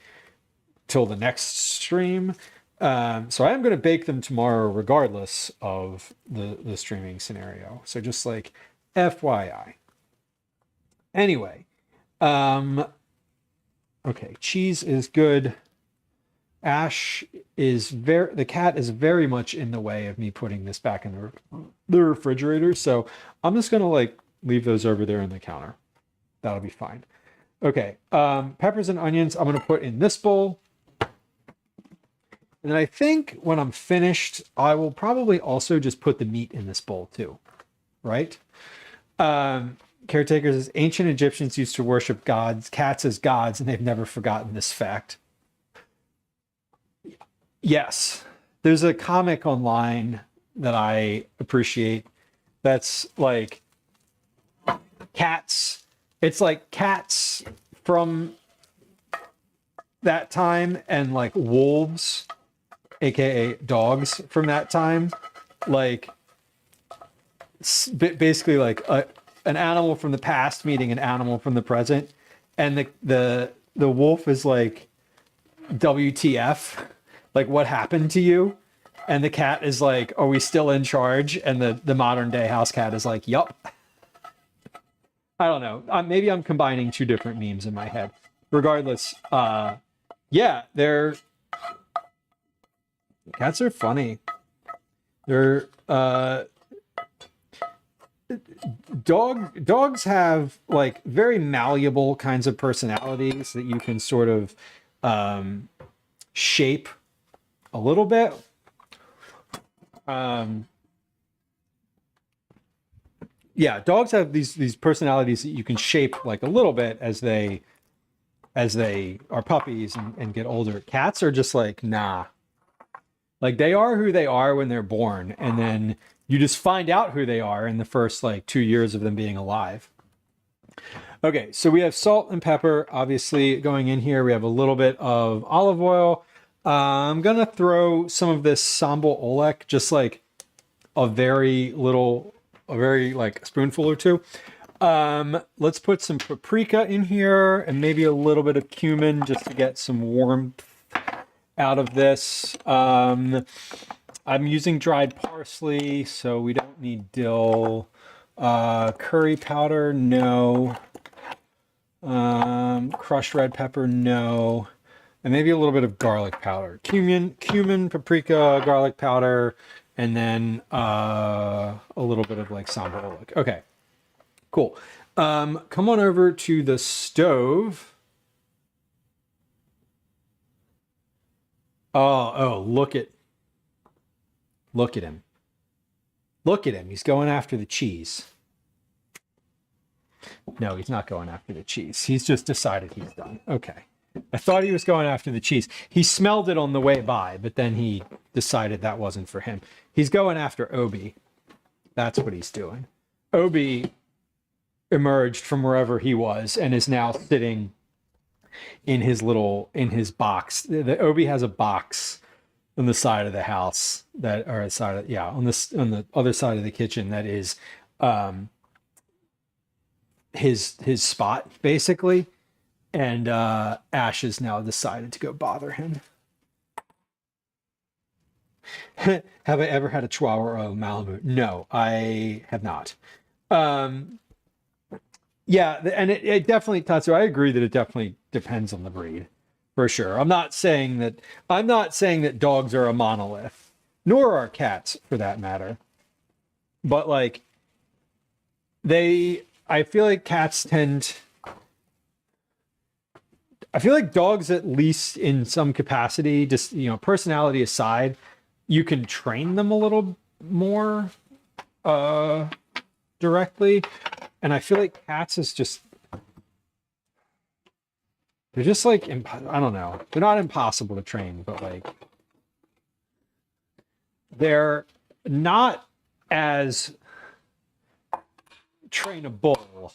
till the next stream. So I am going to bake them tomorrow regardless of the streaming scenario. So just like FYI. Anyway, okay, cheese is good. The cat is very much in the way of me putting this back in the refrigerator. So I'm just going to like leave those over there on the counter. That'll be fine. Okay, peppers and onions I'm going to put in this bowl. And then I think when I'm finished, I will probably also just put the meat in this bowl too, right? Caretakers says ancient Egyptians used to worship cats as gods, and they've never forgotten this fact. Yes, there's a comic online that I appreciate that's like cats. It's like cats from that time and like wolves, aka dogs from that time, like basically like an animal from the past meeting an animal from the present, and the wolf is like, WTF, like what happened to you? And the cat is like, are we still in charge? And the modern day house cat is like, yup. I don't know. Maybe I'm combining two different memes in my head. Regardless, yeah, cats are funny. They're dogs have like very malleable kinds of personalities that you can sort of shape a little bit. Yeah, dogs have these personalities that you can shape like a little bit as they are puppies and get older. Cats are just like, nah. Like they are who they are when they're born, and then you just find out who they are in the first like 2 years of them being alive. Okay, so we have salt and pepper obviously going in here. We have a little bit of olive oil. I'm gonna throw some of this sambal oelek, just like a very like spoonful or two. Let's put some paprika in here and maybe a little bit of cumin just to get some warmth out of this. I'm using dried parsley, so we don't need dill. Curry powder, no. Crushed red pepper, no. And maybe a little bit of garlic powder. Cumin, paprika, garlic powder, and then a little bit of like sambal oelek. Okay, cool. Come on over to the stove. Oh, look at him. Look at him. He's going after the cheese. No, he's not going after the cheese. He's just decided he's done. Okay. I thought he was going after the cheese. He smelled it on the way by, but then he decided that wasn't for him. He's going after Obi. That's what he's doing. Obi emerged from wherever he was and is now sitting in his box. The Obi has a box on the side of the house on the other side of the kitchen that is his spot basically. And Ash has now decided to go bother him. Have I ever had a Chihuahua or a Malamute? No, I have not. Yeah, and it definitely, Tatsu, I agree that it definitely depends on the breed, for sure. I'm not saying that dogs are a monolith, nor are cats, for that matter. But like, I feel like I feel like dogs, at least in some capacity, just, personality aside, you can train them a little more directly. And I feel like cats is just, they're just like, I don't know. They're not impossible to train, but like, they're not as trainable,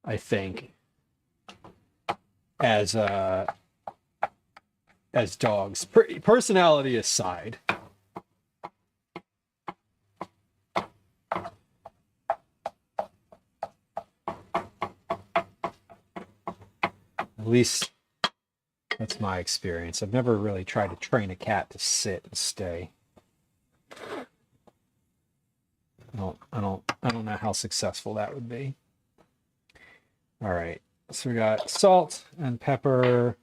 I think, as dogs. Personality aside. At least that's my experience. I've never really tried to train a cat to sit and stay. I don't know how successful that would be. All right. So we got salt and pepper.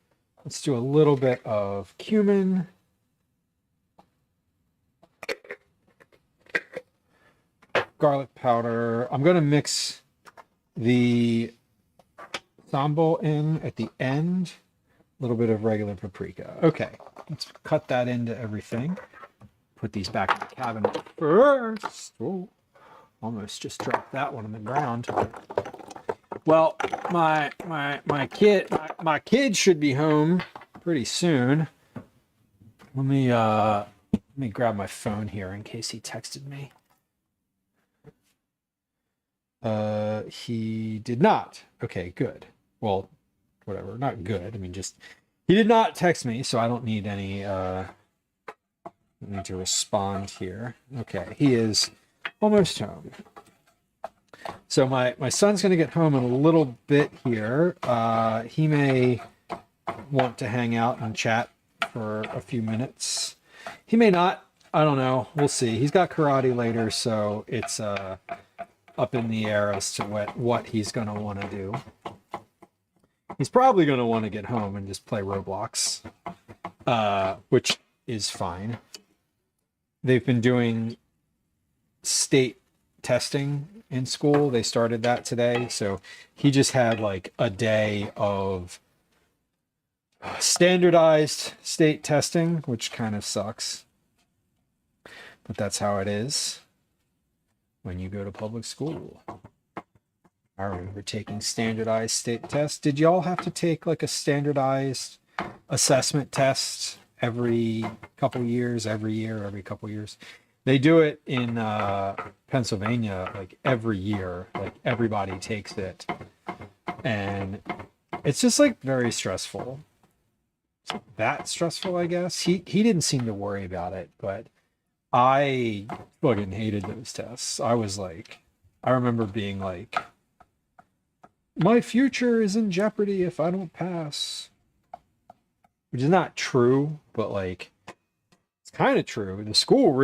Let's do a little bit of cumin. Garlic powder. I'm going to mix the sambal in at the end. A little bit of regular paprika. Okay, let's cut that into everything. Put these back in the cabinet first. Oh, almost just dropped that one on the ground. Well, my kid should be home pretty soon. Let me grab my phone here in case he texted me. He did not. Okay, good. Well, whatever. Not good. I mean, just he did not text me, so I don't need any need to respond here. Okay, he is almost home. So my son's going to get home in a little bit here. He may want to hang out and chat for a few minutes. He may not. I don't know. We'll see. He's got karate later, so it's up in the air as to what he's going to want to do. He's probably going to want to get home and just play Roblox, which is fine. They've been doing state testing in school. They started that today. So he just had like a day of standardized state testing, which kind of sucks. But that's how it is when you go to public school. I remember taking standardized state tests. Did y'all have to take like a standardized assessment test every couple years, every year, every couple years? They do it in Pennsylvania like every year. Like everybody takes it. And it's just like very stressful. That stressful, I guess. He didn't seem to worry about it, but I fucking hated those tests. I remember being like, my future is in jeopardy if I don't pass. Which is not true, but like, it's kind of true. The schools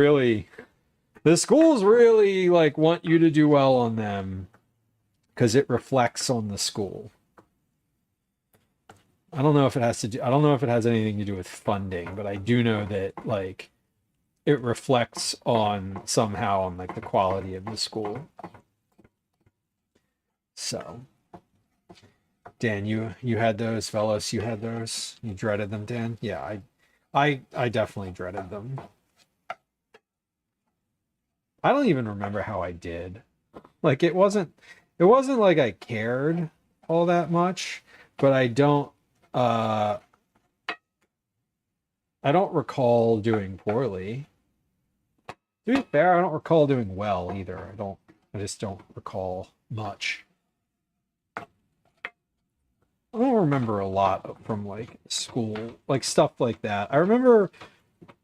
really like want you to do well on them because it reflects on the school. I don't know if it has anything to do with funding, but I do know that like it reflects somehow on like the quality of the school. So Dan, you had those, fellas, you had those. You dreaded them, Dan? Yeah, I definitely dreaded them. I don't even remember how I did. Like it wasn't like I cared all that much, but I don't recall doing poorly. To be fair, I don't recall doing well either. I just don't recall much. I don't remember a lot from like school, like stuff like that. I remember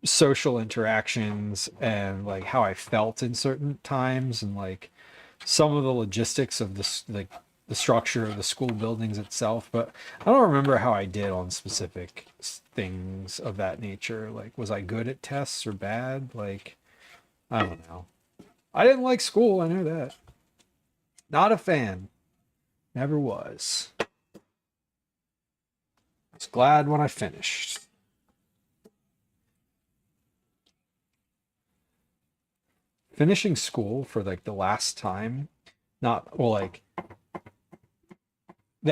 social interactions and like how I felt in certain times and like some of the logistics of this, like the structure of the school buildings itself, but I don't remember how I did on specific things of that nature. Like, was I good at tests or bad? Like, I don't know. I didn't like school. I know that. Not a fan. Never was. Was glad when I finished. Finishing school for like the last time, the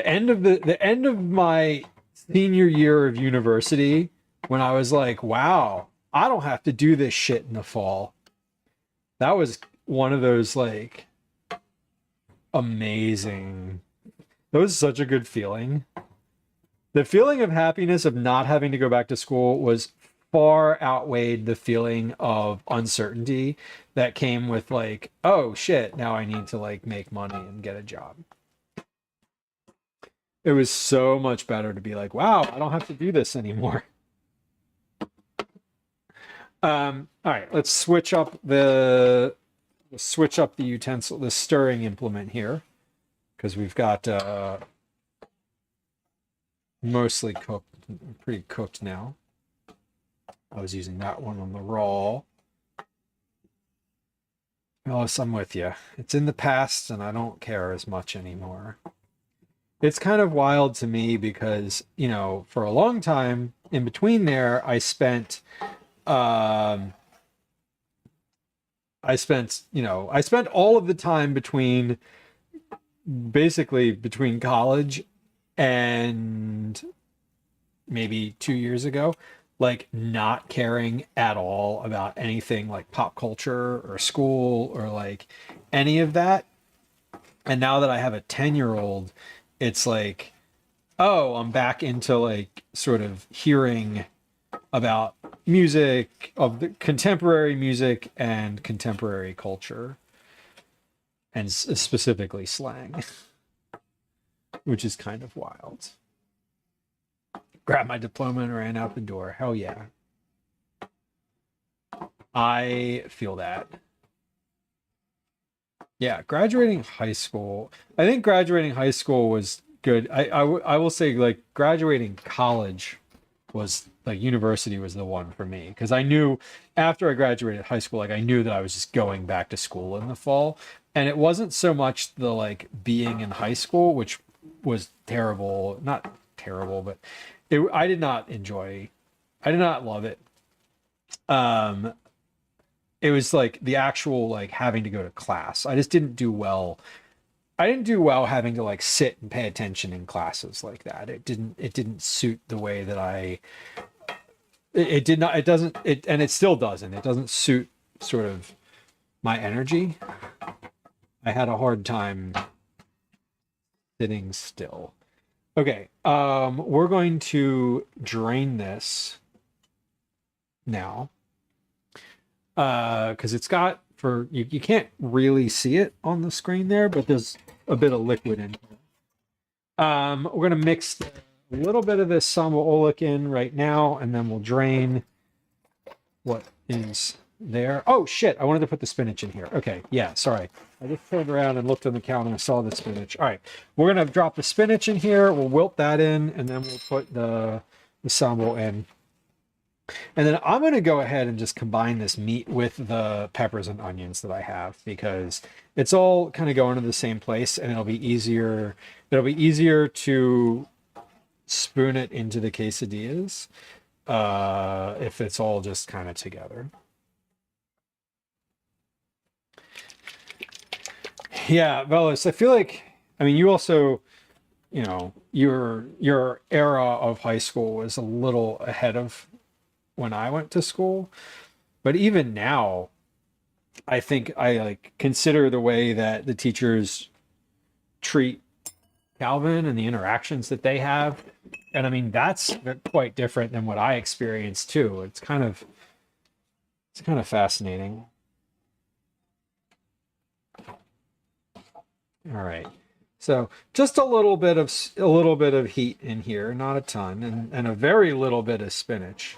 end of my senior year of university, when I was like, wow, I don't have to do this shit in the fall. That was one of those like amazing. That was such a good feeling. The feeling of happiness of not having to go back to school was far outweighed the feeling of uncertainty that came with like, oh shit, now I need to like make money and get a job. It was so much better to be like, wow, I don't have to do this anymore. All right, let's switch up the utensil, the stirring implement here, because we've got mostly cooked, pretty cooked now. I was using that one on the raw. Alice, I'm with you. It's in the past and I don't care as much anymore. It's kind of wild to me because, you know, for a long time in between there, I spent all of the time between college and maybe 2 years ago, like not caring at all about anything like pop culture or school or like any of that. And now that I have a 10-year-old, it's like, oh, I'm back into like sort of hearing about music, of the contemporary music and contemporary culture, and specifically slang, which is kind of wild. Grabbed my diploma and ran out the door. Hell yeah. I feel that. Yeah, graduating high school. I think graduating high school was good. I will say like graduating college was like university was the one for me because I knew after I graduated high school, like I knew that I was just going back to school in the fall. And it wasn't so much the like being in high school, which was terrible, not terrible, but I did not enjoy, I did not love it. Um, it was like the actual like having to go to class. I just didn't do well. I didn't do well having to like sit and pay attention in classes like that. It didn't suit the way that it did not, it doesn't, and it still doesn't. It doesn't suit sort of my energy. I had a hard time sitting still. Okay, we're going to drain this now. Because it's got for you can't really see it on the screen there, but there's a bit of liquid in here. We're gonna mix a little bit of this samba oleic in right now, and then we'll drain what is there. Oh shit, I wanted to put the spinach in here. Okay, yeah, sorry. I just turned around and looked on the counter and saw the spinach. All right, we're gonna drop the spinach in here, we'll wilt that in, and then we'll put the sambal in. And then I'm going to go ahead and just combine this meat with the peppers and onions that I have because it's all kind of going to the same place and it'll be easier. It'll be easier to spoon it into the quesadillas if it's all just kind of together. Yeah, Velos, I feel like, I mean, you also, you know, your era of high school was a little ahead of when I went to school. But even now, I think I like consider the way that the teachers treat Calvin and the interactions that they have. And I mean, that's quite different than what I experienced too. It's kind of fascinating. All right. So just a little bit of heat in here, not a ton, and a very little bit of spinach.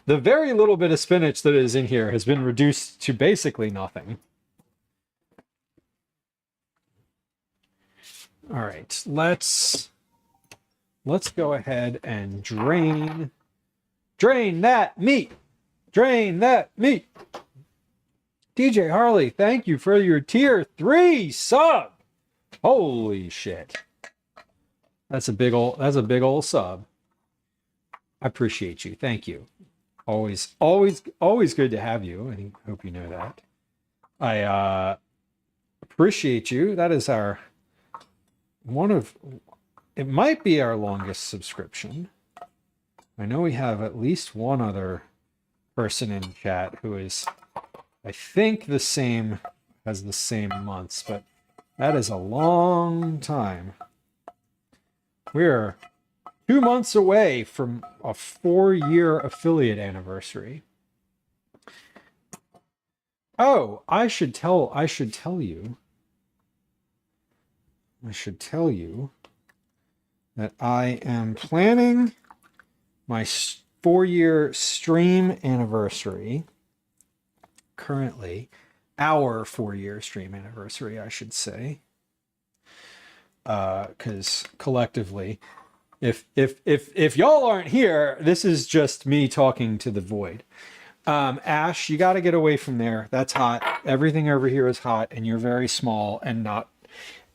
The very little bit of spinach that is in here has been reduced to basically nothing. All right, let's go ahead and drain that meat. Drain that meat. DJ Harley, thank you for your tier 3 sub. Holy shit. That's a big old sub. I appreciate you. Thank you. Always good to have you. I hope you know that. I appreciate you. That is it might be our longest subscription. I know we have at least one other person in chat who is, I think, has the same months, but that is a long time. We're 2 months away from a 4-year affiliate anniversary. Oh, I should tell you that I am planning my 4-year stream anniversary. Currently, our 4-year stream anniversary, I should say. Because collectively, if y'all aren't here, this is just me talking to the void. Ash, you got to get away from there. That's hot. Everything over here is hot, and you're very small and not.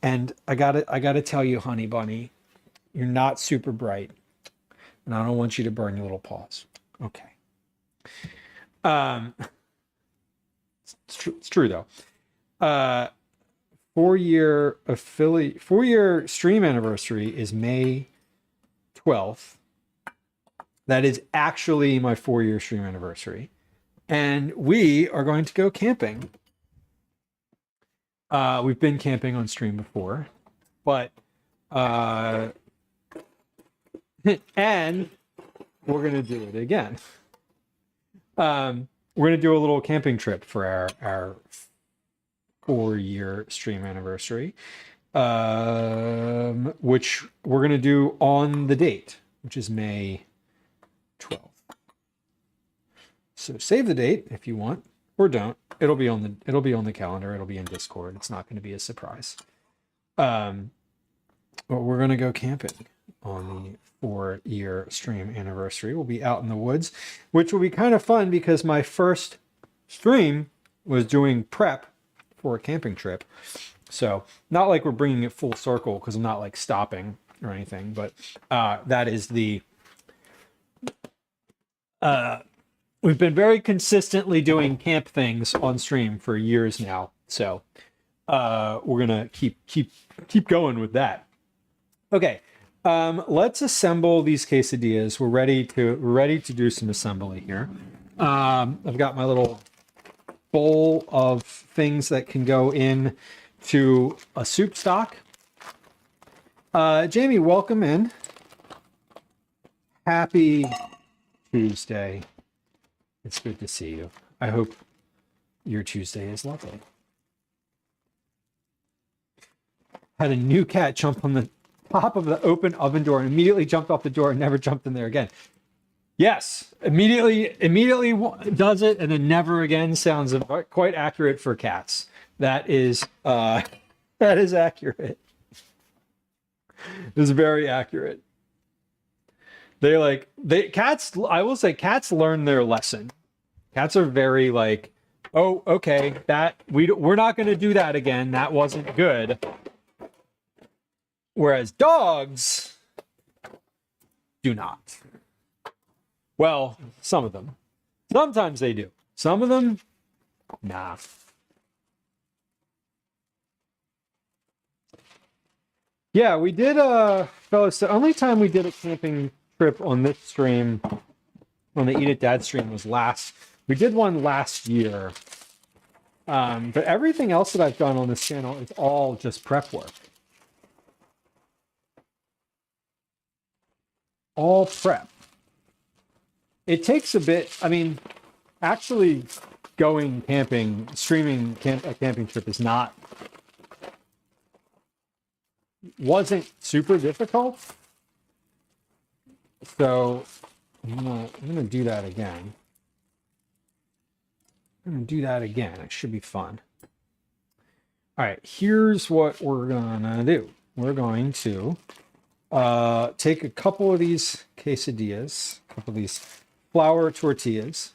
And I gotta tell you, honey bunny, you're not super bright, and I don't want you to burn your little paws. Okay. It's true though. 4-year stream anniversary is May 12th. That is actually my 4-year stream anniversary. And we are going to go camping. We've been camping on stream before, but and we're going to do it again. We're going to do a little camping trip for our 4-year stream anniversary, which we're going to do on the date, which is May 12th. So save the date if you want. or don't. It'll be on the calendar. It'll be in Discord. It's not going to be a surprise. But we're going to go camping on the 4-year stream anniversary. We'll be out in the woods, which will be kind of fun because my first stream was doing prep for a camping trip. So not like we're bringing it full circle because I'm not like stopping or anything, but that is the we've been very consistently doing camp things on stream for years now. So we're gonna keep going with that. Okay, let's assemble these quesadillas. We're ready to do some assembly here. I've got my little bowl of things that can go in to a soup stock. Jamie, welcome in. Happy Tuesday. It's good to see you. I hope your Tuesday is lovely. Had a new cat jump on the top of the open oven door and immediately jumped off the door and never jumped in there again. Yes, immediately does it and then never again sounds quite accurate for cats. That is accurate. It's very accurate. Cats, I will say cats learn their lesson. Cats are very like, oh, okay, we're not going to do that again. That wasn't good. Whereas dogs do not. Well, some of them. Sometimes they do. Some of them, nah. Yeah, we did, fellas, the only time we did a camping trip on this stream, on the Eat It Dad stream, was we did one last year. But everything else that I've done on this channel is all just prep work. All prep. It takes a bit, I mean, actually going camping, streaming a camping trip wasn't super difficult. So I'm gonna do that again. It should be fun. All right, here's what we're gonna do. We're going to take a couple of these quesadillas, a couple of these flour tortillas.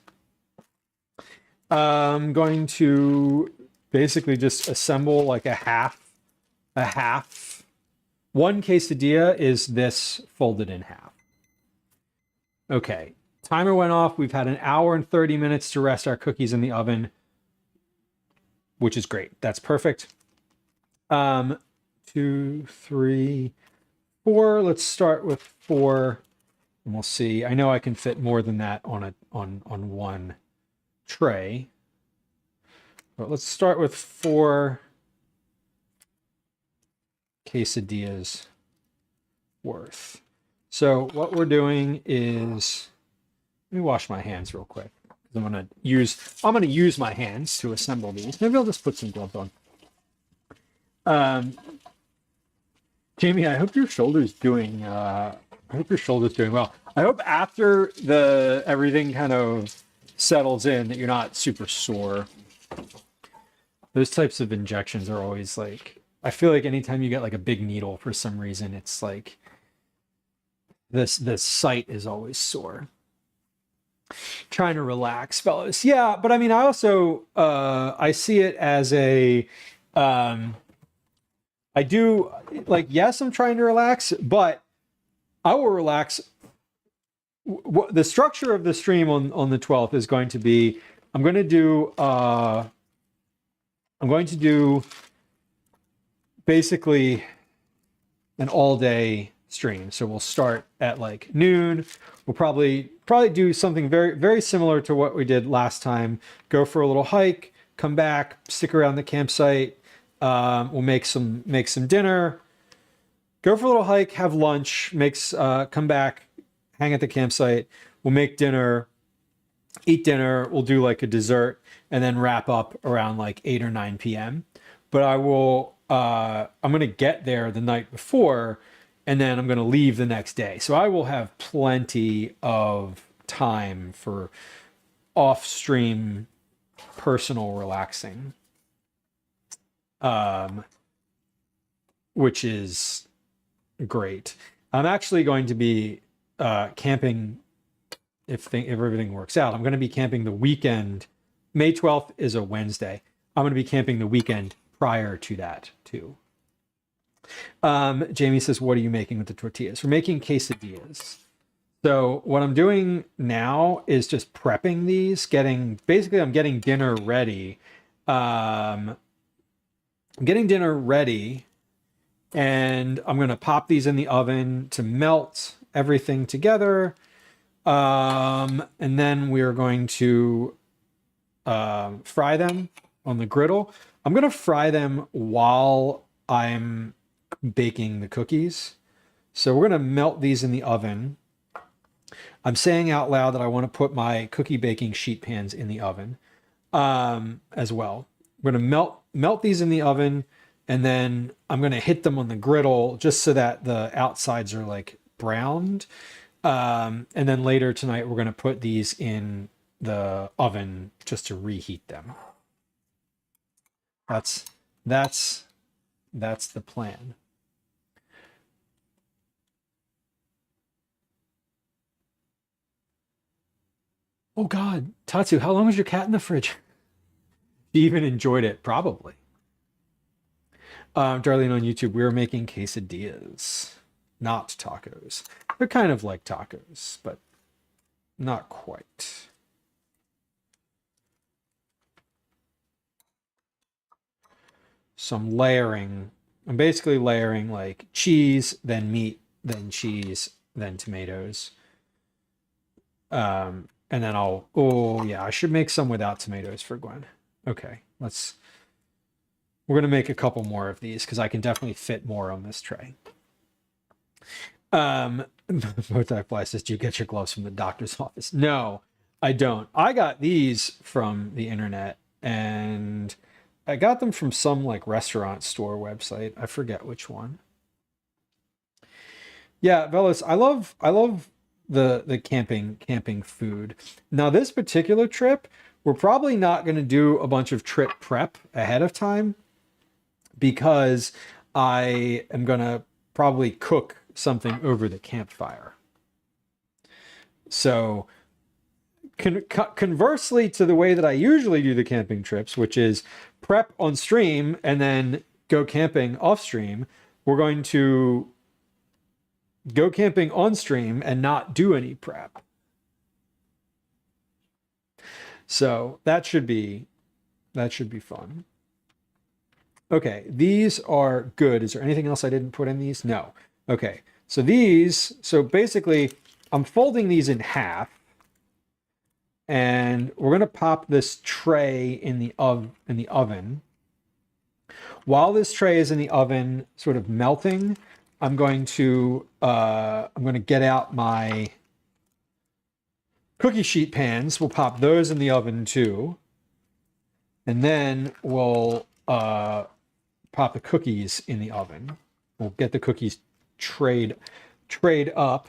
I'm going to basically just assemble like a half. One quesadilla is this folded in half. Okay, timer went off. We've had an hour and 30 minutes to rest our cookies in the oven, which is great. That's perfect. 2, 3, 4. Let's start with 4, and we'll see. I know I can fit more than that on one tray, but let's start with 4 quesadillas worth. So what we're doing is, let me wash my hands real quick. I'm gonna use my hands to assemble these. Maybe I'll just put some gloves on. Jamie, I hope your shoulder's doing well. I hope after everything kind of settles in that you're not super sore. Those types of injections are always like, I feel like anytime you get like a big needle for some reason, it's like this site is always sore. Trying to relax, fellas. Yeah, but I mean, I also I see it as I do like, yes, I'm trying to relax, but I will relax. The structure of the stream on the 12th is going to be, I'm going to do basically an all-day stream. So we'll start at like noon. We'll probably do something very, very similar to what we did last time. Go for a little hike, come back, stick around the campsite. We'll make some dinner, go for a little hike, have lunch, come back, hang at the campsite. We'll make dinner, eat dinner. We'll do like a dessert and then wrap up around like 8 or 9 p.m. But I'm going to get there the night before and then I'm going to leave the next day. So I will have plenty of time for off-stream personal relaxing, which is great. I'm actually going to be camping if everything works out. I'm going to be camping the weekend. May 12th is a Wednesday. I'm going to be camping the weekend prior to that too. Jamie says, what are you making with the tortillas? We're making quesadillas. So what I'm doing now is just prepping these, I'm getting dinner ready. I'm getting dinner ready, and I'm going to pop these in the oven to melt everything together. And then we're going to fry them on the griddle. I'm going to fry them while I'm baking the cookies. So we're going to melt these in the oven. I'm saying out loud that I want to put my cookie baking sheet pans in the oven as well. We're going to melt these in the oven, and then I'm going to hit them on the griddle just so that the outsides are like browned. And then later tonight, we're going to put these in the oven just to reheat them. That's the plan. Oh God, Tatsu, how long was your cat in the fridge? You even enjoyed it, probably. Darlene on YouTube, we were making quesadillas, not tacos. They're kind of like tacos, but not quite. So I'm layering. I'm basically layering like cheese, then meat, then cheese, then tomatoes. And then I should make some without tomatoes for Gwen. Okay, we're going to make a couple more of these because I can definitely fit more on this tray. Multiply says, do you get your gloves from the doctor's office? No, I don't. I got these from the internet, and I got them from some like restaurant store website. I forget which one. Yeah, Velas, I love the camping food. Now, this particular trip, we're probably not going to do a bunch of trip prep ahead of time because I am going to probably cook something over the campfire. So conversely to the way that I usually do the camping trips, which is prep on stream and then go camping off stream, we're going to go camping on stream and not do any prep. So that should be fun. Okay, these are good. Is there anything else I didn't put in these? No. Okay, so basically I'm folding these in half, and we're going to pop this tray in the oven. While this tray is in the oven, sort of melting, I'm going to get out my cookie sheet pans. We'll pop those in the oven too, and then we'll pop the cookies in the oven. We'll get the cookies trayed up.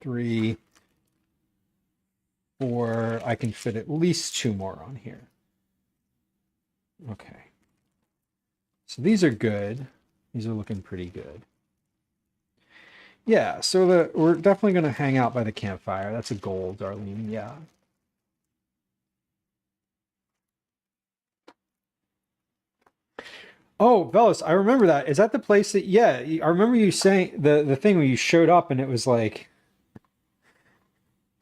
3, 4. I can fit at least 2 more on here. Okay. So these are good. These are looking pretty good. Yeah, so we're definitely going to hang out by the campfire. That's a goal, Darlene. Yeah. Oh, Velas, I remember that. Is that the place that, yeah, I remember you saying the thing where you showed up and it was like,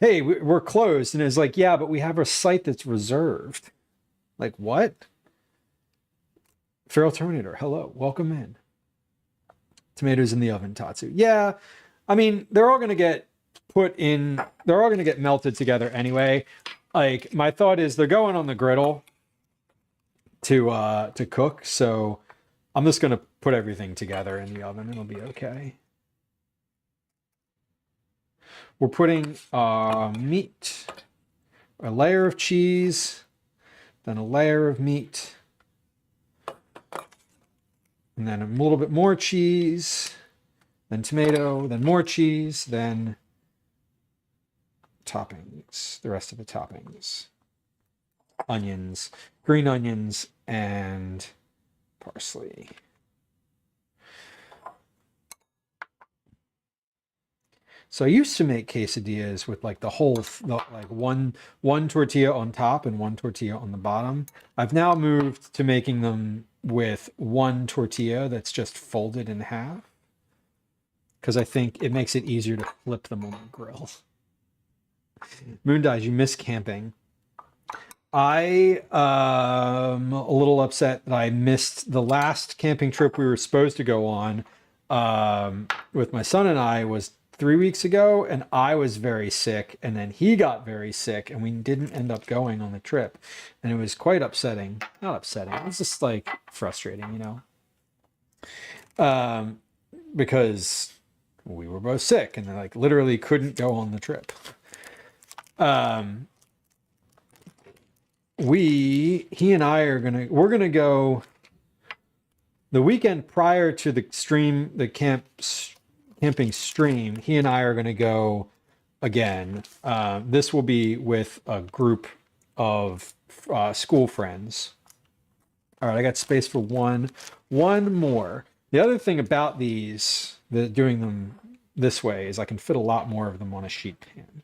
hey, we're closed. And it was like, yeah, but we have a site that's reserved. Like, what? Feral Terminator, hello, welcome in. Tomatoes in the oven, Tatsu. Yeah, I mean, they're all going to get melted together anyway. Like, my thought is they're going on the griddle to cook, so I'm just going to put everything together in the oven. It'll be okay. We're putting meat, a layer of cheese, then a layer of meat, and then a little bit more cheese, then tomato, then more cheese, then toppings, the rest of the toppings. Onions, green onions, and parsley. So I used to make quesadillas with like the whole, like one tortilla on top and one tortilla on the bottom. I've now moved to making them with one tortilla that's just folded in half, because I think it makes it easier to flip them on the grill. Moon Dies, you miss camping. I am a little upset that I missed the last camping trip we were supposed to go on with my son and I was 3 weeks ago, and I was very sick, and then he got very sick, and we didn't end up going on the trip, and it was quite upsetting. Not upsetting, it was just like frustrating, you know, because we were both sick and like literally couldn't go on the trip. He and I we're gonna go the weekend prior to the camping stream. He and I are gonna go again. This will be with a group of school friends. All right, I got space for one more. The other thing about doing them this way is I can fit a lot more of them on a sheet pan,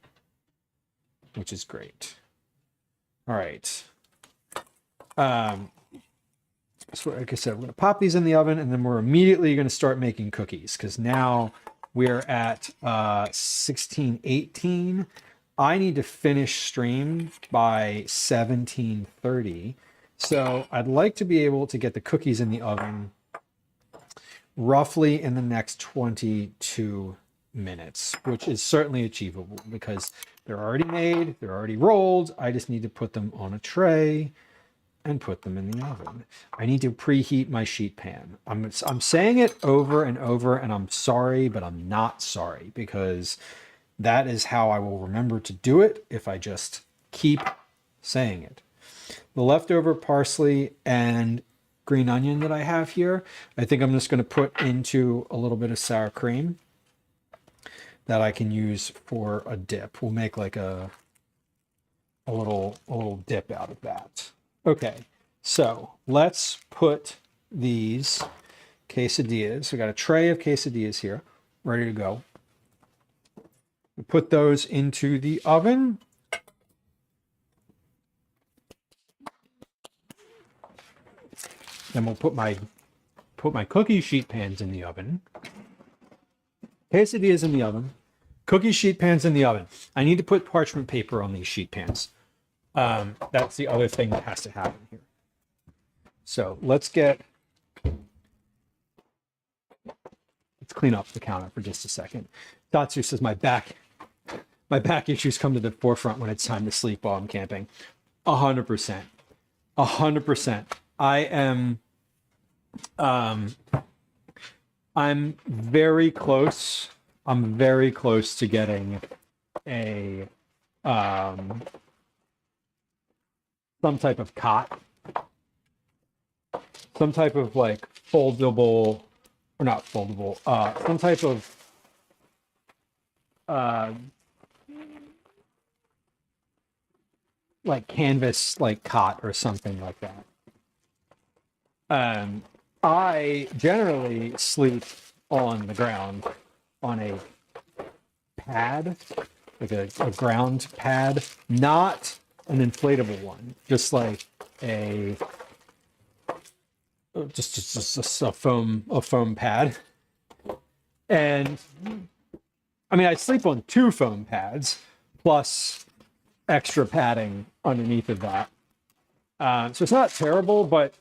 which is great. All right. So like I said, we're going to pop these in the oven, and then we're immediately going to start making cookies, because now we're at 16:18. I need to finish stream by 17:30. So I'd like to be able to get the cookies in the oven roughly in the next 22 minutes, which is certainly achievable because they're already made, they're already rolled. I just need to put them on a tray and put them in the oven. I need to preheat my sheet pan. I'm saying it over and over, and I'm sorry, but I'm not sorry, because that is how I will remember to do it if I just keep saying it. The leftover parsley and green onion that I have here, I think I'm just going to put into a little bit of sour cream that I can use for a dip. We'll make like a little dip out of that. Okay, so let's put these quesadillas. We got a tray of quesadillas here, ready to go. We put those into the oven. Then we'll put my cookie sheet pans in the oven. Quesadillas in the oven. Cookie sheet pans in the oven. I need to put parchment paper on these sheet pans. That's the other thing that has to happen here. So let's clean up the counter for just a second. Tatsu says my back issues come to the forefront when it's time to sleep while I'm camping. 100%. 100%. I'm very close. I'm very close to getting a some type of cot, some type of like foldable, or not foldable, some type of like canvas, like cot or something like that. I generally sleep on the ground on a pad, like a ground pad, not an inflatable one, just like just a foam pad. And I mean, I sleep on 2 foam pads plus extra padding underneath of that. So it's not terrible, but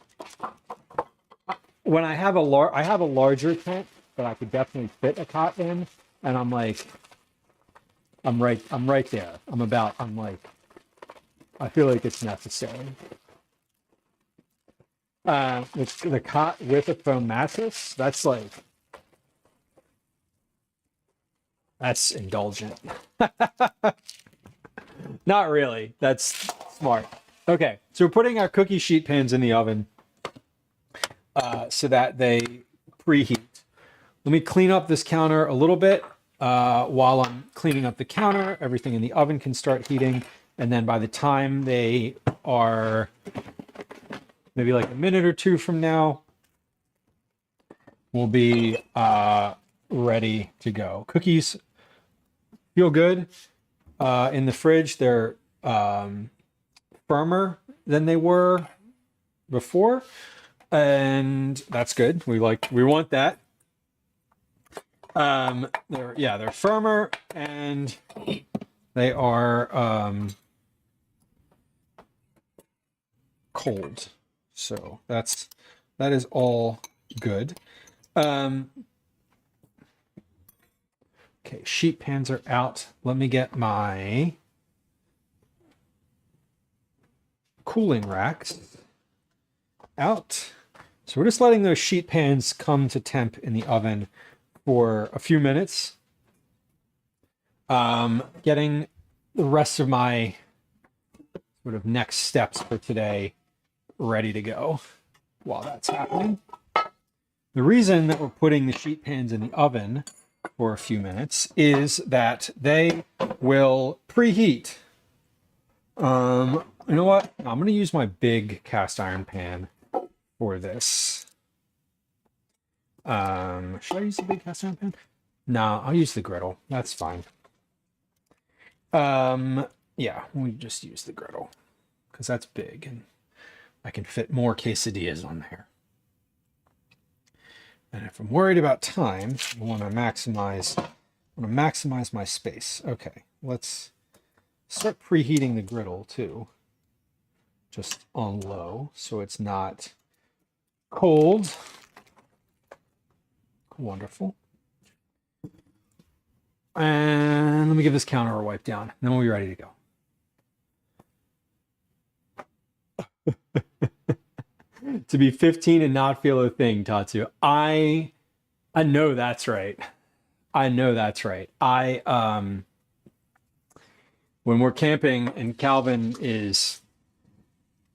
when I have a larger tent that I could definitely fit a cot in, and I'm like, I'm right there. I feel like it's necessary. The cot with a foam mattress, that's indulgent. Not really. That's smart. Okay, so we're putting our cookie sheet pans in the oven so that they preheat. Let me clean up this counter a little bit, while I'm cleaning up the counter, everything in the oven can start heating. And then by the time they are maybe like a minute or two from now, we'll be ready to go. Cookies feel good in the fridge. They're firmer than they were before, and that's good. We want that. They're firmer, and they are cold. So that is all good. Okay, sheet pans are out. Let me get my cooling racks out. So we're just letting those sheet pans come to temp in the oven for a few minutes. Getting the rest of my sort of next steps for today ready to go while that's happening. The reason that we're putting the sheet pans in the oven for a few minutes is that they will preheat. You know what? I'm going to use my big cast iron pan for this. Should I use the big cast iron pan? No, I'll use the griddle. That's fine. Yeah, we just use the griddle because that's big and I can fit more quesadillas on there. And if I'm worried about time, I want to maximize my space. Okay, let's start preheating the griddle too. Just on low so it's not cold. Wonderful. And let me give this counter a wipe down, and then we'll be ready to go. To be 15 and not feel a thing, Tatsu. I know that's right. I know that's right. When we're camping and Calvin is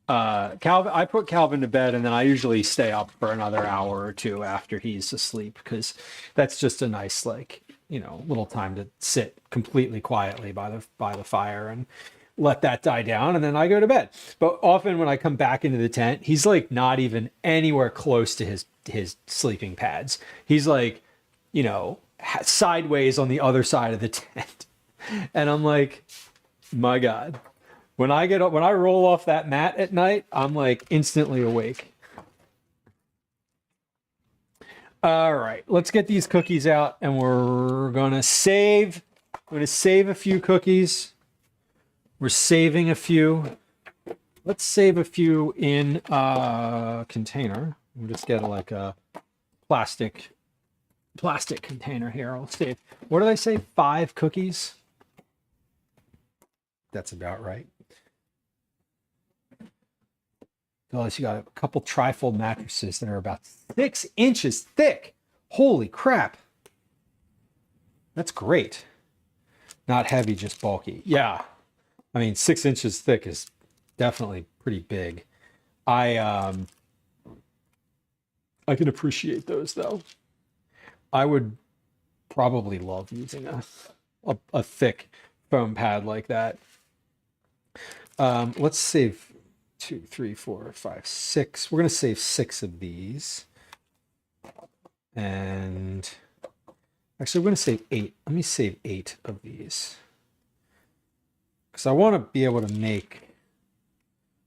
I put Calvin to bed and then I usually stay up for another hour or two after he's asleep because that's just a nice little time to sit completely quietly by the fire and let that die down, and then I go to bed. But often when I come back into the tent, he's like not even anywhere close to his sleeping pads. He's like, sideways on the other side of the tent. And I'm like, my God. When I roll off that mat at night, I'm like instantly awake. All right, let's get these cookies out, and we're gonna save a few cookies. We're saving a few. Let's save a few in a container. We'll just get like a plastic container here. I'll save. What did I say? 5 cookies? That's about right. Fellas, you got a couple trifold mattresses that are about 6 inches thick. Holy crap. That's great. Not heavy, just bulky. Yeah. I mean, 6 inches thick is definitely pretty big. I can appreciate those though. I would probably love using a thick foam pad like that. Let's save 2, 3, 4, 5, 6. We're going to save 6 of these. And actually, we're going to save 8. Let me save 8 of these. Because I want to be able to make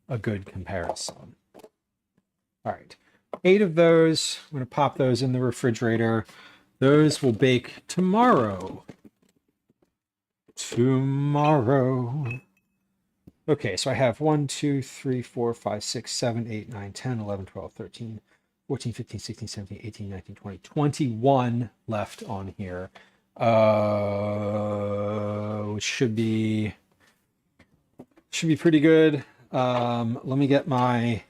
a good comparison. All right. 8 of those. I'm going to pop those in the refrigerator. Those will bake tomorrow. Okay, so I have 1, 2, 3, 4, 5, 6, 7, 8, 9, 10, 11, 12, 13, 14, 15, 16, 17, 18, 19, 20, 21 left on here. Which should be pretty good. Let me get my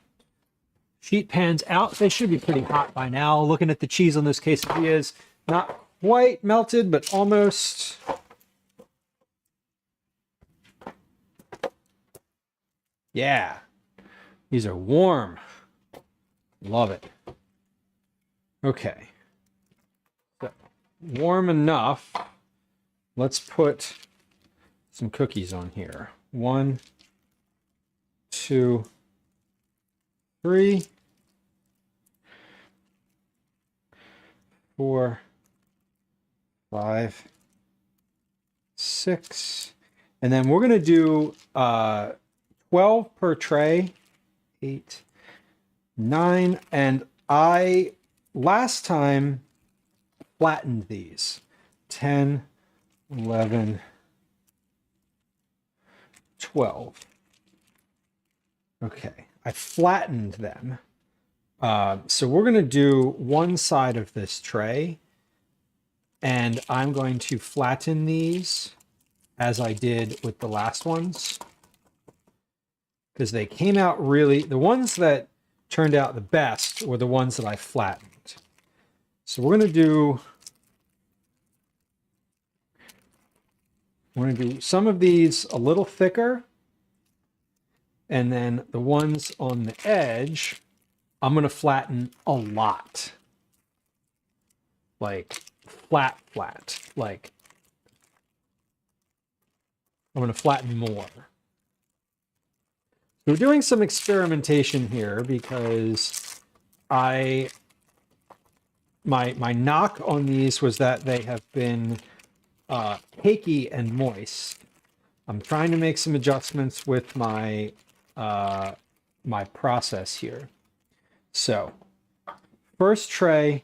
sheet pans out. They should be pretty hot by now. Looking at the cheese on those quesadillas, not quite melted, but almost. Yeah, these are warm. Love it. Okay. So, warm enough let's put some cookies on here. 1, 2, 3, 4, 5, 6. And then we're going to do 12 per tray. 8, 9. And I last time flattened these. 10, 11, 12. Okay, I flattened them. So we're going to do one side of this tray, and I'm going to flatten these as I did with the last ones, because they came out really, the ones that turned out the best were the ones that I flattened. So we're going to do some of these a little thicker, and then the ones on the edge, I'm going to flatten a lot. Like flat. Like I'm going to flatten more. We're doing some experimentation here because my knock on these was that they have been cakey and moist. I'm trying to make some adjustments with my my process here. So, first tray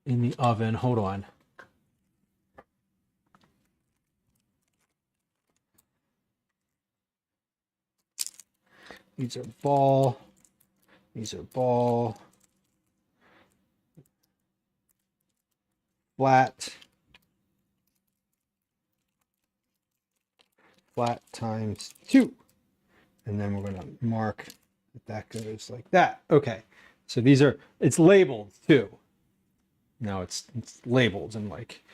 in the oven. Hold on. These are ball. These are ball. Flat. Flat times 2. And then we're going to mark that goes like that. Okay. So these are, it's labeled too. Now it's labeled and like,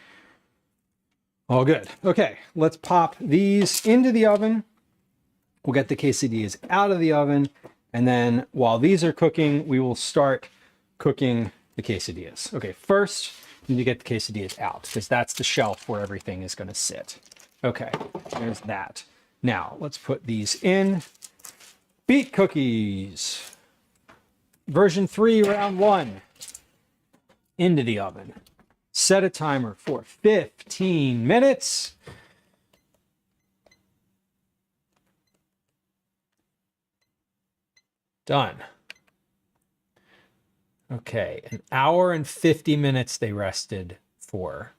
all good. Okay. Let's pop these into the oven. We'll get the quesadillas out of the oven. And then while these are cooking, we will start cooking the quesadillas. Okay. First, we need to get the quesadillas out because that's the shelf where everything is going to sit. Okay. There's that. Now let's put these in. Beet cookies, version 3, round 1, into the oven. Set a timer for 15 minutes. Done. Okay, 1 hour and 50 minutes they rested for.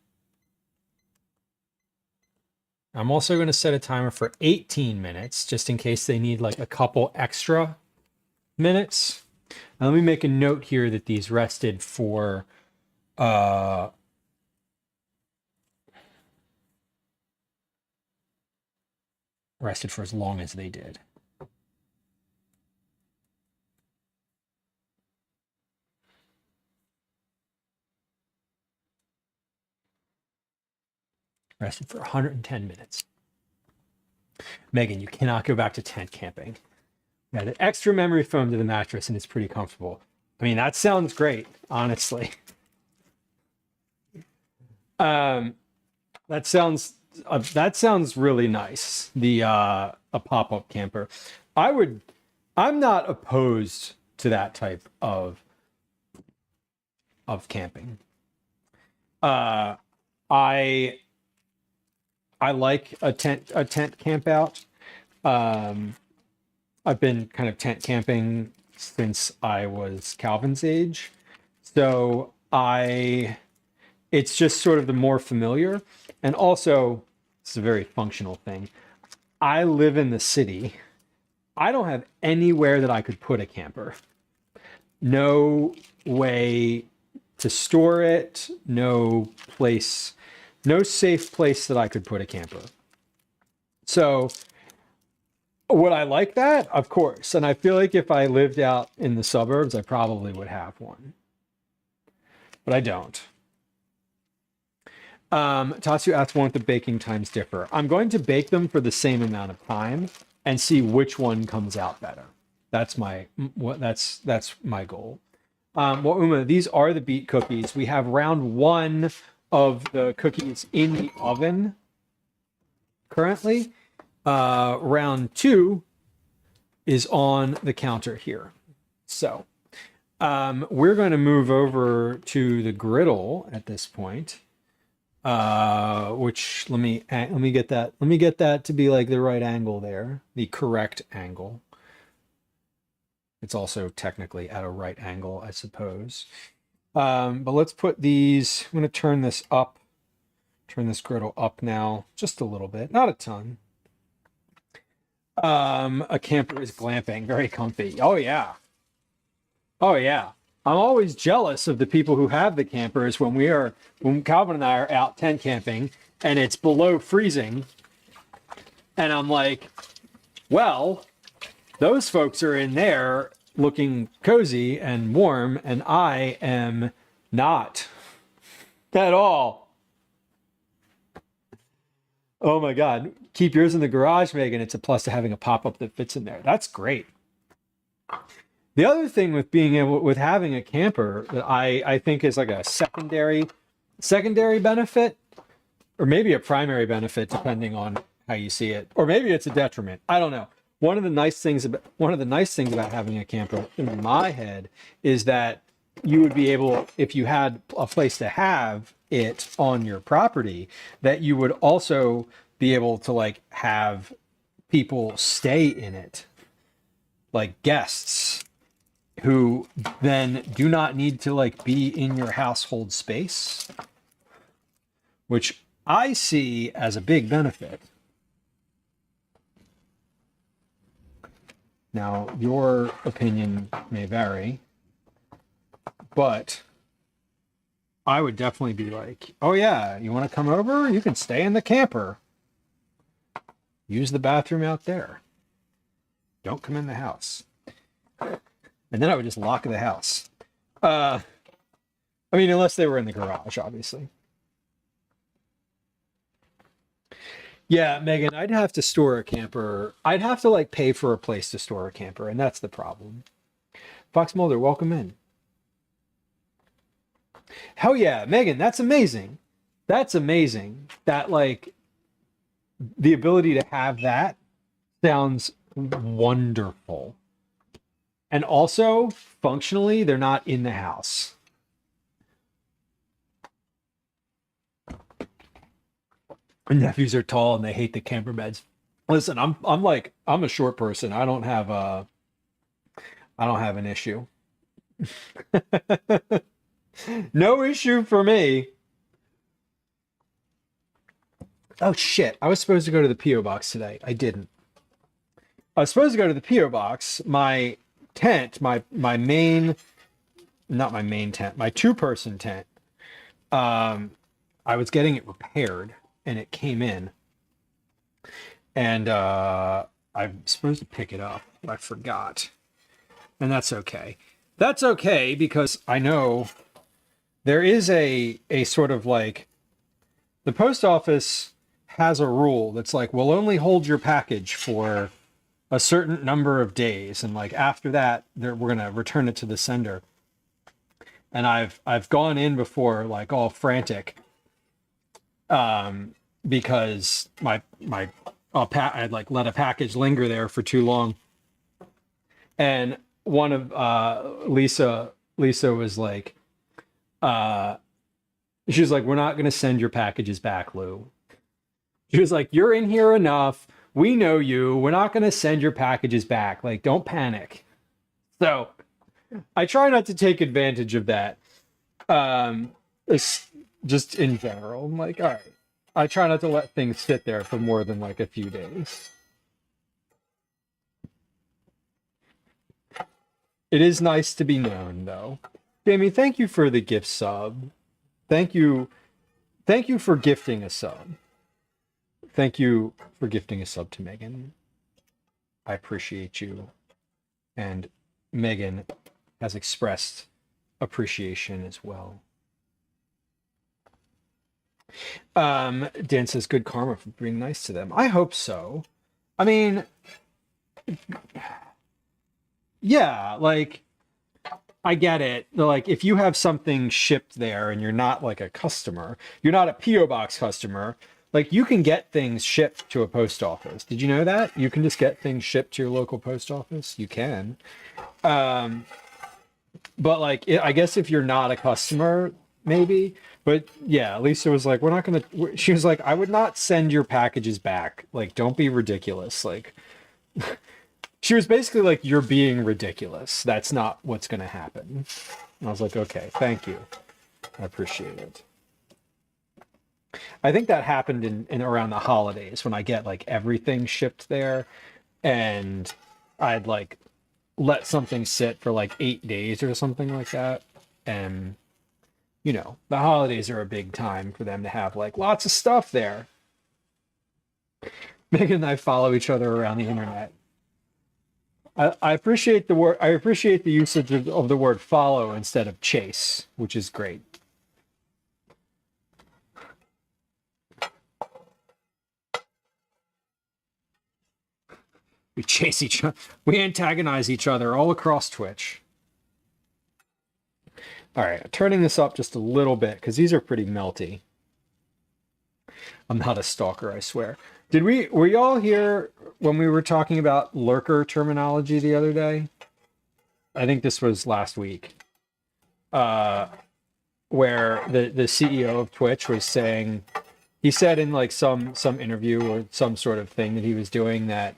I'm also going to set a timer for 18 minutes, just in case they need like a couple extra minutes. Now, let me make a note here that these rested for as long as they did. Rested for 110 minutes. Megan, you cannot go back to tent camping. We added extra memory foam to the mattress and it's pretty comfortable. I mean, that sounds great, honestly. That sounds really nice. The a pop-up camper. I'm not opposed to that type of camping. I like a tent camp out. I've been kind of tent camping since I was Calvin's age. So it's just sort of the more familiar. And also, it's a very functional thing. I live in the city. I don't have anywhere that I could put a camper. No way to store it, no safe place that I could put a camper. So would I like that? Of course. And I feel like if I lived out in the suburbs, I probably would have one. But I don't. Tatsu asked, won't the baking times differ? I'm going to bake them for the same amount of time and see which one comes out better. That's my goal. Well, Uma, these are the Beet cookies. We have round 1 of the cookies in the oven currently. Round 2 is on the counter here. So we're going to move over to the griddle at this point. Which let me get that to be like the right angle there, the correct angle. It's also technically at a right angle, I suppose. But let's put these. I'm going to turn this griddle up now, just a little bit, not a ton. A camper is glamping, very comfy. Oh yeah. I'm always jealous of the people who have the campers when Calvin and I are out tent camping and it's below freezing. And I'm like, well, those folks are in there looking cozy and warm, and I am not at all. Oh my God. Keep yours in the garage, Megan. It's a plus to having a pop-up that fits in there. That's great. The other thing with having a camper that I think is like a secondary benefit, or maybe a primary benefit, depending on how you see it, or maybe it's a detriment. I don't know. One of the nice things about having a camper in my head is that you would be able, if you had a place to have it on your property, that you would also be able to like have people stay in it, like guests, who then do not need to like be in your household space, which I see as a big benefit. Now, your opinion may vary, but I would definitely be like, oh yeah, you want to come over? You can stay in the camper. Use the bathroom out there. Don't come in the house. And then I would just lock the house. I mean, unless they were in the garage, obviously. Yeah, Megan, I'd have to store a camper. I'd have to like pay for a place to store a camper, and that's the problem. Fox Mulder, welcome in. Hell yeah, Megan, that's amazing. That's amazing. That like the ability to have that sounds wonderful. And also, functionally, they're not in the house. My nephews are tall and they hate the camper beds. Listen, I'm a short person. I don't have an issue. No issue for me. Oh shit, I was supposed to go to the P.O. box today. I didn't. I was supposed to go to the P.O. box. My tent, my two-person tent, I was getting it repaired and it came in, and I'm supposed to pick it up, but I forgot, and that's okay. That's okay, because I know there is a sort of like, the post office has a rule that's like, we'll only hold your package for a certain number of days, and like after that we're gonna return it to the sender. And I've gone in before like all frantic, because I'd like let a package linger there for too long, and one of Lisa was like, she was like, we're not gonna send your packages back, Lou. She was like, you're in here enough. We know you. We're not going to send your packages back. Like, don't panic. So I try not to take advantage of that. Just in general. I'm like, all right. I try not to let things sit there for more than like a few days. It is nice to be known, though. Jamie, thank you for the gift sub. Thank you for gifting a sub. Thank you for gifting a sub to Megan. I appreciate you. And Megan has expressed appreciation as well. Dan says, good karma for being nice to them. I hope so. I mean, yeah, like, I get it. Like, if you have something shipped there and you're not like a customer, you're not a PO box customer, like you can get things shipped to a post office. Did you know that? You can just get things shipped to your local post office. You can. But like, I guess if you're not a customer, maybe. But yeah, Lisa was like, we're not gonna. She was like, I would not send your packages back. Like, don't be ridiculous. Like, she was basically like, you're being ridiculous. That's not what's gonna happen. And I was like, okay, thank you. I appreciate it. I think that happened in around the holidays when I get like everything shipped there, and I'd like let something sit for like 8 days or something like that. And you know, the holidays are a big time for them to have like lots of stuff there. Megan and I follow each other around the internet. I appreciate the word. I appreciate the usage of the word follow instead of chase, which is great. We chase each other. We antagonize each other all across Twitch. All right, turning this up just a little bit because these are pretty melty. I'm not a stalker, I swear. Were y'all here when we were talking about lurker terminology the other day? I think this was last week. Where the CEO of Twitch was saying, he said in like some interview or some sort of thing that he was doing that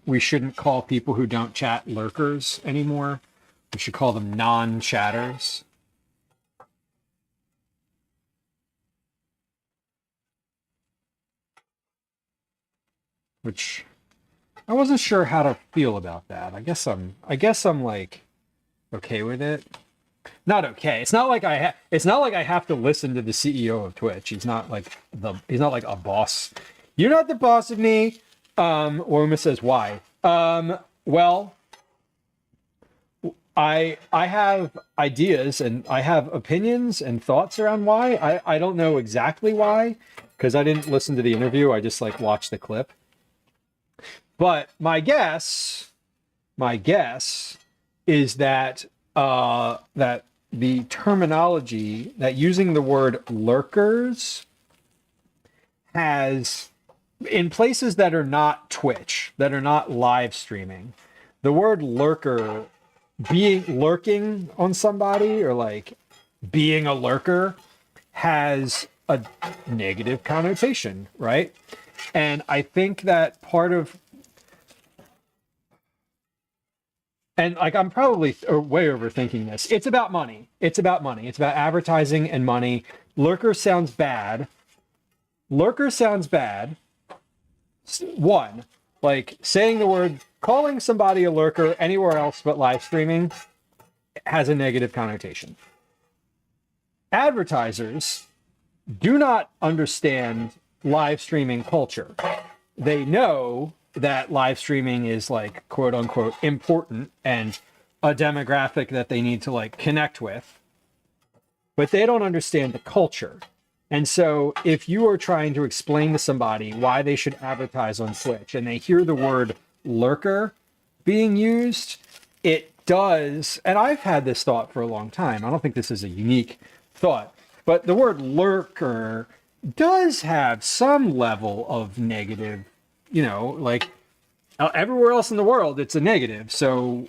we shouldn't call people who don't chat lurkers anymore. We should call them non-chatters. Which I wasn't sure how to feel about that. I guess I'm like okay with it. Not okay. It's not like it's not like I have to listen to the CEO of Twitch. He's not like a boss. You're not the boss of me. Worma says why? Well, I have ideas and I have opinions and thoughts around why. I don't know exactly why because I didn't listen to the interview. I just like watched the clip. But my guess is that that the terminology that using the word lurkers has in places that are not Twitch, that are not live streaming, the word lurker lurking on somebody or like being a lurker has a negative connotation, right? And I think that part of and like I'm probably way overthinking this. It's about money. It's about money. It's about advertising and money. Lurker sounds bad. Lurker sounds bad. One, like saying the word, calling somebody a lurker anywhere else but live streaming has a negative connotation. Advertisers do not understand live streaming culture. They know that live streaming is like quote unquote important and a demographic that they need to like connect with, but they don't understand the culture. And so if you are trying to explain to somebody why they should advertise on Twitch and they hear the word lurker being used, it does, and I've had this thought for a long time. I don't think this is a unique thought, but the word lurker does have some level of negative, you know, like everywhere else in the world, it's a negative. So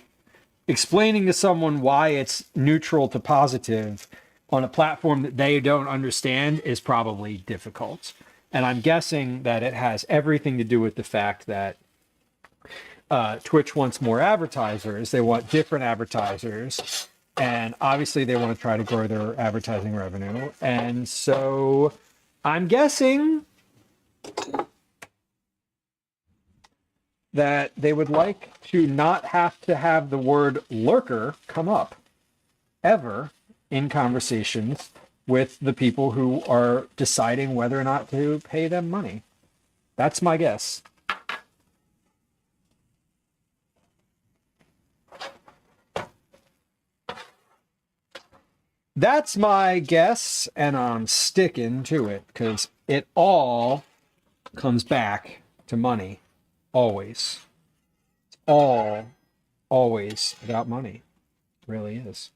explaining to someone why it's neutral to positive on a platform that they don't understand is probably difficult. And I'm guessing that it has everything to do with the fact that Twitch wants more advertisers. They want different advertisers. And obviously they want to try to grow their advertising revenue. And so I'm guessing that they would like to not have to have the word lurker come up ever in conversations with the people who are deciding whether or not to pay them money. That's my guess. That's my guess, and I'm sticking to it because it all comes back to money. Always. It's
all always about money. It really is.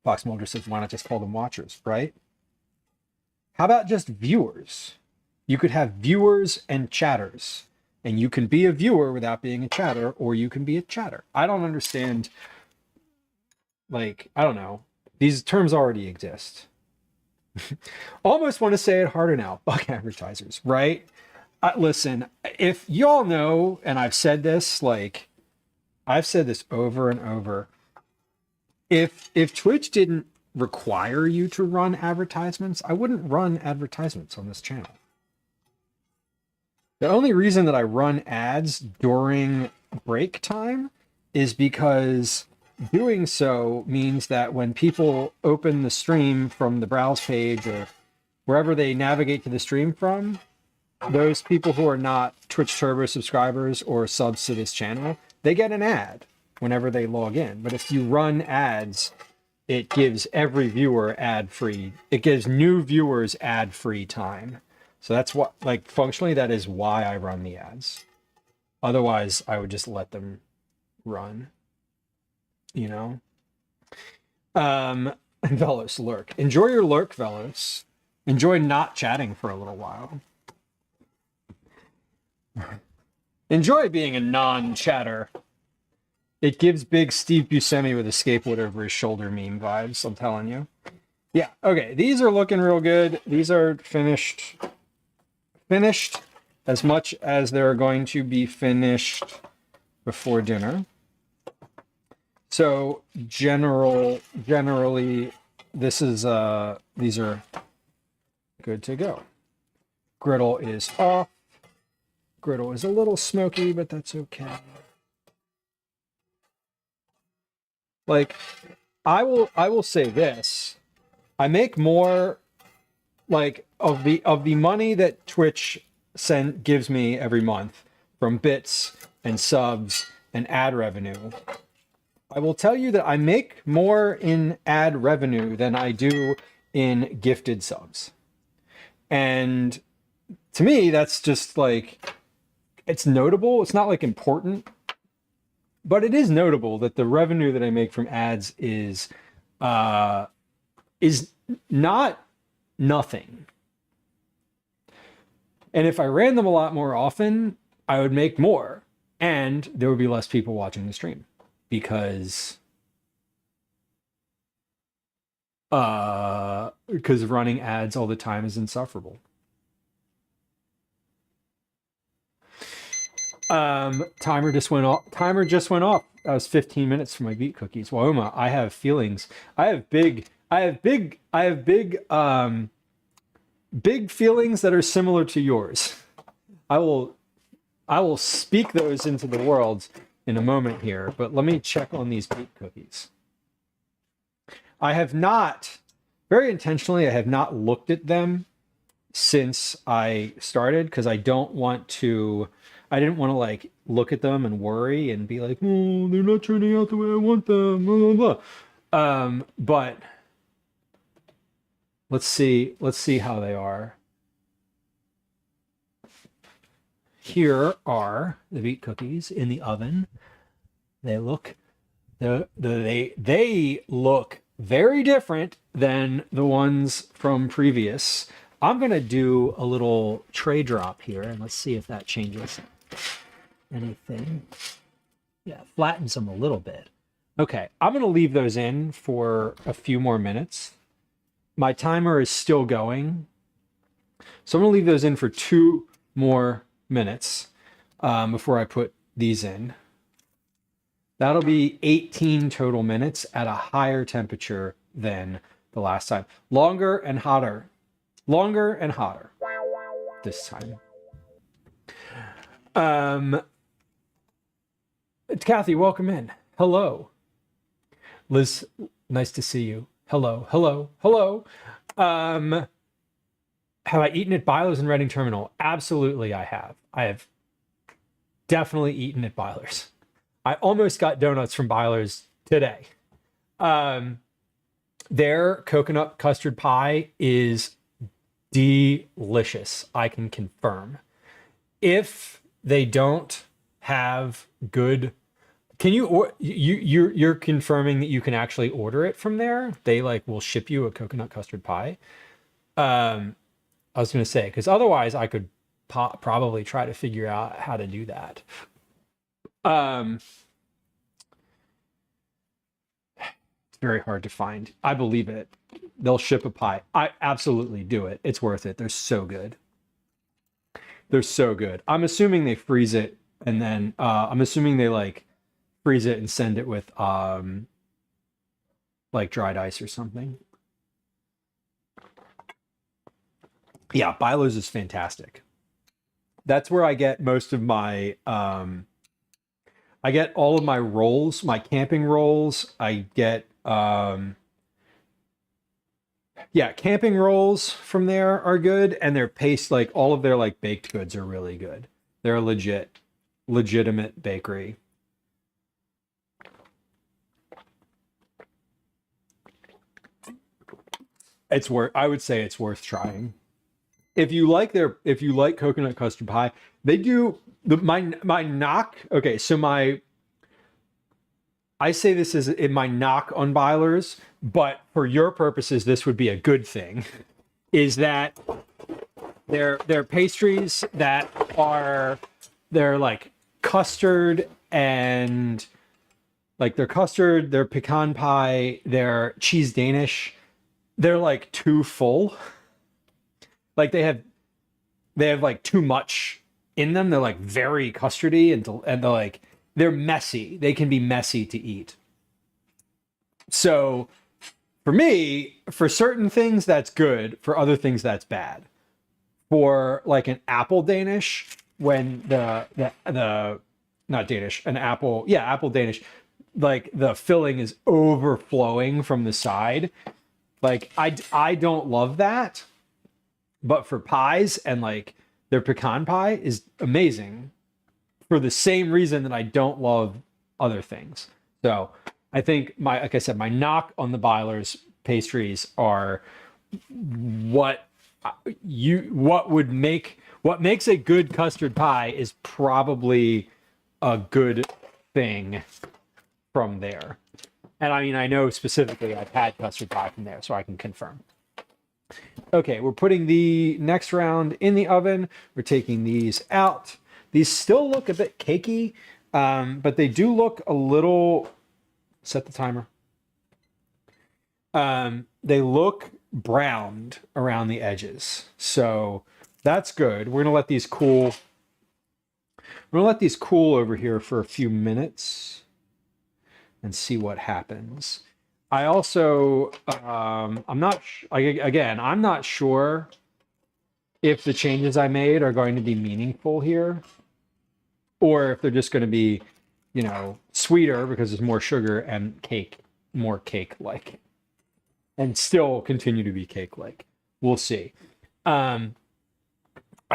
Fox Mulder says, why not just call them watchers, right? How about just viewers? You could have viewers and chatters, and you can be a viewer without being a chatter, or you can be a chatter. I don't understand. Like, I don't know. These terms already exist. Almost want to say it harder now. Fuck advertisers, right? Listen, if y'all know, and I've said this, like, I've said this over and over. If Twitch didn't require you to run advertisements, I wouldn't run advertisements on this channel. The only reason that I run ads during break time is because doing so means that when people open the stream from the browse page or wherever they navigate to the stream from, those people who are not Twitch Turbo subscribers or subs to this channel, they get an ad whenever they log in. But if you run ads, it gives every viewer ad-free. It gives new viewers ad-free time. So that's what, like, functionally, that is why I run the ads. Otherwise, I would just let them run, you know? Velos, lurk. Enjoy your lurk, Velos. Enjoy not chatting for a little while. Enjoy being a non-chatter. It gives big Steve Buscemi with a skateboard over his shoulder meme vibes, I'm telling you. Yeah, okay, these are looking real good. These are finished as much as they're going to be finished before dinner. So generally, this is these are good to go. Griddle is off. Griddle is a little smoky, but that's okay. Like, I will say this. I make more, like, of the money that Twitch gives me every month from bits and subs and ad revenue. I will tell you that I make more in ad revenue than I do in gifted subs. And to me, that's just like, it's notable. It's not like important, but it is notable that the revenue that I make from ads is not nothing. And if I ran them a lot more often, I would make more, and there would be less people watching the stream because running ads all the time is insufferable. Timer just went off. That was 15 minutes for my beet cookies. Waoma, I have feelings. I have big feelings that are similar to yours. I will speak those into the world in a moment here, but let me check on these beet cookies. I have not, very intentionally, I have not looked at them since I started because I didn't want to like look at them and worry and be like, oh, they're not turning out the way I want them, blah, blah, blah. But let's see how they are. Here are the beet cookies in the oven. They look they look very different than the ones from previous. I'm gonna do a little tray drop here and let's see if that changes anything. Yeah, flattens them a little bit. Okay, I'm gonna leave those in for a few more minutes. My timer is still going, so I'm gonna leave those in for 2 more minutes before I put these in. That'll be 18 total minutes at a higher temperature than the last time. Longer and hotter this time. Kathy, welcome in. Hello. Liz, nice to see you. Hello. Have I eaten at Byler's in Reading Terminal? Absolutely, I have. I have definitely eaten at Byler's. I almost got donuts from Byler's today. Their coconut custard pie is delicious, I can confirm. If they don't
have good. Can you or you're confirming that you can actually order it from there? They like will ship you a coconut custard pie. I was gonna say because otherwise I could probably try to figure out how to do that. It's very hard to find. I believe it. They'll ship a pie. I absolutely do it. It's worth it. They're so good. They're so good. I'm assuming they freeze it and then I'm assuming they like freeze it and send it with like dried ice or something. Yeah, Bilo's is fantastic. That's where I get most of my I get all of my rolls, my camping rolls. I get yeah, camping rolls from there are good, and their paste, like all of their like baked goods are really good. They're a legitimate bakery. It's worth, I would say it's worth trying. If you like coconut custard pie, they do my knock. Okay, so I say this is in my knock on Byler's, but for your purposes, this would be a good thing. Is that they're pastries that they're like custard and like they're custard, they're pecan pie, they're cheese Danish. They're like too full. Like they have like too much in them. They're like very custardy and they're like they're messy. They can be messy to eat. So for me, for certain things that's good, for other things that's bad. For like an apple Danish, when the not Danish, an apple, yeah, apple Danish, like the filling is overflowing from the side. Like I don't love that. But for pies and like their pecan pie is amazing for the same reason that I don't love other things. So I think like I said, my knock on the Byler's pastries are what makes a good custard pie is probably a good thing from there. And I mean, I know specifically I've had custard pie from there, so I can confirm. Okay, we're putting the next round in the oven. We're taking these out. These still look a bit cakey, but they do look a little... Set the timer. They look browned around the edges. So that's good. We're going to let these cool. We're going to let these cool over here for a few minutes and see what happens. I also, I'm not sure if the changes I made are going to be meaningful here or if they're just going to be, you know, sweeter because there's more sugar and more cake-like, and still continue to be cake-like. We'll see. I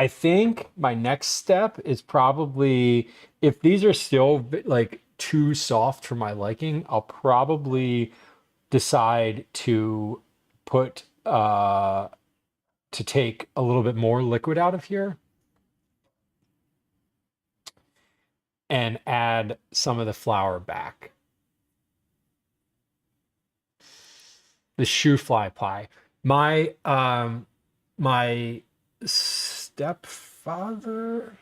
think my next step is probably, if these are still like too soft for my liking, I'll probably decide to take a little bit more liquid out of here and add some of the flour back. The shoe fly pie. My stepfather,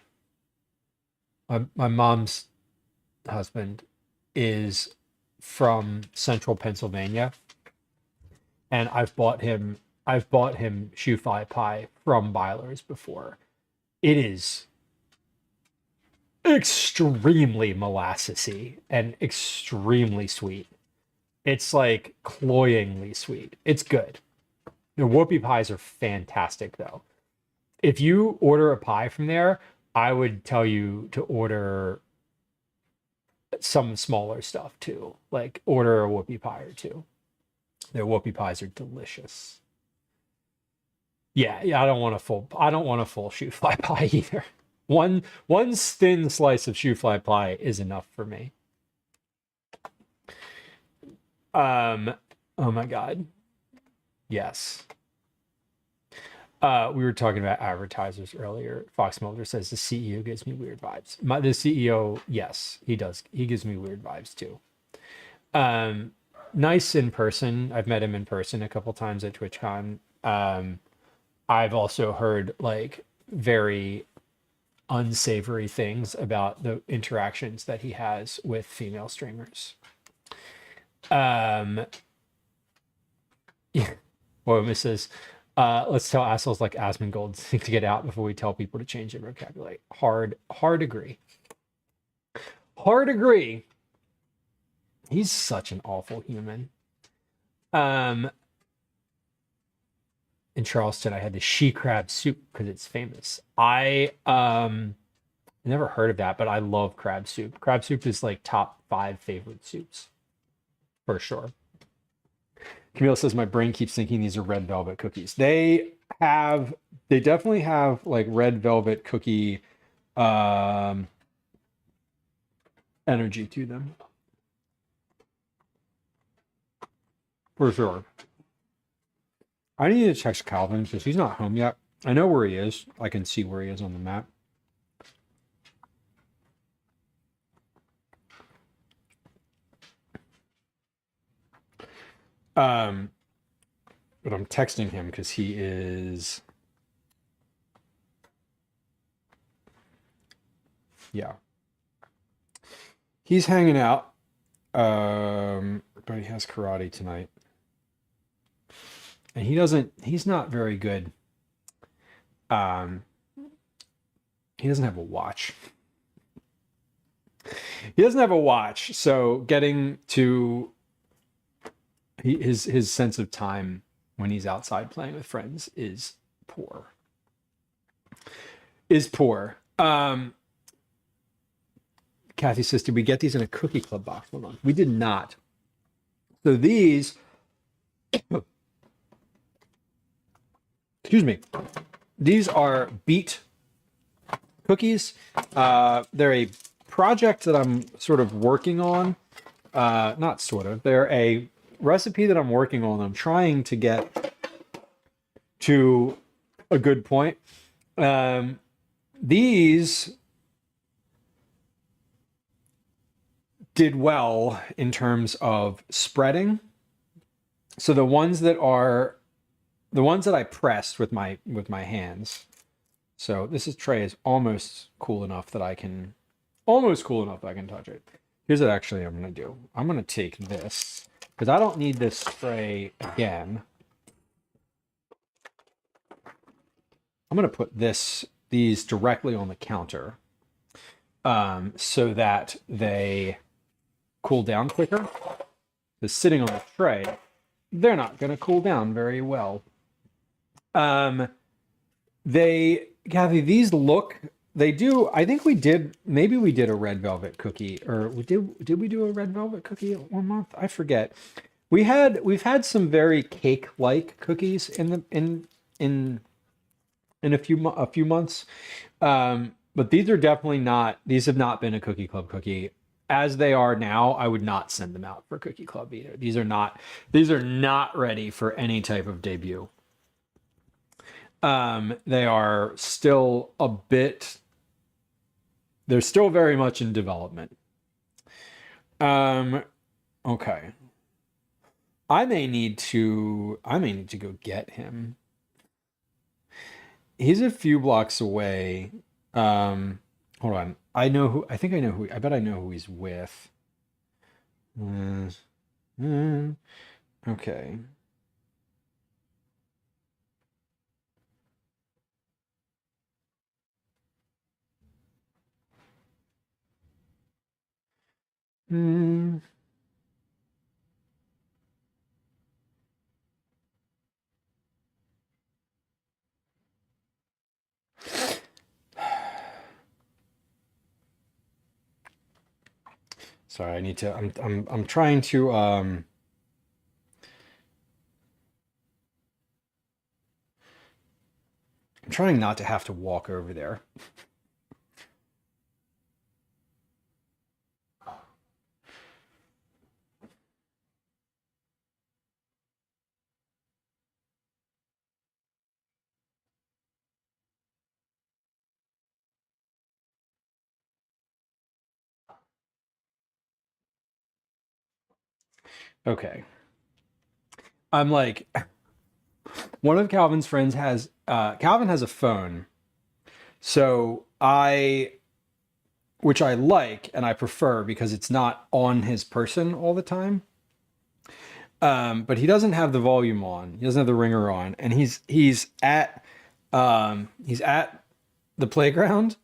my mom's husband, is from central Pennsylvania, and I've bought him shoe fly pie from Byler's before. It is extremely molassesy and extremely sweet. It's like cloyingly sweet. It's good. The whoopie pies are fantastic though. If you order a pie from there, I would tell you to order some smaller stuff too. Like order a whoopie pie or two. Their whoopie pies are delicious. Yeah, I don't want a full shoe fly pie either. One thin slice of shoe fly pie is enough for me. Oh my God. Yes. We were talking about advertisers earlier. Fox Mulder says the CEO gives me weird vibes. The CEO, yes, he does. He gives me weird vibes too. Nice in person. I've met him in person a couple times at TwitchCon. I've also heard like very unsavory things about the interactions that he has with female streamers. Yeah. Well, Mrs. Let's tell assholes like Asmongold to get out before we tell people to change their vocabulary. Hard agree. Hard agree. He's such an awful human. In Charleston, I had the she crab soup because it's famous. I never heard of that, but I love crab soup. Crab soup is like top 5 favorite soups for sure. Camille says my brain keeps thinking these are red velvet cookies. They definitely have like red velvet cookie energy to them. For sure. I need to text Calvin because he's not home yet. I know where he is. I can see where he is on the map. But I'm texting him because he is. Yeah. He's hanging out. But he has karate tonight. And he's not very good. He doesn't have a watch. He doesn't have a watch, so getting to his sense of time when he's outside playing with friends is poor. Kathy says, did we get these in a cookie club box? Hold on. We did not. So these, excuse me, these are Beet cookies. They're a project that I'm sort of working on. Not sort of. They're a recipe that I'm working on. I'm trying to get to a good point. These did well in terms of spreading. So the ones that I pressed with my hands. So this tray is almost cool enough that I can touch it. Here's what actually I'm going to do. I'm going to take this because I don't need this tray again. I'm going to put these directly on the counter so that they cool down quicker. Because sitting on the tray, they're not going to cool down very well. Kathy, these they do. I think maybe we did a red velvet cookie, or did we do a red velvet cookie 1 month? I forget. We've had some very cake-like cookies in a few months. But these are definitely not, these have not been a Cookie Club cookie. As they are now, I would not send them out for Cookie Club either. These are not ready for any type of debut. They are still they're still very much in development. Okay. I may need to go get him. He's a few blocks away. Hold on. I bet I know who he's with. Okay. Sorry, I need to. I'm trying to. I'm trying not to have to walk over there. Okay. I'm like, one of Calvin's friends has, Calvin has a phone. So which I like and I prefer because it's not on his person all the time. But he doesn't have the volume on. He doesn't have the ringer on, and he's at the playground,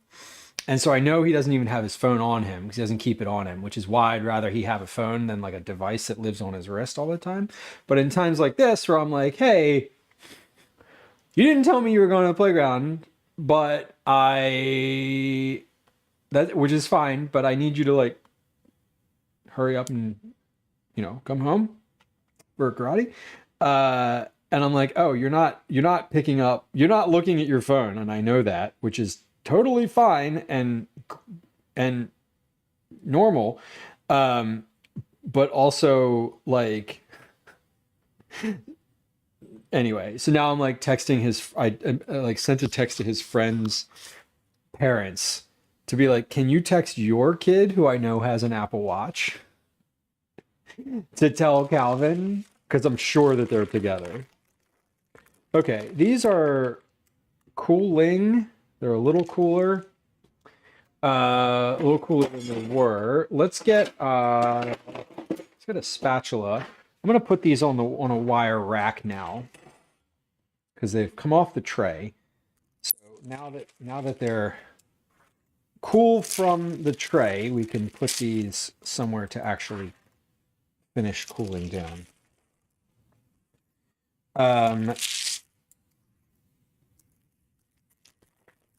and so I know he doesn't even have his phone on him because he doesn't keep it on him, which is why I'd rather he have a phone than like a device that lives on his wrist all the time. But in times like this where I'm like, hey, you didn't tell me you were going to the playground, but which is fine, but I need you to like hurry up and come home for karate. And I'm like, oh, you're not picking up, you're not looking at your phone, and I know that, which is totally fine and normal. But also like anyway, so now I'm like texting I like sent a text to his friend's parents to be like, can you text your kid who I know has an Apple Watch to tell Calvin, because I'm sure that they're together. Okay, these are cooling. They're a little cooler. A little cooler than they were. Let's get a spatula. I'm gonna put these on a wire rack now because they've come off the tray. So now that they're cool from the tray, we can put these somewhere to actually finish cooling down.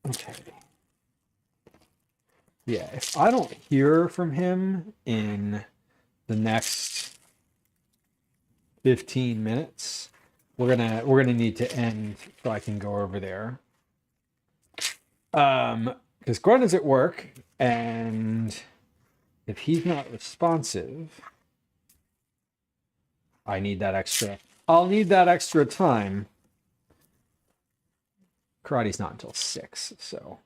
Okay. Yeah, if I don't hear from him in the next 15 minutes, we're gonna need to end so I can go over there. Because Gwen is at work, and if he's not responsive, I'll need that extra time. Karate's not until 6, so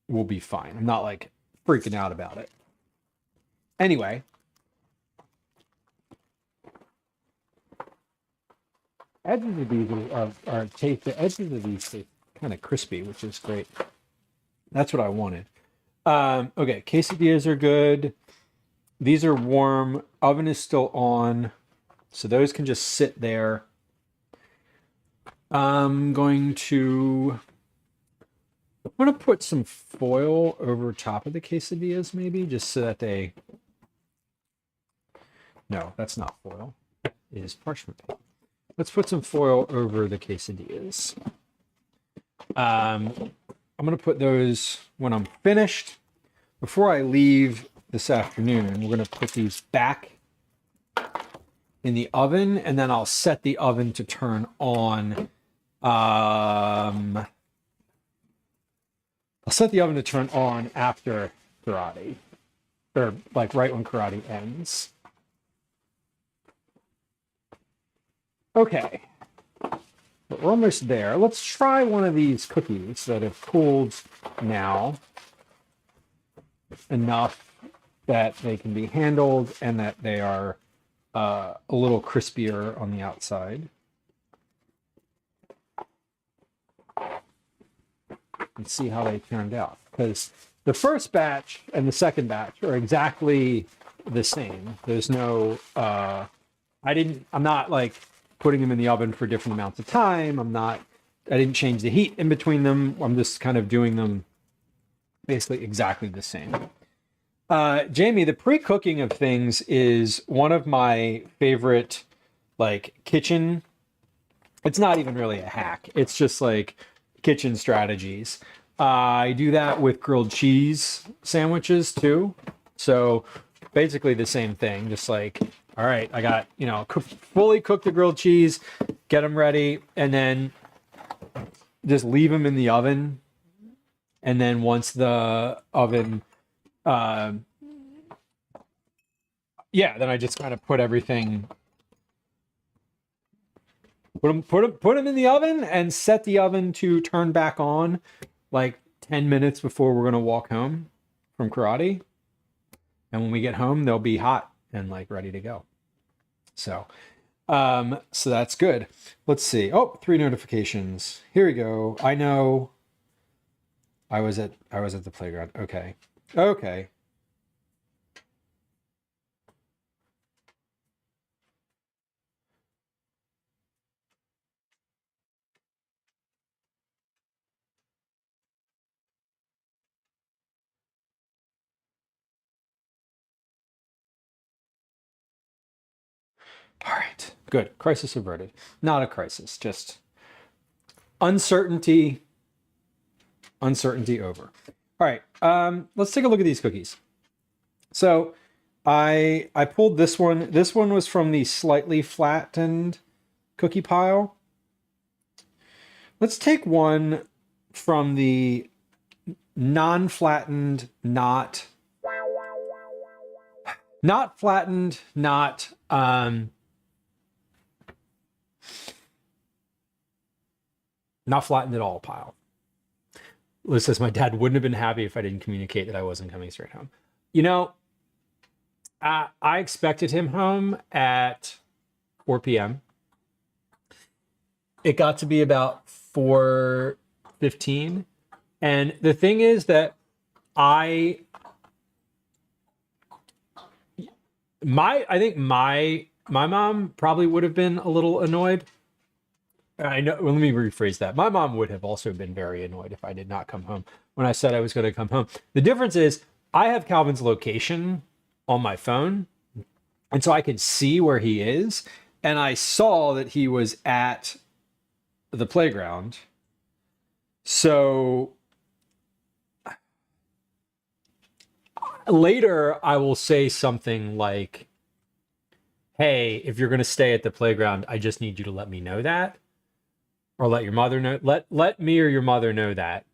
we'll be fine. I'm not like freaking out about it. Anyway. Edges of these the edges of these taste kind of crispy, which is great. That's what I wanted. Okay, quesadillas are good. These are warm. Oven is still on, so those can just sit there. I'm gonna put some foil over top of the quesadillas, maybe, just so that they... No, that's not foil. It is parchment paper. Let's put some foil over the quesadillas. I'm going to put those when I'm finished. Before I leave this afternoon, we're going to put these back in the oven, and then I'll set the oven to turn on. I'll set the oven to turn on after karate, or like right when karate ends. Okay, but we're almost there. Let's try one of these cookies that have cooled now enough that they can be handled and that they are a little crispier on the outside. And see how they turned out, because the first batch and the second batch are exactly the same. There's no I'm not like putting them in the oven for different amounts of time. I didn't change the heat in between them. I'm just kind of doing them basically exactly the same. Jamie, the pre-cooking of things is one of my favorite like kitchen. It's not even really a hack. It's just like kitchen strategies. I do that with grilled cheese sandwiches too. So basically the same thing, just like, all right, I got, fully cook the grilled cheese, get them ready, and then just leave them in the oven. And then once the oven, then I just kind of put everything, put them in the oven and set the oven to turn back on like 10 minutes before we're going to walk home from karate. And when we get home, they'll be hot and like ready to go.
So, so that's good. Let's see. Oh, 3 notifications. Here we go. I know I was at the playground. Okay. Okay. All right. Good. Crisis averted. Not a crisis, just uncertainty over. All right. Let's take a look at these cookies. So I pulled this one. This one was from the slightly flattened cookie pile. Let's take one from the non-flattened, not flattened, not flattened at all pile. Liz says, my dad wouldn't have been happy if I didn't communicate that I wasn't coming straight home. You know, I expected him home at 4 p.m. It got to be about 4:15. And the thing is that I think my mom probably would have been a little annoyed. I know. Well, let me rephrase that. My mom would have also been very annoyed if I did not come home when I said I was going to come home. The difference is I have Calvin's location on my phone, and so I can see where he is. And I saw that he was at the playground. So later I will say something like, hey, if you're going to stay at the playground, I just need you to let me know that. Or let your mother know. Let me or your mother know that.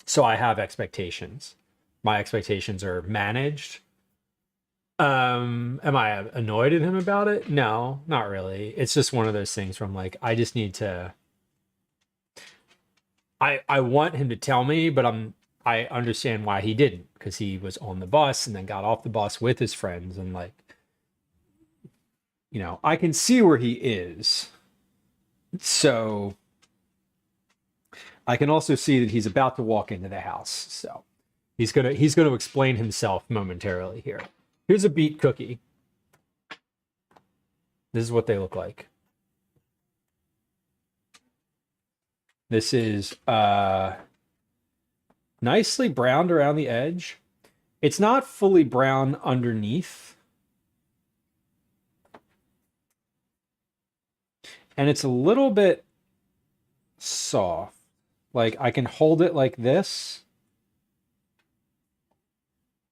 So I have expectations. My expectations are managed. Am I annoyed at him about it? No, not really. It's just one of those things where I'm like, I just need to. I want him to tell me, but I understand why he didn't, because he was on the bus and then got off the bus with his friends, and like, I can see where he is. So I can also see that he's about to walk into the house. So he's gonna explain himself momentarily here. Here's a Beet cookie. This is what they look like. This is nicely browned around the edge. It's not fully brown underneath. And it's a little bit soft. Like I can hold it like this,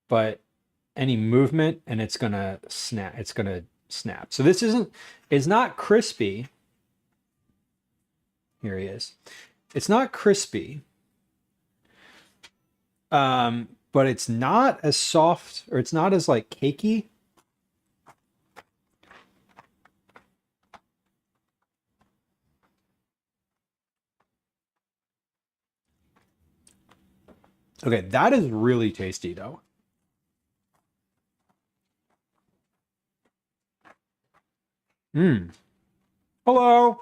but any movement and it's gonna snap. It's gonna snap. So this it's not crispy. Here he is. It's not crispy. But it's not as soft, or it's not as like cakey. Okay, that is really tasty though. Hello.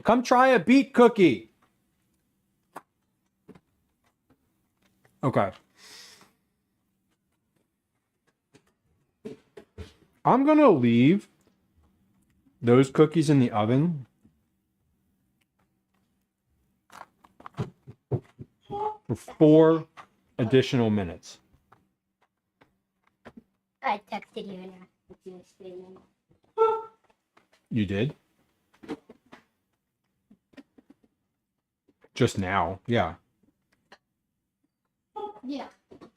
Come try a Beet cookie. Okay. I'm gonna leave those cookies in the oven for 4 additional minutes.
I texted you and asked if you were streaming.
You did? Just now, yeah.
Yeah,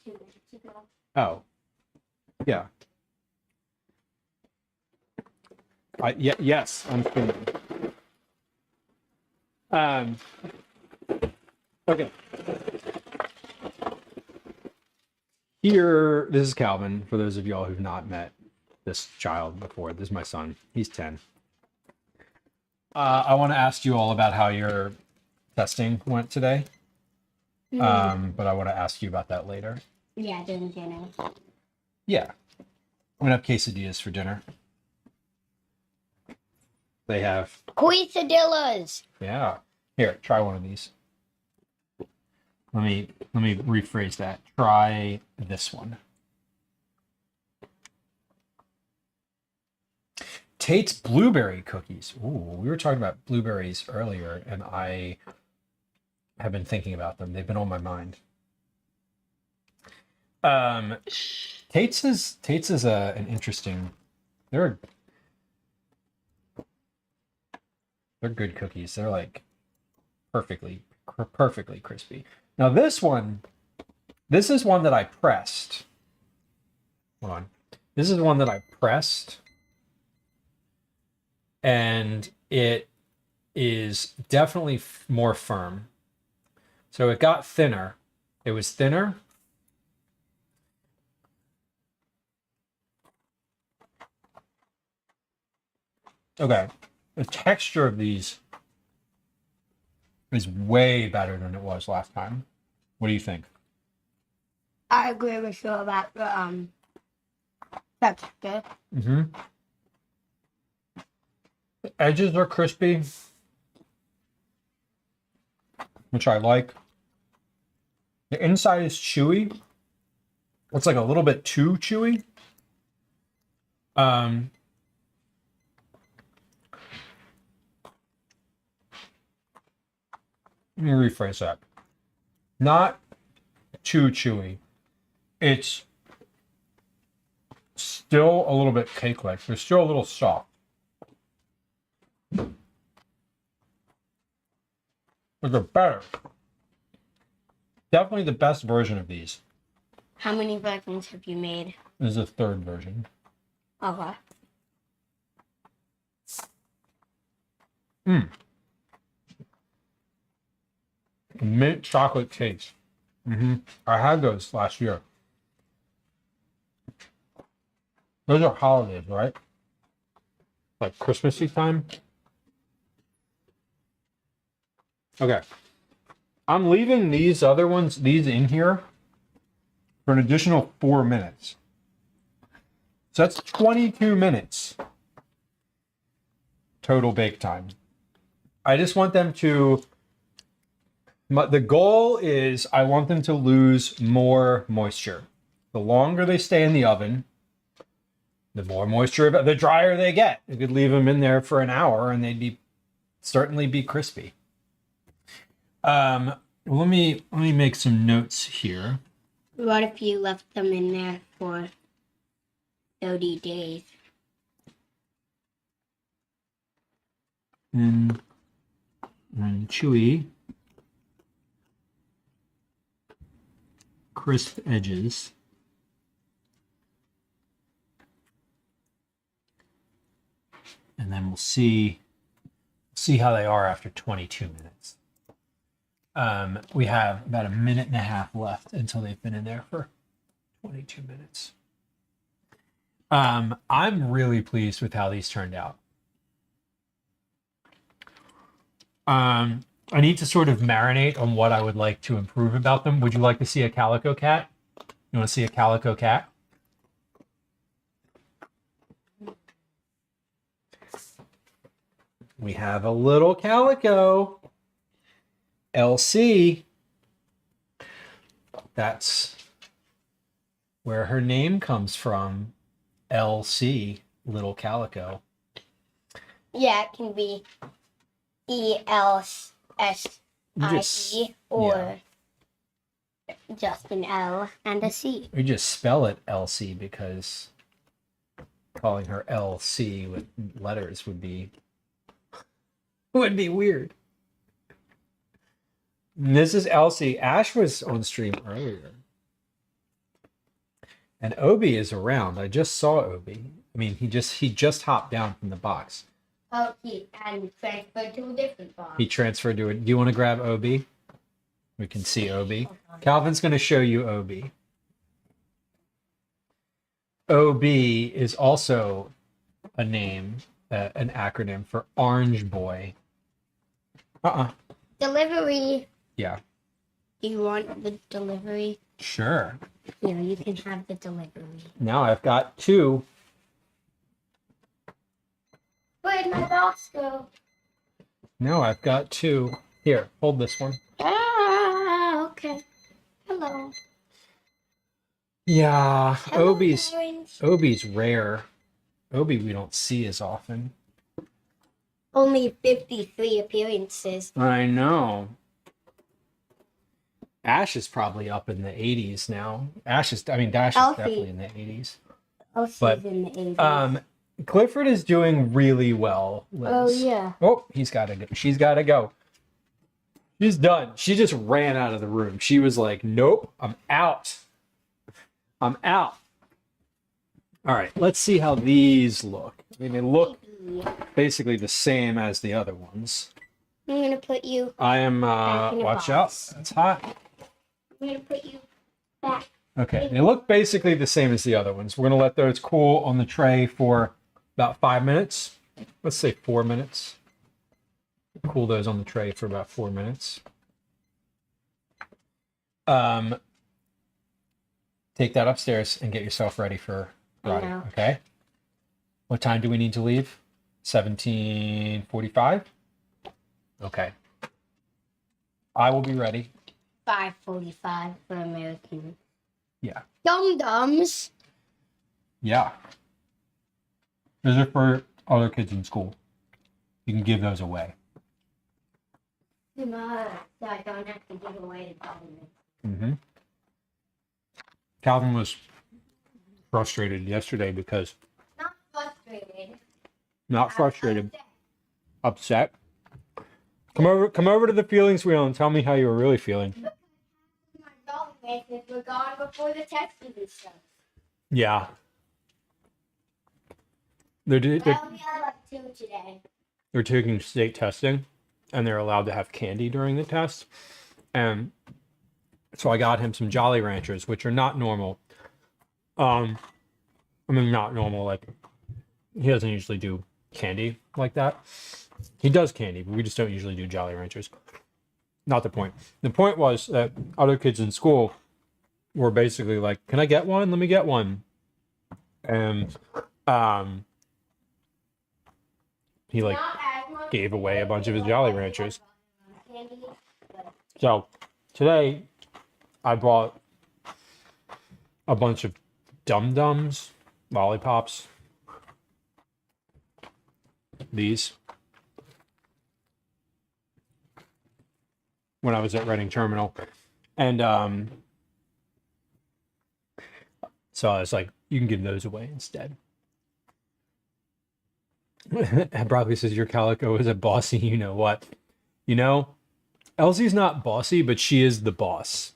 2 minutes ago.
Oh, yeah. Yes, I'm streaming. Okay. Here, this is Calvin, for those of y'all who've not met this child before. This is my son. He's 10. I want to ask you all about how your testing went today. But I want to ask you about that later.
Yeah, during dinner.
Yeah. I'm gonna have quesadillas for dinner. They have,
Quesadillas.
yeah. Here, try one of these. Let me rephrase that. Try this one. Tate's blueberry cookies. Ooh, we were talking about blueberries earlier, and I have been thinking about them. They've been on my mind. Tate's is an interesting. They're good cookies. They're like perfectly crispy. Now this is one that I pressed. Hold on. This is one that I pressed, and it is definitely more firm. So it got thinner. It was thinner. Okay. The texture of these is way better than it was last time. What do you think?
I agree with you about the texture.
Mm-hmm. The edges are crispy, which I like. The inside is chewy. It's like a little bit too chewy. Let me rephrase that. Not too chewy. It's still a little bit cake-like. They're still a little soft. But they're better. Definitely the best version of these.
How many versions have you made?
This is the third version.
Okay.
Mint chocolate cakes. I had those last year. Those are holidays, right? Like Christmassy time. Okay. I'm leaving these other ones, these in here for an additional 4 minutes. So that's 22 minutes total bake time. I just want them to, the goal is I want them to lose more moisture. The longer they stay in the oven, the more moisture, the drier they get. You could leave them in there for an hour and they'd certainly be crispy. Let me make some notes here.
What if you left them in there for 30 days?
And chewy, crisp edges. And then we'll see how they are after 22 minutes. We have about a minute and a half left until they've been in there for 22 minutes. I'm really pleased with how these turned out. I need to sort of marinate on what I would like to improve about them. Would you like to see a calico cat? You want to see a calico cat? We have a little calico. LC. That's where her name comes from. LC, little calico.
Yeah, it can be ELSIE or just an L and a C.
We just spell it LC because calling her LC with letters would be weird. And this is Elsie. Ash was on stream earlier. And Obi is around. I just saw Obi. I mean, he just hopped down from the box.
Oh, and transferred to a different box.
He transferred to it. Do you want to grab Obi? We can see Obi. Calvin's going to show you Obi. OB is also a name, an acronym for Orange Boy.
Delivery.
Yeah.
you want the delivery?
Sure.
Yeah, you can have the delivery.
Now I've got 2.
Where'd my box go?
Now I've got 2. Here, hold this one.
Ah, okay. Hello.
Yeah,
Hello,
Obi's
parents.
rare. Obi we don't see as often.
Only 53 appearances.
I know. Ash is probably up in the 80s now. Dash is
Elsie.
definitely in the 80s.
Elsie's
But,
in the 80s.
Clifford is doing really well, Liz.
Oh, yeah.
Oh, he's got to go. She's got to go. She's done. She just ran out of the room. She was like, nope, I'm out. I'm out. All right, let's see how these look. I mean, they look basically the same as the other ones.
I'm going to put you
I am,
back in a
watch
box.
out. It's hot.
I'm going to put you back.
Okay, they look basically the same as the other ones. We're going to let those cool on the tray for about 5 minutes. Let's say 4 minutes. Cool those on the tray for about 4 minutes. Take that upstairs and get yourself ready for Friday, okay? What time do we need to leave? 17:45? Okay. I will be ready.
5:45 for American.
Yeah.
Dum-dums.
Yeah. Those are for other kids in school. You can give those away.
So I don't have to give away the government.
Mm-hmm. Calvin was frustrated yesterday because...
Not frustrated.
Not frustrated. Upset. Come over to the feelings wheel and tell me how you were really feeling.
My government were gone before the testing and stuff.
Yeah.
I only had like 2 today.
They're taking state testing and they're allowed to have candy during the test. And so I got him some Jolly Ranchers, which are not normal. I mean, not normal, like he doesn't usually do candy like that. He does candy, but we just don't usually do Jolly Ranchers. Not the point. The point was that other kids in school were basically like, can I get one? Let me get one. And he like gave away a bunch of his Jolly Ranchers. So today I bought a bunch of Dum Dums, lollipops. These. When I was at Reading Terminal. And so I was like, you can give those away instead. Broccoli says your calico is a bossy, you know what? You know, Elsie's not bossy, but she is the boss.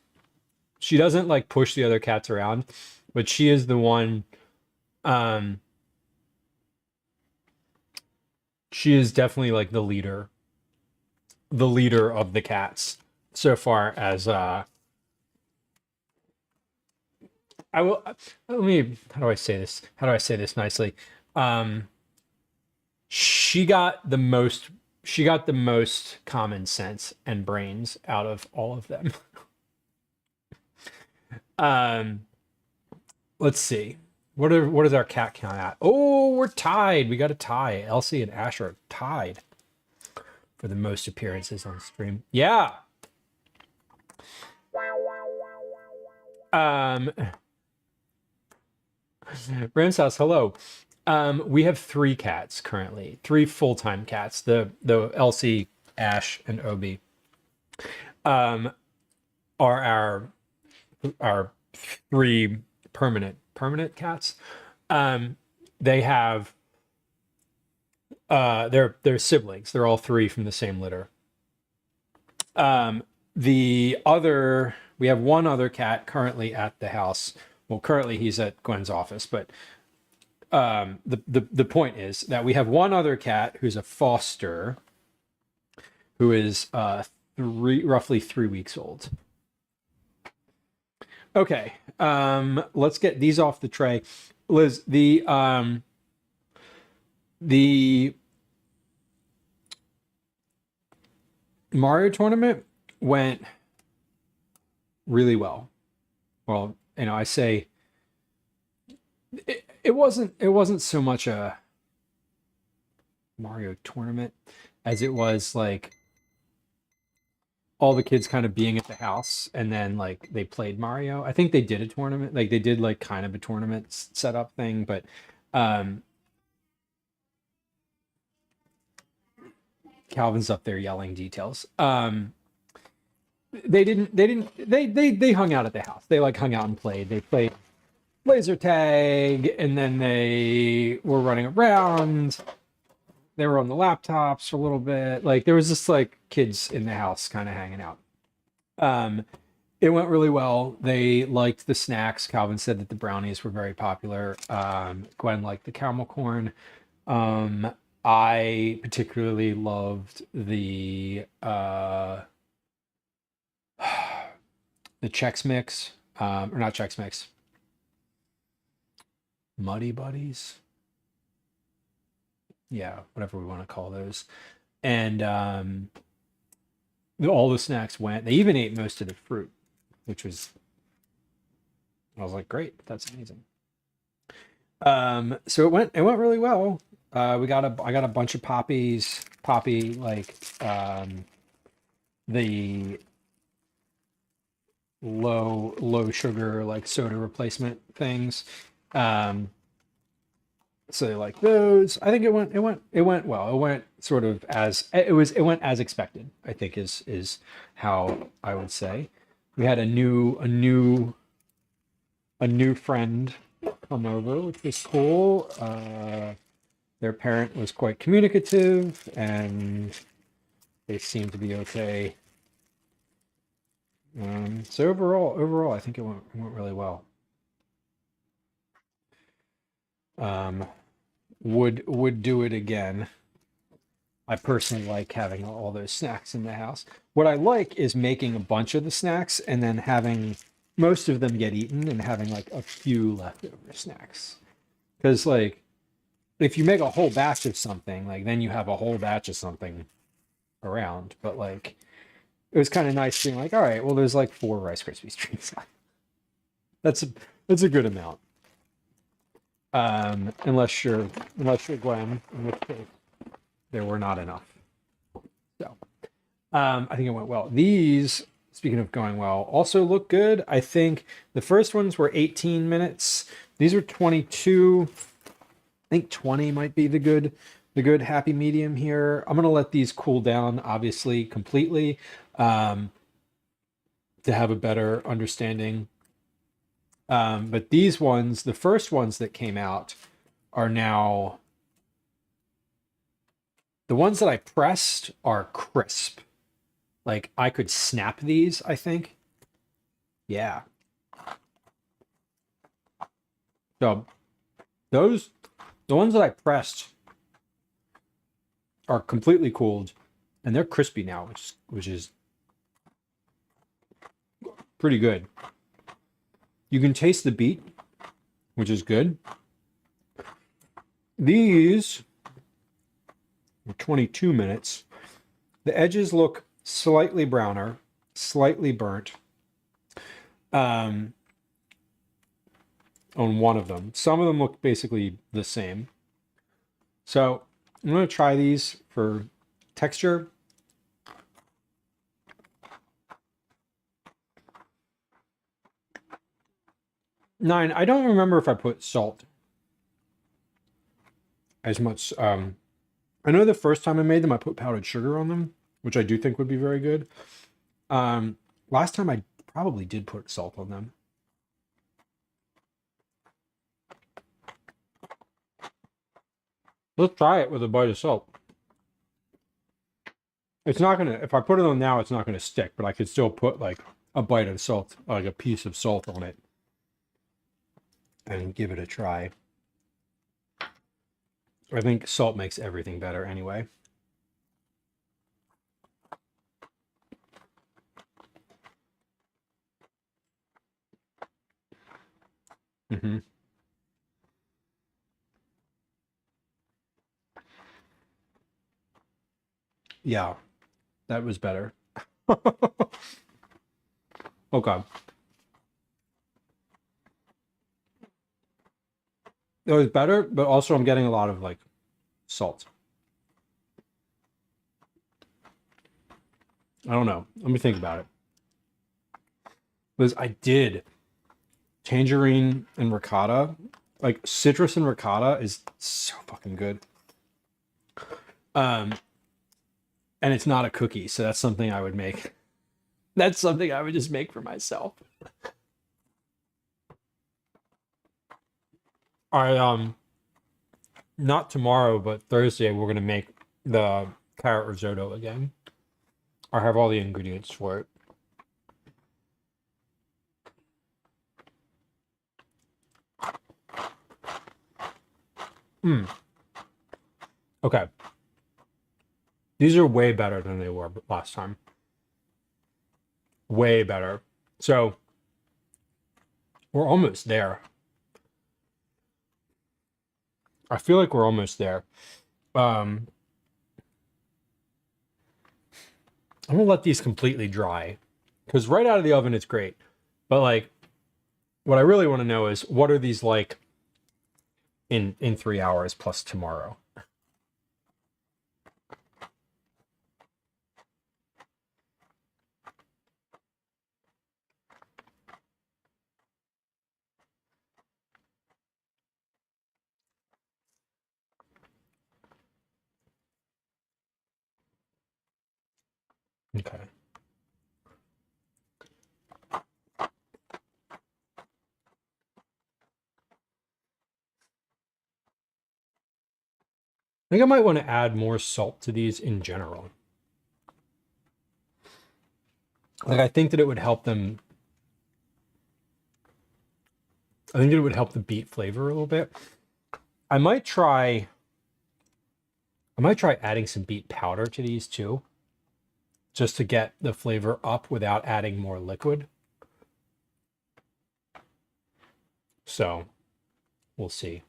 She doesn't like push the other cats around, but she is the one. She is definitely like the leader of the cats. So far as I will let me how do I say this? How do I say this nicely? She got the most common sense and brains out of all of them. Let's see. What is our cat count at? Oh, we're tied. We got a tie. Elsie and Ash are tied for the most appearances on stream. Yeah. Ram's house, hello. We have 3 cats currently, 3 full-time cats. The Elsie, Ash, and Obi are our 3 permanent cats. They have they're siblings. They're all 3 from the same litter. We have one other cat currently at the house. Well, currently he's at Gwen's office, but the point is that we have one other cat who's a foster, who is roughly 3 weeks old. Okay, let's get these off the tray. Liz, the Mario tournament went
really well. Well, I say it wasn't so much a Mario tournament as it was like all the kids kind of being at the house and then like they played Mario. I think they did a tournament, like they did like kind of a tournament setup thing, but um Calvin's up there yelling details. They hung out at the house. They like hung out and played. They played laser tag and then they were running around. They were on the laptops for a little bit. Like there was just like kids in the house kind of hanging out. It went really well. They liked the snacks. Calvin said that the brownies were very popular. Gwen liked the caramel corn. I particularly loved the Chex Mix, or not Chex Mix, Muddy Buddies. Yeah, whatever we want to call those. And all the snacks went. They even ate most of the fruit, which was, I was like, great, that's amazing. So it went really well. I got a bunch of poppy like the low sugar like soda replacement things. So they like those. I think it went well. It went sort of as it went as expected, I think is how I would say. We had a new friend come over, which was cool. Their parent was quite communicative and they seemed to be okay. So overall, I think it went really well. Would do it again. I personally like having all those snacks in the house. What I like is making a bunch of the snacks and then having most of them get eaten and having like a few leftover snacks. Because like if you make a whole batch of something, like then you have a whole batch of something around. But like it was kind of nice being like, all right, well there's like 4 Rice Krispies treats. That's a good amount. Unless you're Gwen, in which case there were not enough. So I think it went well. These, speaking of going well, also look good. I think the first ones were 18 minutes. These are 22. I think 20 might be the good happy medium here. I'm gonna let these cool down, obviously, completely, to have a better understanding. But these ones, the first ones that came out, are now, the ones that I pressed are crisp. Like I could snap these, I think. Yeah. So the ones that I pressed are completely cooled and they're crispy now, which is pretty good. You can taste the beet, which is good. These are 22 minutes. The edges look slightly browner, slightly burnt on one of them. Some of them look basically the same. So I'm going to try these for texture. Nine, I don't remember if I put salt as much. I know the first time I made them, I put powdered sugar on them, which I do think would be very good. Last time I probably did put salt on them. Let's try it with a bite of salt. It's not gonna, if I put it on now, it's not gonna stick, but I could still put like a bite of salt, like a piece of salt on it and give it a try. I think salt makes everything better anyway. Mm-hmm. Yeah, that was better. Okay. It was better, but also I'm getting a lot of like salt. I don't know. Let me think about it. Because I did tangerine and ricotta. Like citrus and ricotta is so fucking good. And it's not a cookie, so that's something I would make. That's something I would just make for myself. I not tomorrow, but Thursday we're gonna make the carrot risotto again. I have all the ingredients for it. Okay. These are way better than they were last time. Way better. So we're almost there. I feel like we're almost there. I'm gonna let these completely dry because right out of the oven it's great. But like what I really want to know is what are these like in 3 hours plus tomorrow? Okay. I think I might want to add more salt to these in general. Like I think that it would help them. I think it would help the beet flavor a little bit. I might try adding some beet powder to these too, just to get the flavor up without adding more liquid. So we'll see.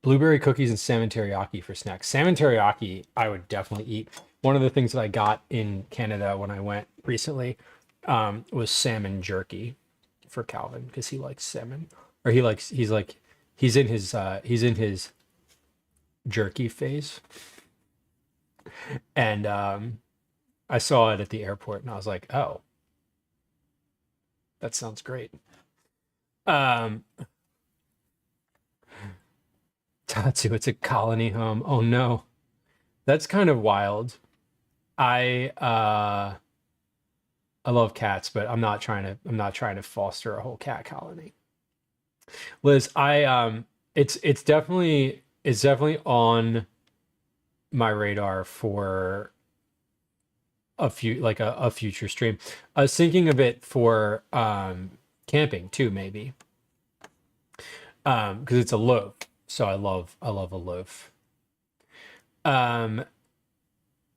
Blueberry cookies and salmon teriyaki for snacks. Salmon teriyaki, I would definitely eat. One of the things that I got in Canada when I went recently was salmon jerky for Calvin because he likes salmon, or he's in his jerky phase, and I saw it at the airport and I was like, oh, that sounds great. Tatsu, it's a colony home. Oh no. That's kind of wild. I love cats, but I'm not trying to foster a whole cat colony. Liz, it's definitely on my radar for a future stream. I was thinking of it for camping too, maybe. Because it's a loaf. So I love a loaf.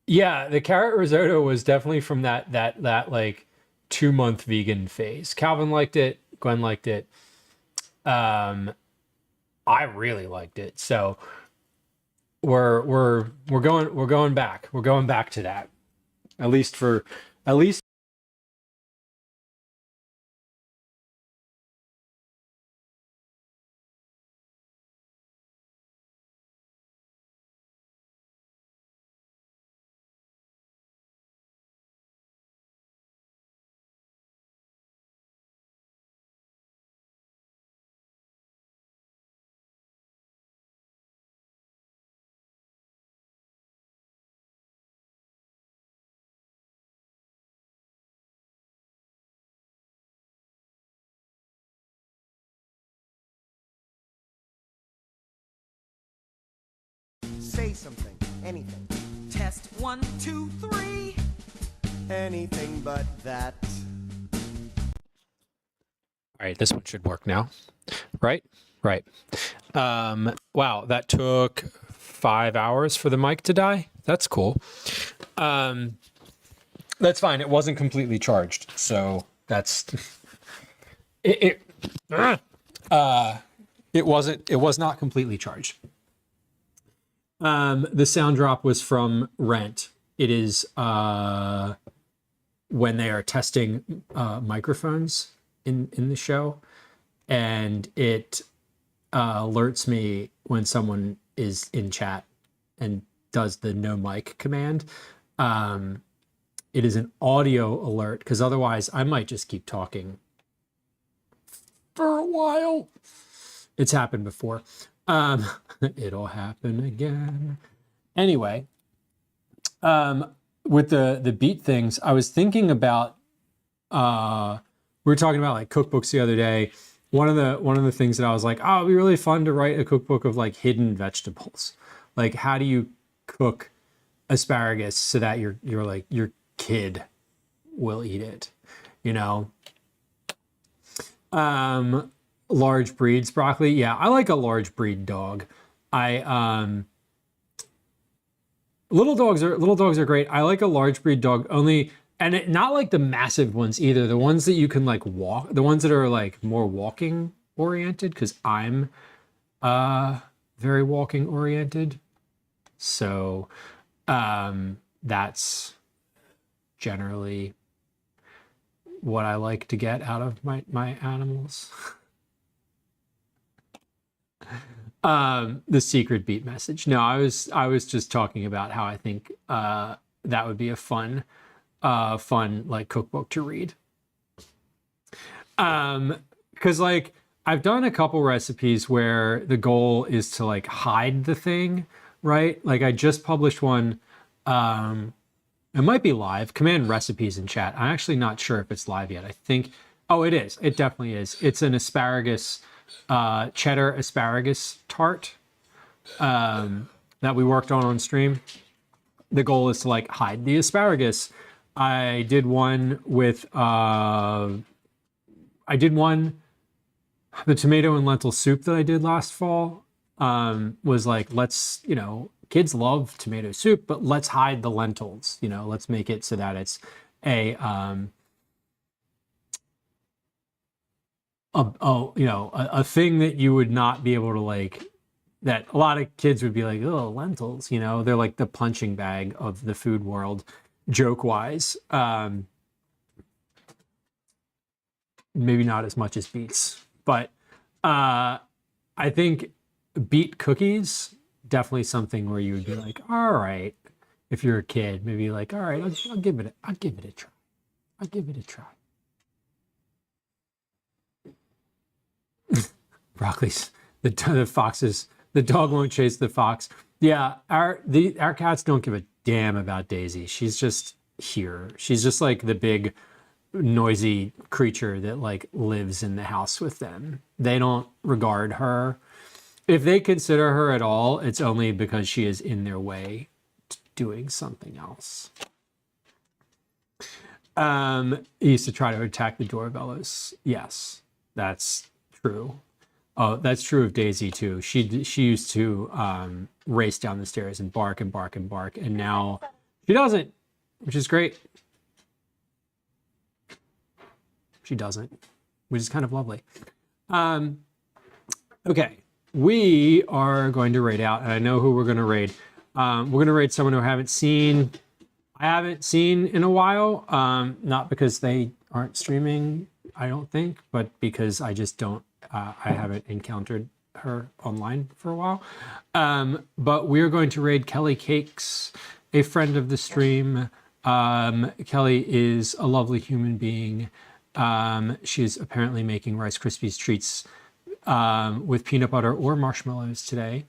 Yeah, the carrot risotto was definitely from that like 2-month vegan phase. Calvin liked it, Gwen liked it. I really liked it. So we're going back. We're going back to that. At least
Say something. Anything.
Test 1, 2, 3.
Anything but that.
All right, this one should work now. Right? Right. Wow, that took 5 hours for the mic to die. That's cool. That's fine. It wasn't completely charged, so that's it. It was not completely charged. The sound drop was from Rent. It is when they are testing microphones in the show, and it alerts me when someone is in chat and does the no mic command. It is an audio alert, because otherwise I might just keep talking for a while. It's happened before. It'll happen again. Anyway, with the Beet things, I was thinking about, we were talking about like cookbooks the other day. One of the things that I was like, oh, it'd be really fun to write a cookbook of like hidden vegetables. Like, how do you cook asparagus so that your kid will eat it, you know? Large breeds broccoli. Yeah, I like a large breed dog. Little dogs are great. I like a large breed dog only, and not like the massive ones either. The ones that you can like walk, the ones that are like more walking oriented, because I'm very walking oriented. So that's generally what I like to get out of my animals. The secret Beet message. No, I was just talking about how I think that would be a fun like cookbook to read. Because like I've done a couple recipes where the goal is to like hide the thing, right? Like I just published one. It might be live. Command recipes in chat. I'm actually not sure if it's live yet. I think, oh, it is. It definitely is. It's an asparagus, cheddar asparagus tart that we worked on stream. The goal is to like hide the asparagus. I did one with, the tomato and lentil soup that I did last fall, was like, let's, kids love tomato soup, but let's hide the lentils, let's make it so that it's a thing that you would not be able to like, that a lot of kids would be like, oh, lentils, they're like the punching bag of the food world, joke wise. Maybe not as much as beets, but I think beet cookies, definitely something where you would be like, all right, if you're a kid, maybe like, all right, I'll give it a try. I'll give it a try. Broccoli's the foxes. The dog won't chase the fox. Yeah, our cats don't give a damn about Daisy. She's just here. She's just like the big noisy creature that like lives in the house with them. They don't regard her. If they consider her at all, it's only because she is in their way doing something else. He used to try to attack the doorbellos. Yes, that's true. Oh, that's true of Daisy too. She used to race down the stairs and bark and bark and bark, and now she doesn't, which is great. She doesn't, which is kind of lovely. Okay, we are going to raid out, and I know who we're going to raid. We're going to raid someone who I haven't seen in a while. Not because they aren't streaming, I don't think, but because I just don't. I haven't encountered her online for a while. But we're going to raid Kelly Cakes, a friend of the stream. Kelly is a lovely human being. She's apparently making Rice Krispies treats with peanut butter or marshmallows today.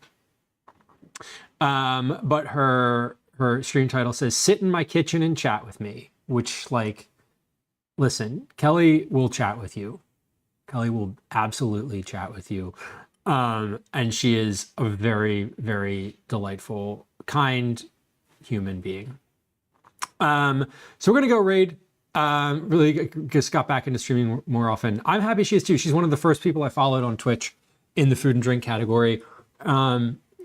But her stream title says, "Sit in my kitchen and chat with me," which, like, listen, Kelly will chat with you. Kelly will absolutely chat with you. And she is a very, very delightful, kind human being. So we're going to go raid. Really just got back into streaming more often. I'm happy she is too. She's one of the first people I followed on Twitch in the food and drink category.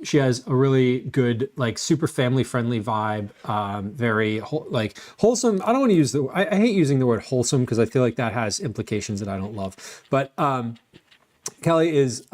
She has a really good, like, super family friendly vibe. Very like wholesome. I don't want to use I hate using the word wholesome because I feel like that has implications that I don't love. But Kelly is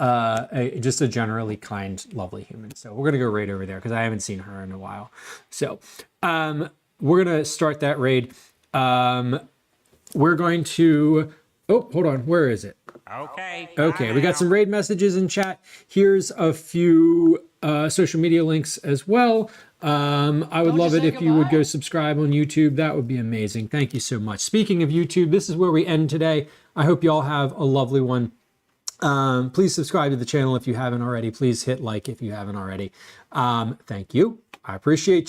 just a generally kind, lovely human. So we're gonna go raid over there because I haven't seen her in a while. So we're gonna start that raid. We're going to, oh, hold on. Where is it?
Okay.
Okay, we got some raid messages in chat. Here's a few social media links as well. I would love it if you would go subscribe on YouTube. That would be amazing. Thank you so much. Speaking of YouTube, this is where we end today. I hope you all have a lovely one. Please subscribe to the channel if you haven't already. Please hit like if you haven't already. Thank you. I appreciate you.